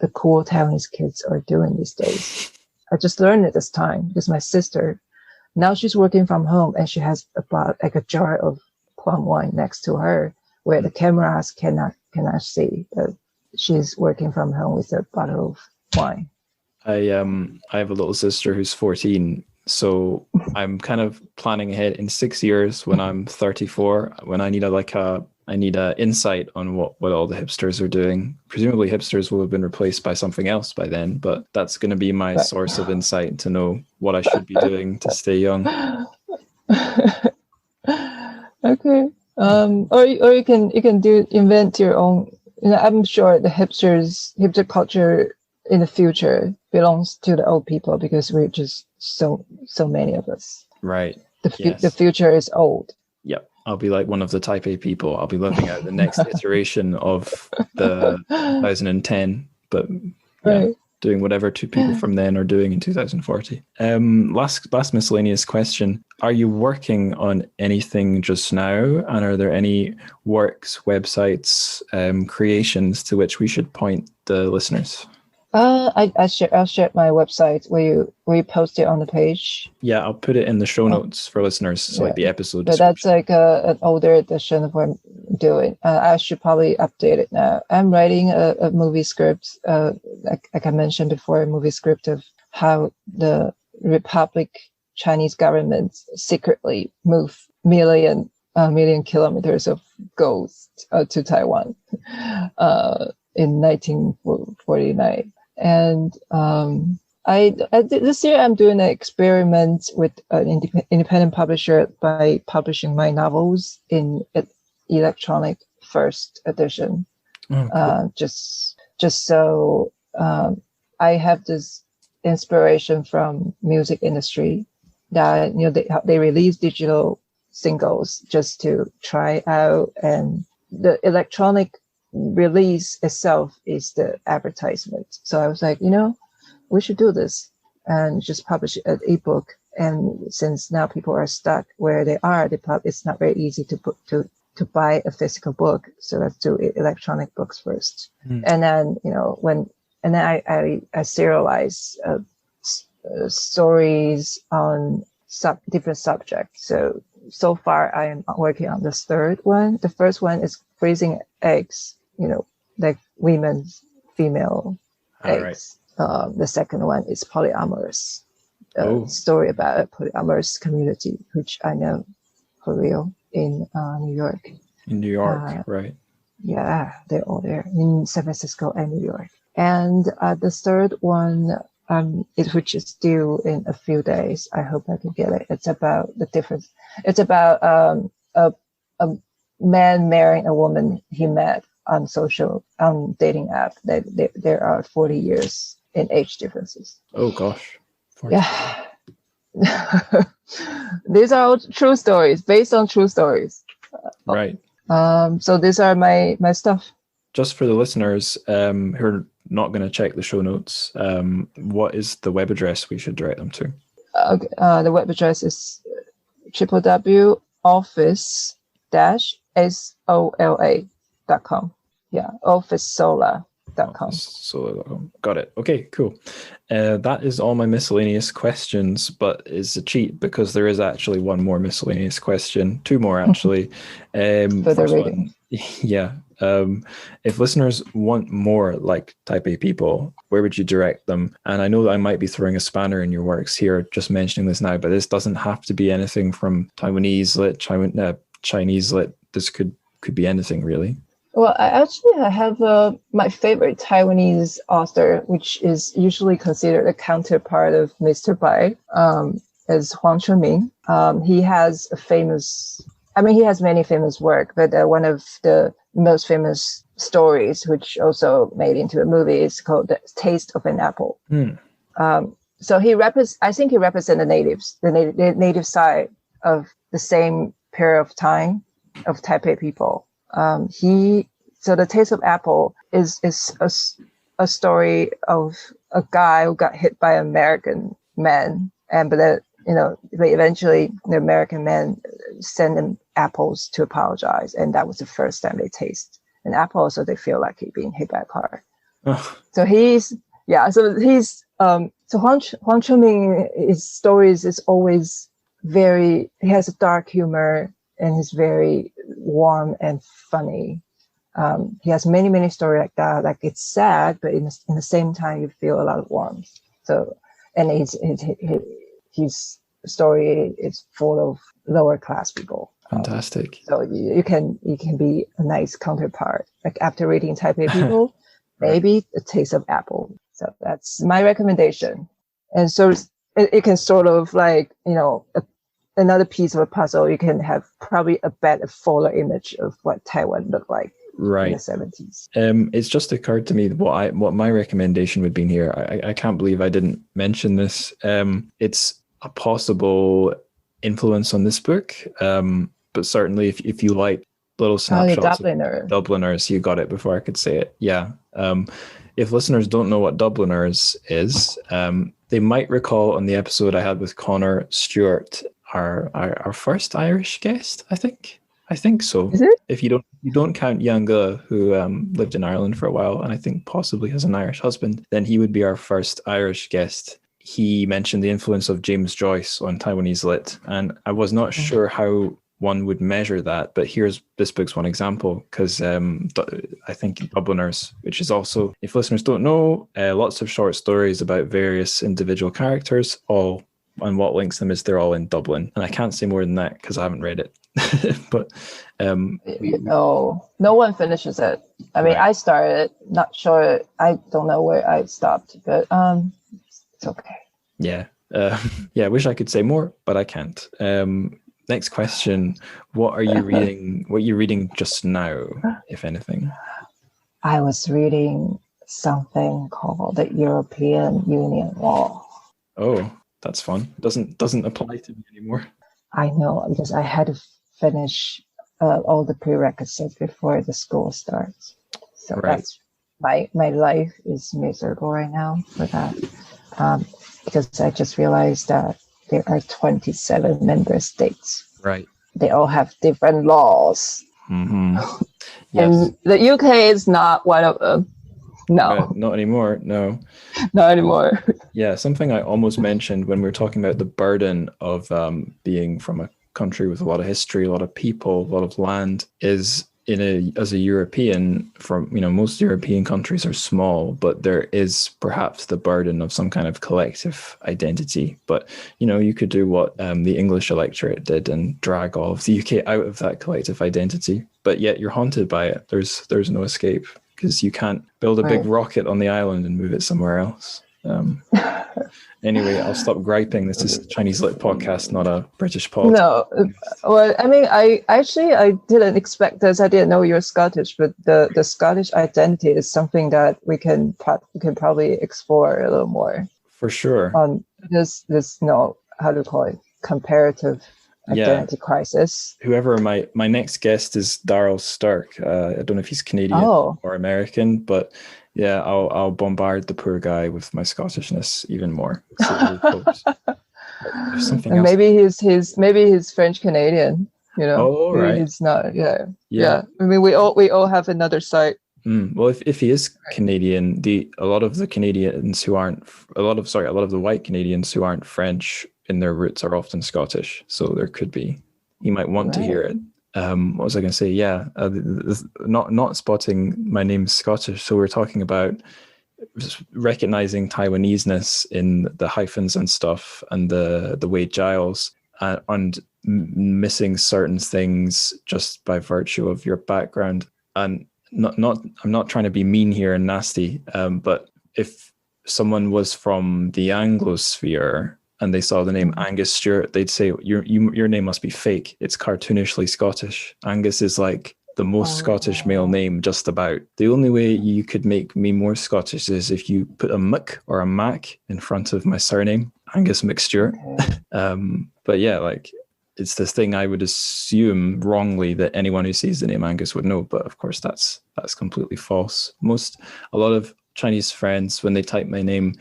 the cool Taiwanese kids are doing these days. I just learned it this time because my sister, now she's working from home and she has about like a jar of plum wine next to her where the cameras cannot see. She's working from home with a bottle of wine. I have a little sister who's 14, so I'm kind of planning ahead in 6 years when I'm 34, when I need a insight on what all the hipsters are doing. Presumably hipsters will have been replaced by something else by then, but that's going to be my source of insight to know what I should be doing to stay young. Okay. Or you can invent your own. I'm sure the hipster culture in the future belongs to the old people because we're just so many of us. Right. The future is old. Yep. I'll be like one of the Taipei people. I'll be living out the next iteration of the 2010, but right. Doing whatever two people from then are doing in 2040. Last miscellaneous question. Are you working on anything just now? And are there any works, websites, creations to which we should point the listeners? I'll share my website. Will you post it on the page? Yeah, I'll put it in the show notes for listeners, so like the episode. But that's like an older edition of what I'm doing. I should probably update it now. I'm writing a movie script, like I mentioned before, a movie script of how the Republic Chinese government secretly moved million kilometers of gold to Taiwan in 1949. And this year I'm doing an experiment with an independent publisher by publishing my novels in electronic first edition. Oh, cool. Just so I have this inspiration from music industry that they release digital singles just to try out, and the electronic release itself is the advertisement. So I was like, we should do this and just publish an ebook. And since now people are stuck where they are, it's not very easy to buy a physical book. So let's do electronic books first. And then I serialize stories on different subjects. So far I am working on this third one. The first one is freezing eggs, like women's female eggs. Right. The second one is polyamorous, story about a polyamorous community, which I know for real in New York. In New York, right? Yeah, they're all there in San Francisco and New York. And the third one, which is due in a few days. I hope I can get it. It's about the difference. It's about a man marrying a woman he met on dating app. There are 40 years in age differences. Oh gosh. 40. Yeah. These are all true stories, based on true stories. Right. So these are my stuff. Just for the listeners who are not going to check the show notes, what is the web address we should direct them to? The web address is www.office-sola.com. Yeah, Office Sola. solo.com. Solo.com. Got it. Okay, cool. That is all my miscellaneous questions, but it's a cheat because there is actually one more miscellaneous question, two more actually. For the reading. Yeah. If listeners want more like Taipei people, where would you direct them? And I know that I might be throwing a spanner in your works here, just mentioning this now, but this doesn't have to be anything from Taiwanese lit, Chinese lit. This could be anything really. Well, I have my favorite Taiwanese author, which is usually considered a counterpart of Mr. Bai, is Huang Chunming. He has he has many famous work, but one of the most famous stories, which also made into a movie, is called The Taste of an Apple. So I think he represents the natives, the native side of the same period of time of Taipei people. So The Taste of Apple is a story of a guy who got hit by an American man, but eventually the American man sent them apples to apologize, and that was the first time they taste an apple, so they feel like he's being hit by a car. So Huang Chunming, his stories is always he has a dark humor, and he's very warm and funny. He has many stories like that. Like, it's sad, but in the same time, you feel a lot of warmth. So, and his story is full of lower class people. Fantastic. So you can be a nice counterpart. Like, after reading Taipei People, maybe The Taste of Apple. So that's my recommendation. And so it can sort of like, another piece of a puzzle. You can have probably a better fuller image of what Taiwan looked like in the 70s. It's just occurred to me what my recommendation would be here. I can't believe I didn't mention this. It's a possible influence on this book, but certainly if you like little snapshots of Dubliners, you got it before I could say it. Yeah. If listeners don't know what Dubliners is, they might recall on the episode I had with Connor Stewart, our first Irish guest, I think so. Is it? If you don't count Yanga, who lived in Ireland for a while and I think possibly has an Irish husband, then he would be our first Irish guest. He mentioned the influence of James Joyce on Taiwanese lit, and I was not sure how one would measure that, but this book's one example, because I think Dubliners, which is also, if listeners don't know, lots of short stories about various individual characters, and what links them is they're all in Dublin. And I can't say more than that because I haven't read it. But no one finishes it. I mean, I started, not sure, I don't know where I stopped, but it's okay. Yeah. I wish I could say more, but I can't. Next question. What are you reading? What are you reading just now, if anything? I was reading something called the European Union Law. Oh, that's fun. Doesn't apply to me anymore. I know, because I had to finish all the prerequisites before the school starts. So that's my life is miserable right now for that. Because I just realized that there are 27 member states. Right. They all have different laws. Mm-hmm. Yes. And the UK is not one of them. No. Not anymore. No. Not anymore. Yeah, something I almost mentioned when we were talking about the burden of being from a country with a lot of history, a lot of people, a lot of land, is as a European, from most European countries are small, but there is perhaps the burden of some kind of collective identity. But you could do what the English electorate did and drag all of the UK out of that collective identity, but yet you're haunted by it. There's no escape, because you can't build a big rocket on the island and move it somewhere else. Anyway, I'll stop griping. This is a Chinese Lit podcast, not a British podcast. No, well, I mean, I didn't expect this. I didn't know you're Scottish, but the Scottish identity is something that we can probably explore a little more. For sure. On this how to call it, comparative identity crisis. Whoever my next guest is Darryl Stark. I don't know if he's Canadian or American, but yeah, I'll bombard the poor guy with my Scottishness even more. And maybe he's French Canadian. Oh, right. He's not. Yeah. I mean, we all have another side Well, if he is Canadian, a lot of the white Canadians who aren't French in their roots are often Scottish. So there could be, he might want to hear it. What was I going to say? Yeah, not spotting my name's Scottish. So we're talking about recognizing Taiwanese-ness in the hyphens and stuff, and the Wade Giles, and missing certain things just by virtue of your background. And I'm not trying to be mean here and nasty, but if someone was from the Anglosphere and they saw the name Angus Stewart, they'd say your name must be fake. It's cartoonishly Scottish. Angus is like the most Scottish male name, just about. The only way you could make me more Scottish is if you put a Mick or a Mac in front of my surname, Angus McStewart. But yeah, like, it's this thing I would assume wrongly that anyone who sees the name Angus would know, but of course that's completely false. A lot of Chinese friends, when they type my name,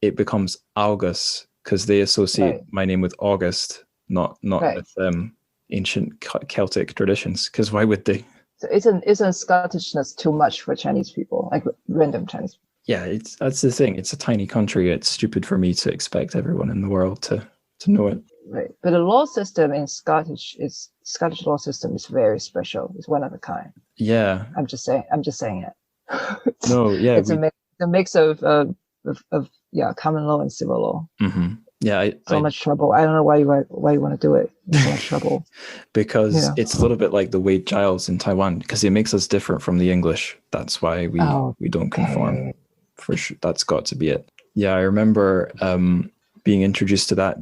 it becomes Augus because they associate my name with August, not with ancient Celtic traditions. Because why would they? So isn't Scottishness too much for Chinese people, like random Chinese people? Yeah, that's the thing. It's a tiny country. It's stupid for me to expect everyone in the world to know it. Right, but the law system in Scottish law system is very special. It's one of a kind. Yeah, I'm just saying it. No, yeah, it's a mix of common law and civil law. Mm-hmm. Yeah, much trouble. I don't know why you want to do it. So much trouble. Because it's a little bit like the Wade Giles in Taiwan, because it makes us different from the English. That's why we don't conform. For sure, that's got to be it. Yeah, I remember being introduced to that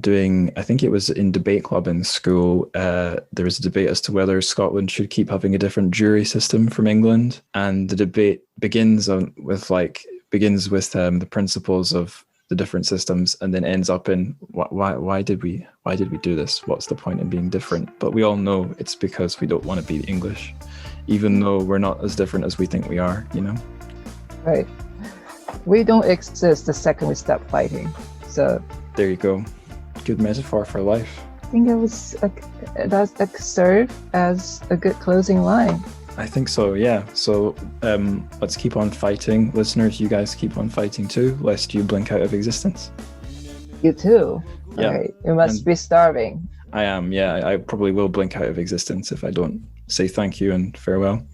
I think it was in debate club in school. There was a debate as to whether Scotland should keep having a different jury system from England, and the debate begins with the principles of the different systems, and then ends up in why did we do this? What's the point in being different? But we all know it's because we don't want to be English, even though we're not as different as we think we are. Right. We don't exist the second we stop fighting. So there you go. Good metaphor for life. I think that serve as a good closing line. I think so, yeah. So let's keep on fighting. Listeners, you guys keep on fighting too, lest you blink out of existence. You too. Yeah. Right. You must be starving. I am, yeah. I probably will blink out of existence if I don't say thank you and farewell.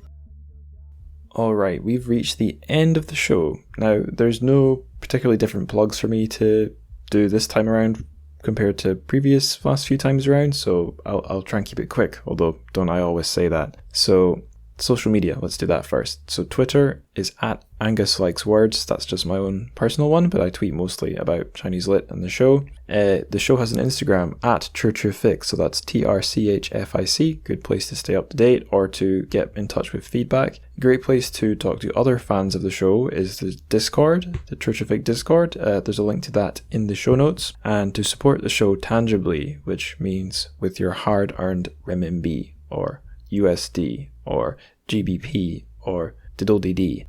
All right, we've reached the end of the show. Now, there's no particularly different plugs for me to do this time around compared to previous last few times around, so I'll try and keep it quick, although don't I always say that. So social media, let's do that first. So Twitter is at Angus Likes Words. That's just my own personal one, but I tweet mostly about Chinese lit and the show. The show has an Instagram at TrChFic, so that's TrChFic. Good place to stay up to date or to get in touch with feedback. A great place to talk to other fans of the show is the Discord, the TrChFic Discord. There's a link to that in the show notes. And to support the show tangibly, which means with your hard-earned renminbi or USD or GBP or diddle-dee-dee,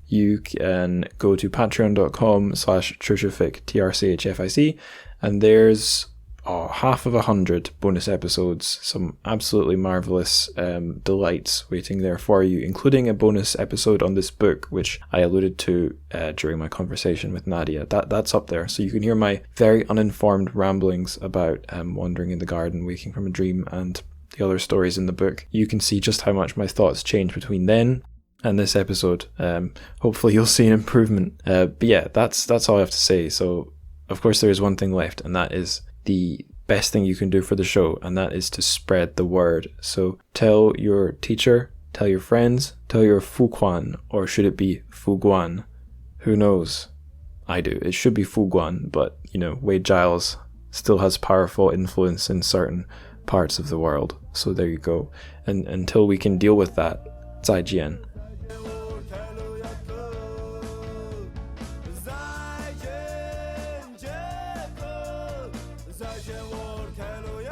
you can go to patreon.com/TrChFic, TrChFic, and there's half of 100 bonus episodes, some absolutely marvelous delights waiting there for you, including a bonus episode on this book, which I alluded to during my conversation with Nadia. That's up there, so you can hear my very uninformed ramblings about wandering in the garden, waking from a dream, and the other stories in the book. You can see just how much my thoughts change between then and this episode. Hopefully you'll see an improvement. But yeah, that's all I have to say. So of course there is one thing left, and that is the best thing you can do for the show, and that is to spread the word. So tell your teacher, tell your friends, tell your fuguan, or should it be fuguan? Who knows? I do. It should be fuguan, but Wade Giles still has powerful influence in certain parts of the world. So there you go. And until we can deal with that, 再见.再见，我开了。